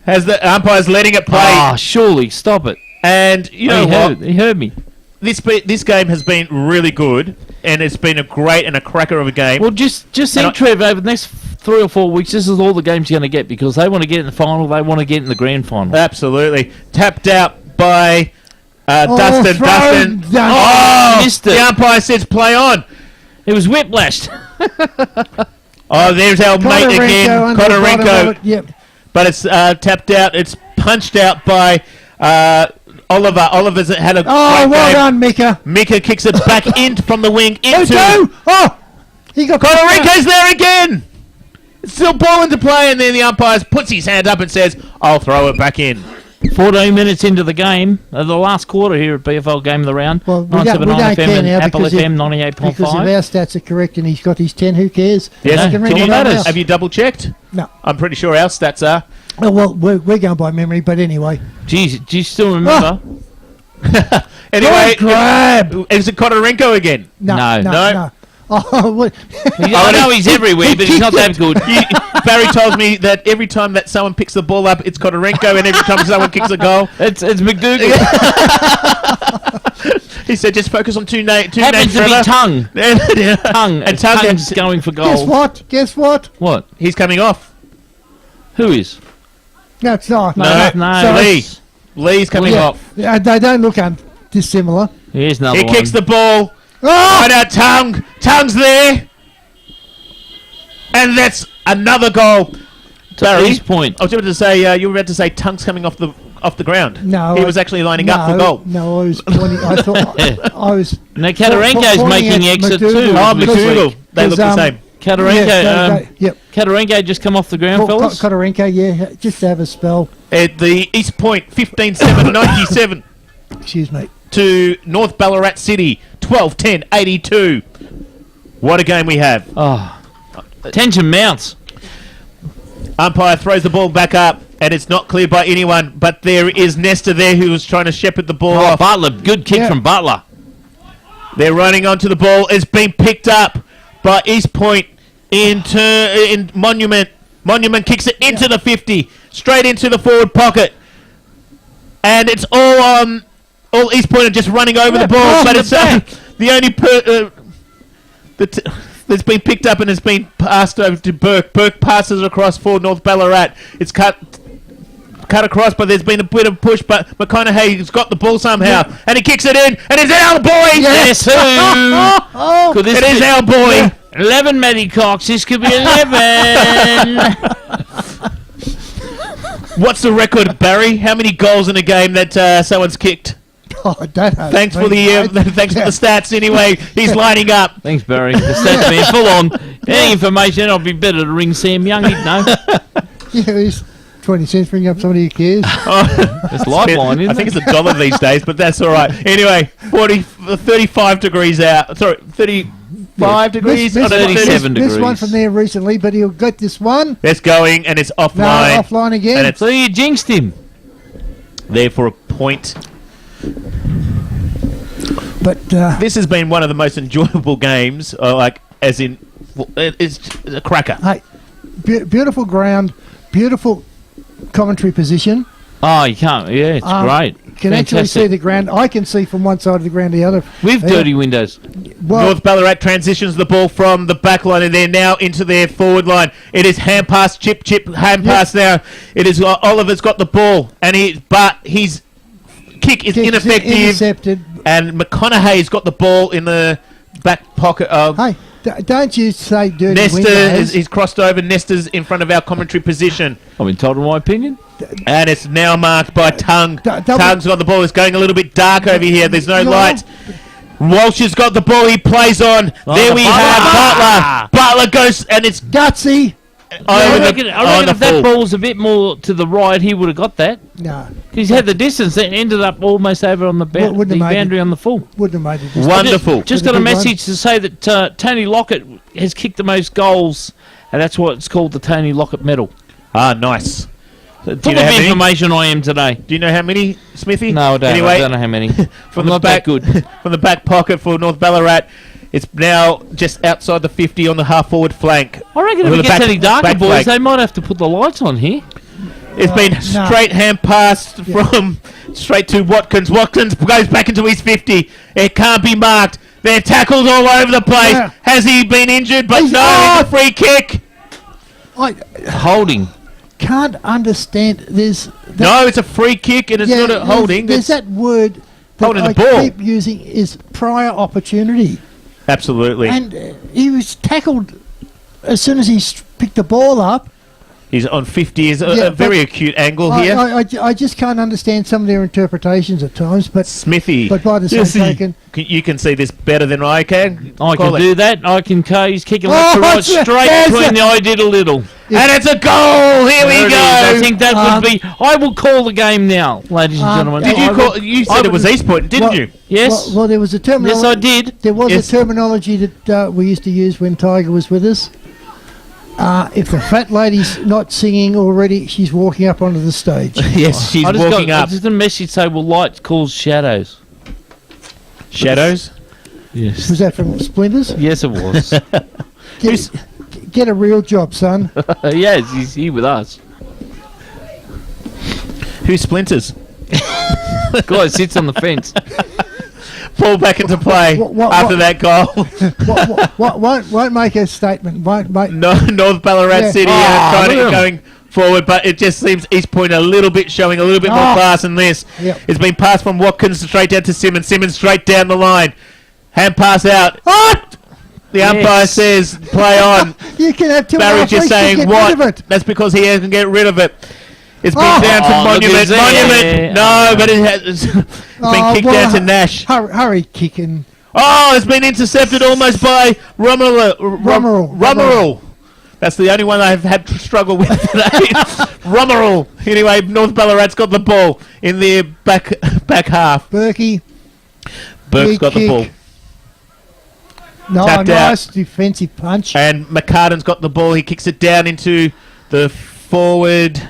Has the umpire's letting it play. Ah, surely stop it. And you know what? He heard me. This game has been really good, and it's been a great and a cracker of a game. Well, just And see, Trev, over the next 3 or 4 weeks, this is all the games you're going to get because they want to get in the final, they want to get in the grand final. Absolutely. Tapped out by Dustin. thrown Dustin. down. Oh, Missed the it. umpire says play on. It was whiplashed. Oh, there's our mate again, under the bottom of Kotorenko. it, Yep. But it's tapped out. It's punched out by Oliver. Oliver's had a Oh, great well game. done, Mika. Mika kicks it back in from the wing Oh, into... two. Oh, he got Kotorenko's there again! It's still ball into play, and then the umpire puts his hand up and says, I'll throw it back in. 14 minutes into the game, the last quarter here at BFL Game of the Round. Well, we don't 979 care FM and now Apple because FM because if 98.5. our stats are correct and he's got his 10, who cares? Yes, He can it's read all it that out matters. now. Have you double-checked? No. I'm pretty sure our stats are. Oh, well, we're going by memory, but anyway. Jeez, do you still remember? Anyway, Good grab. is it Kotorenko again? No, No. no, No. no. Oh, what? I know he's everywhere, but he's not that good. Barry tells me that every time that someone picks the ball up, it's Kotorenko, and every time someone kicks a goal, It's McDougall. he said just focus on two names. Happens to be Tongue. Tongue. And Tongue Tongue's going for Guess goal. what? Guess what? What? He's coming off. Who is? No, it's not. No, no. Lee. Lee's coming Yeah. off. They don't look dissimilar. Here's another He one. kicks the ball. Oh! Right out, Tongue. Tongue's there. And that's another goal. Barry, East Point. I was about to say, you were about to say Tongue's coming off the ground. No, He was actually lining up for goal. No, I was pointing. I thought I was. Now Katarenko's pointing making at exit McDougall. too. Oh, Because- McDougall. They look the because, same. Katarenko, Yep. Katarenko just come off the ground, fellas. Kotorenko, yeah, just to have a spell. At the East Point, 15-7-97 Excuse me. to North Ballarat City, 12-10-82. What a game we have. Oh, tension mounts. Umpire throws the ball back up, and it's not cleared by anyone, but there is Nesta there who was trying to shepherd the ball Oh, off. Butler, good kick Yeah. from Butler. They're running onto the ball. It's been picked up by East Point in Monument. Monument kicks it into the 50, straight into the forward pocket. And it's all East Point are just running over the ball, pass but the it's back. the only that's been picked up and it's been passed over to Burke. Burke passes across for North Ballarat. It's cut across, but there's been a bit of push, but McConaughey's got the ball somehow, and he kicks it in, and it's our boy! Yes, who? Oh, Could this It is be our boy! 11, Matty Cox. This could be 11. What's the record, Barry? How many goals in a game that someone's kicked? oh, I don't know. Thanks for the stats. Anyway, he's lining up. Thanks, Barry. The stats man, full on. Any information, I'll be better to ring Sam Young. He'd know. Yeah, he's 20 cents bring up somebody who cares. It's lifeline, isn't I think it? it's $1 these days, but that's all right. Anyway, 35 degrees out. Sorry, 35 degrees. Missed- on a 37 Missed one degrees. from there recently, but he'll get this one. It's going, and it's No, offline. offline again. And it's So you jinxed him. there for a point. but This has been one of the most enjoyable games, as in, it's a cracker. hey, beautiful ground, beautiful commentary position. Oh, you can't. Yeah, it's great. can actually Fantastic. see the ground. I can see from one side of the ground to the other. With Yeah. dirty windows. Well, North Ballarat transitions the ball from the back line and they're now into their forward line. It is hand pass, chip, hand pass now. It is Oliver's got the ball, and his kick is kick is ineffective. intercepted. And McConaughey's got the ball in the back pocket of Hey, don't you say dirty Nesta. windows. He's crossed over. Nesta's in front of our commentary position. I'm entitled to my opinion. And it's now marked by Tongue. double- Tongue's got the ball. It's going a little bit dark over here. There's no No. lights. Walsh has got the ball. He plays on. There we have Butler. Butler goes, and it's Gutsy. I over reckon, the, I on reckon the if that full. ball was a bit more to the right, he would have got that. No, He's had the distance and ended up almost over on the, Wouldn't the have made boundary it. on the full. wouldn't have made it. Wonderful. Just With got a a good message to say that Tony Lockett has kicked the most goals, and that's what it's called, the Tony Lockett medal. Ah, nice. Do Full you know of how many? information I am today. Do you know how many, Smithy? No, I don't. Anyway, I don't know how many. from I'm the not back, that good. from the back pocket for North Ballarat, it's now just outside the 50 on the half forward flank. I reckon Well, if the it gets back- any darker, back boys, flank. they might have to put the lights on here. It's been no. straight hand passed from straight to Watkins. Watkins goes back into his 50. It can't be marked. They're tackled all over the place. Yeah. Has he been injured? But He's no, not. it's a free kick. I Holding. can't understand. No, it's a free kick and it's not a holding. There's It's that word that holding the I ball. keep using is prior opportunity, absolutely. and he was tackled as soon as he picked the ball up. He's on 50. Is Yeah, a very but acute angle I, here. I just can't understand some of their interpretations at times, but Smithy. by the same token, You can see this better than I can. I Call can it. do that. I can. He's kicking left to right, it's a- straight there's between a- the I did a little. And it's a goal. Here There we it go. is. I think that would Um, be. I will call the game now, ladies and gentlemen. Did I you will- call? You said it was East Point, didn't Well- you? Yes. well, there was a terminology. Yes, I did. There was Yes. a terminology that we used to use when Tiger was with us. If the fat lady's not singing already, she's walking up onto the stage. Yes, she's I just walking got, up. Just a message say, "Well, light calls shadows." Shadows. Yes. Was that from Splinters? Yes, it was. Get a real job, son. Yes, he's here with us. Who splinters? Guy sits on the fence. Fall back into play What- after that goal. won't make a statement. Won't make. No, North Ballarat Yeah. City Oh, trying look to at 'em. going forward, but it just seems East Point a little bit showing a little bit more Oh. class than this. Yep. It's been passed from Watkins straight down to Simmons. Simmons straight down the line. Hand pass out. The umpire Yes. says play on. You can have two Barry's just athletes to saying get what? rid of it. That's because he can get rid of it. It's been Oh. down to Oh, look Monument. at that. Monument. No, but it has it's been kicked down to Nash. Hurry, kicking. Oh, it's been intercepted almost by Rummerall. That's the only one I've had to struggle with today. Rummerall. Anyway, North Ballarat's got the ball in their back half. Berkey. Burke's Big got the kick. ball. No, Tapped out. nice defensive punch. And McCartan's got the ball. He kicks it down into the forward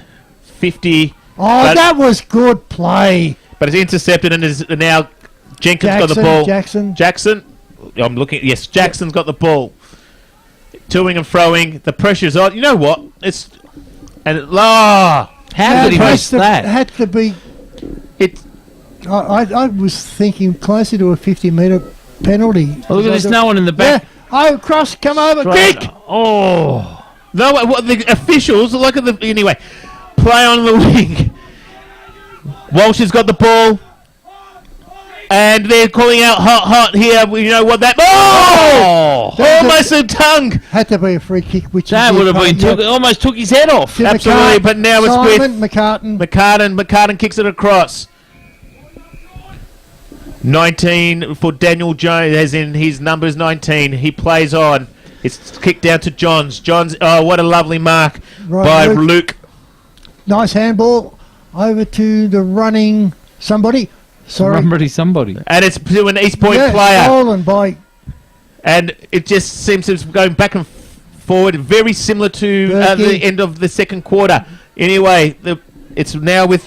50. Oh, but- that was good play. But it's intercepted and is now Jenkins got the ball. Jackson. I'm looking. Yes, Jackson's got the ball. Toing and throwing. The pressure's on. You know what? It's and How did he miss that? Had to be. it. I was thinking closer to a 50-metre penalty. Oh, look at this. No one in the back. Yeah. Oh, cross, come over, Right. kick. Oh. No, what the officials look at the anyway. Play on the wing. Walsh has got the ball, and they're calling out hot here. You know what that? Oh! Almost a tongue. Had to be a free kick, which That he would have did. been almost took his head off. To Absolutely, McCart- but now it's with Simon McCartan. McCartan kicks it across. 19 for Daniel Jones, as in his number's 19. He plays on. It's kicked down to Johns. Johns, oh, what a lovely mark Right, by Luke. Luke. Nice handball over to the running somebody. Sorry. Somebody. And it's to an East Point Yeah, player. stolen by And it just seems to be going back and forward, very similar to Berkey. the end of the second quarter. Anyway, it's now with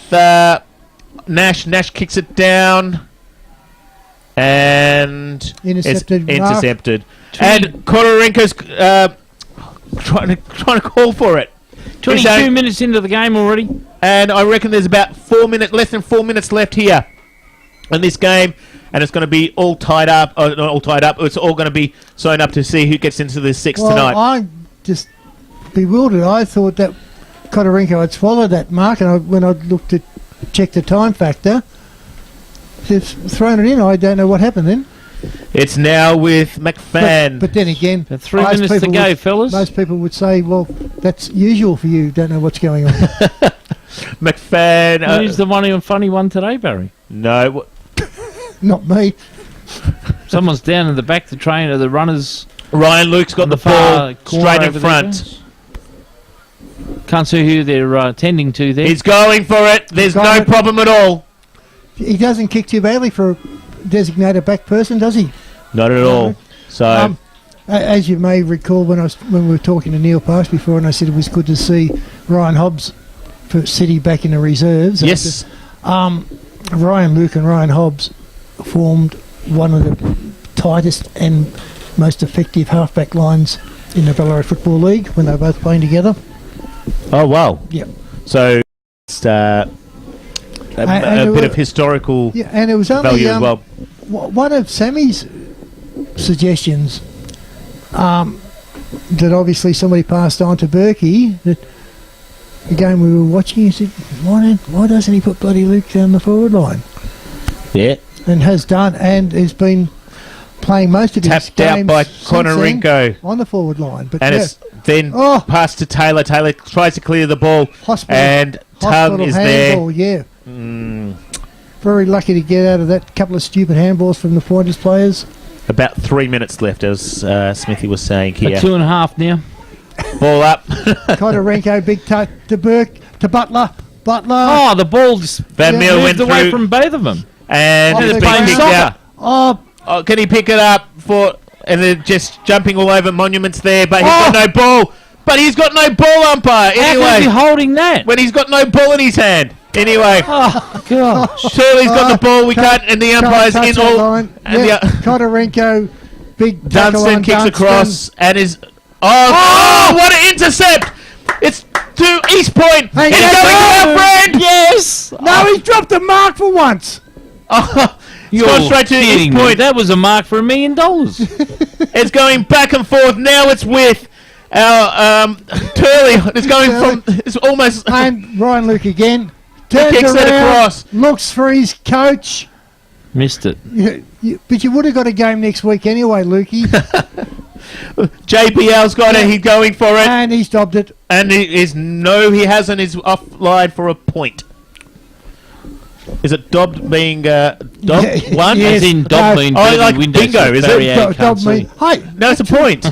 Nash. Nash kicks it down. And Intercepted. it's Mark. intercepted. And Kodorenko's trying to call for it. 22 minutes into the game already. And I reckon there's about less than 4 minutes left here. in this game, and it's going to be all tied up. Oh, not all tied up. It's all going to be sewn up to see who gets into the six tonight. I'm just bewildered. I thought that Kodarenko had swallowed that mark, and when I looked to check the time factor, they've thrown it in. I don't know what happened then. It's now with McFadden. But then again, 3 most minutes to people go, would- fellas. Most people would say, well, that's usual for you. Don't know what's going on. McFadden. Who's the one funny one today, Barry? No. Not me. Someone's down in the back, the train of the runners. Ryan Luke's got On the the far ball corner straight in over there, front. Can't see who they're tending to there. He's going for it. There's Got no it. problem at all. He doesn't kick too badly for a designated back person, does he? Not at all. So As you may recall, when we were talking to Neil Parks before, and I said it was good to see Ryan Hobbs for City back in the reserves. yes, Ryan Luke and Ryan Hobbs formed one of the tightest and most effective halfback lines in the Ballarat Football League when they were both playing together. oh wow. Yep. So it's a And bit of historical Yeah, and it was only value as well. one of Sammy's suggestions that obviously somebody passed on to Berkey, that the game we were watching, he said, why doesn't he put bloody Luke down the forward line? Yeah, And has done, and has been playing most of his tapped out games by since then Konarenko, on the forward line. But and yeah, it's then Oh. passed to Taylor. Taylor tries to clear the ball, hospital, and Tongue hospital is there. handball, yeah. Mm, Very lucky to get out of that couple of stupid handballs from the Pointers players. about 3 minutes left, as Smithy was saying here. 2.5 now. Ball up. Kodarenko, big touch to Burke, to Butler. Butler. Oh, the ball just Van Yeah. Meel moved went away through, from both of them. and Off it's the been ground. kicked Soccer. out. Oh, Oh, can he pick it up for? And they're just jumping all over monuments there, but he's got no ball. But he's got no ball, umpire. How is he Anyway, holding that? when he's got no ball in his hand. Anyway, Oh, gosh. Turley's got the ball. We can't, and the umpire's touch in that all. line. And Yeah, the, Kodarenko, big tackle Dunstan on kicks Dunstan. across and is. Oh, what an intercept! It's to East Point. Hey, It's yeah, going to our friend. Yes! No, he's dropped the mark for once. Oh, it's You're gone straight to kidding East me. Point. That was a mark for $1 million. It's going back and forth. Now it's with our Turley. It's going from. It's almost. And Ryan Luke again. Turns kicks it around, across. looks for his coach. Missed it. But you would have got a game next week anyway, Lukey. JBL's got it. He's going for it, And he's dobbed it. and he hasn't. He's offline for a point. Is it dobbed being dobbed Yeah, one? yes. As in dog No. mean Oh, dirty like windows bingo, that is it? Barry A can't Dobbed me. see. Hey, No, it's a point.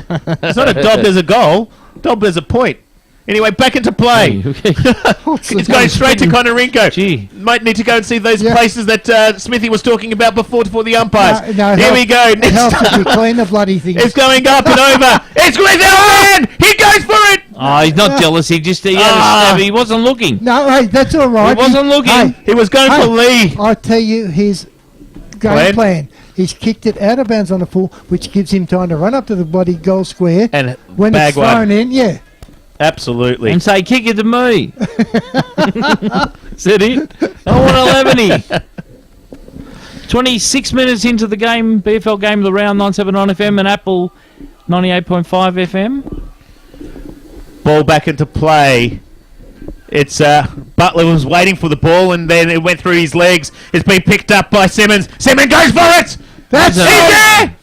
It's not a dobbed as a goal. Dobbed as a point. Anyway, back into play. It's going straight to Konarenko. Gee. Might need to go and see those Yeah. places that Smithy was talking about before for the umpires. No, Here we go. It Next helps up. if you clean the bloody thing. It's going up and over. It's with our man. He goes for it. Oh, he's not jealous. He just he, had a stab. He wasn't looking. No, hey, that's all right. He wasn't looking. Hey, He was going for Lee. I tell you his game plan. He's kicked it out of bounds on the full, which gives him time to run up to the bloody goal square. And When bag it's thrown one. in, yeah. Absolutely. And say, kick it to me. Said it. I want 11. 26 minutes into the game, BFL game of the round, 979 FM and Apple 98.5 FM. Ball back into play. It's Butler was waiting for the ball and then it went through his legs. It's been picked up by Simmons. Simmons goes for it. That's He's it. there.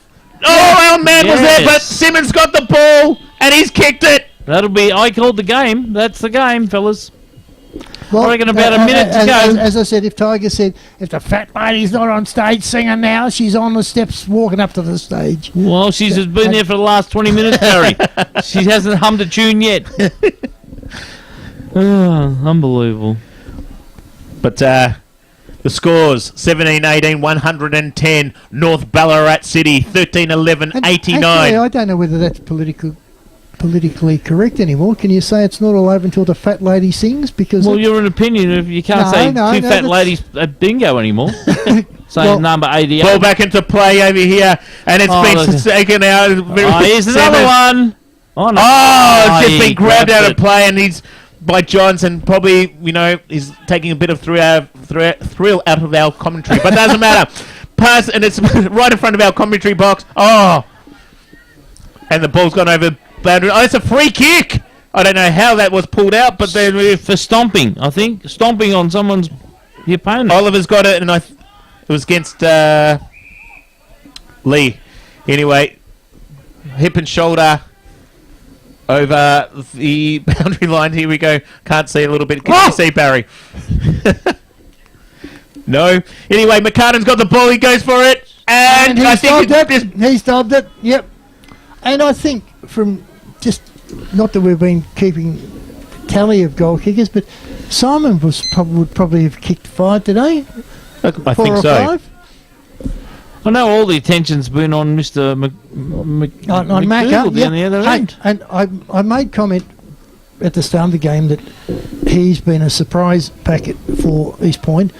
Oh, our man was there, but Yes. Simmons got the ball and he's kicked it. That'll be, I called the game. That's the game, fellas. Well, I reckon about a minute to go. As I said, if Tiger said, if the fat lady's not on stage singing now, she's on the steps walking up to the stage. Well, she's been there for the last 20 minutes, Barry. She hasn't hummed a tune yet. Oh, unbelievable. But the scores 17-18, 110. North Ballarat City 13-11, And 89. Actually, I don't know whether that's politically correct anymore. Can you say it's not all over until the fat lady sings? Because Well, you're an opinion if you can't No, say no, two no, fat that's- ladies at bingo anymore. Say Well- number 88. Ball back into play over here, and it's Oh, been look. taken out. Oh, here's another one. Oh, no. Oh, it's he just been grabbed out it. of play, and he's by Johns, and probably, is taking a bit of thrill out of our commentary, but doesn't matter. Pass, and it's right in front of our commentary box. Oh! And the ball's gone over boundary. Oh, it's a free kick! I don't know how that was pulled out, but then For stomping, I think. Stomping on the opponent. Oliver's got it, and it was against Lee. Anyway, hip and shoulder over the boundary line. Here we go. Can't see a little bit. Can you see, Barry? No. Anyway, McCartan's got the ball. He goes for it. And he I think stopped it. He stopped it. Yep. And I think from just, not that we've been keeping tally of goal kickers, but Simon would probably have kicked 5 today. I 4 think or so. 5. I know all the attention's been on Mr. On McDougall Macca, down yep. the other Hey, end. and I made comment at the start of the game that he's been a surprise packet for East Point.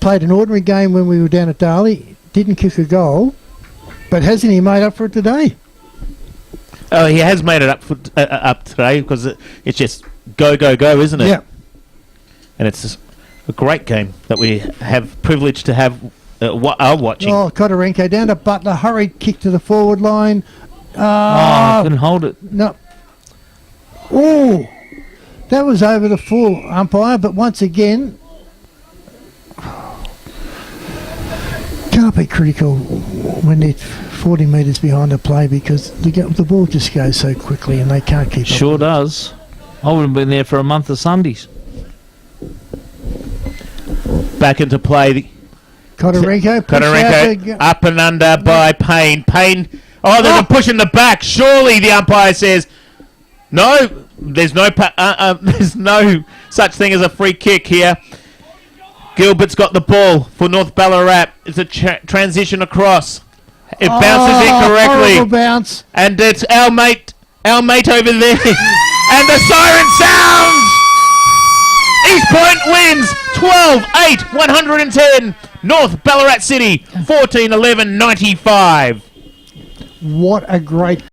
Played an ordinary game when we were down at Darley, didn't kick a goal, but hasn't he made up for it today? Oh, he has made it up today, because it's just go, isn't it? Yeah. And it's just a great game that we have privilege to have are watching. Oh, Kotarenko down to Butler, hurried kick to the forward line. I couldn't hold it. No. Oh, that was over the full umpire, but once again, can't be critical when they're 40 metres behind the play, because the ball just goes so quickly and they can't keep up. Sure does. I would have been there for a month of Sundays. Back into play. Kotarenko Up and under by Payne. Payne. Oh, there's a push in the back. Surely the umpire says no. There's no there's no such thing as a free kick here. Gilbert's got the ball for North Ballarat. It's a transition across. It bounces incorrectly. Horrible bounce. And it's our mate over there. And the siren sounds. East Point wins 12-8, 110. North Ballarat City 14-11, 95. What a great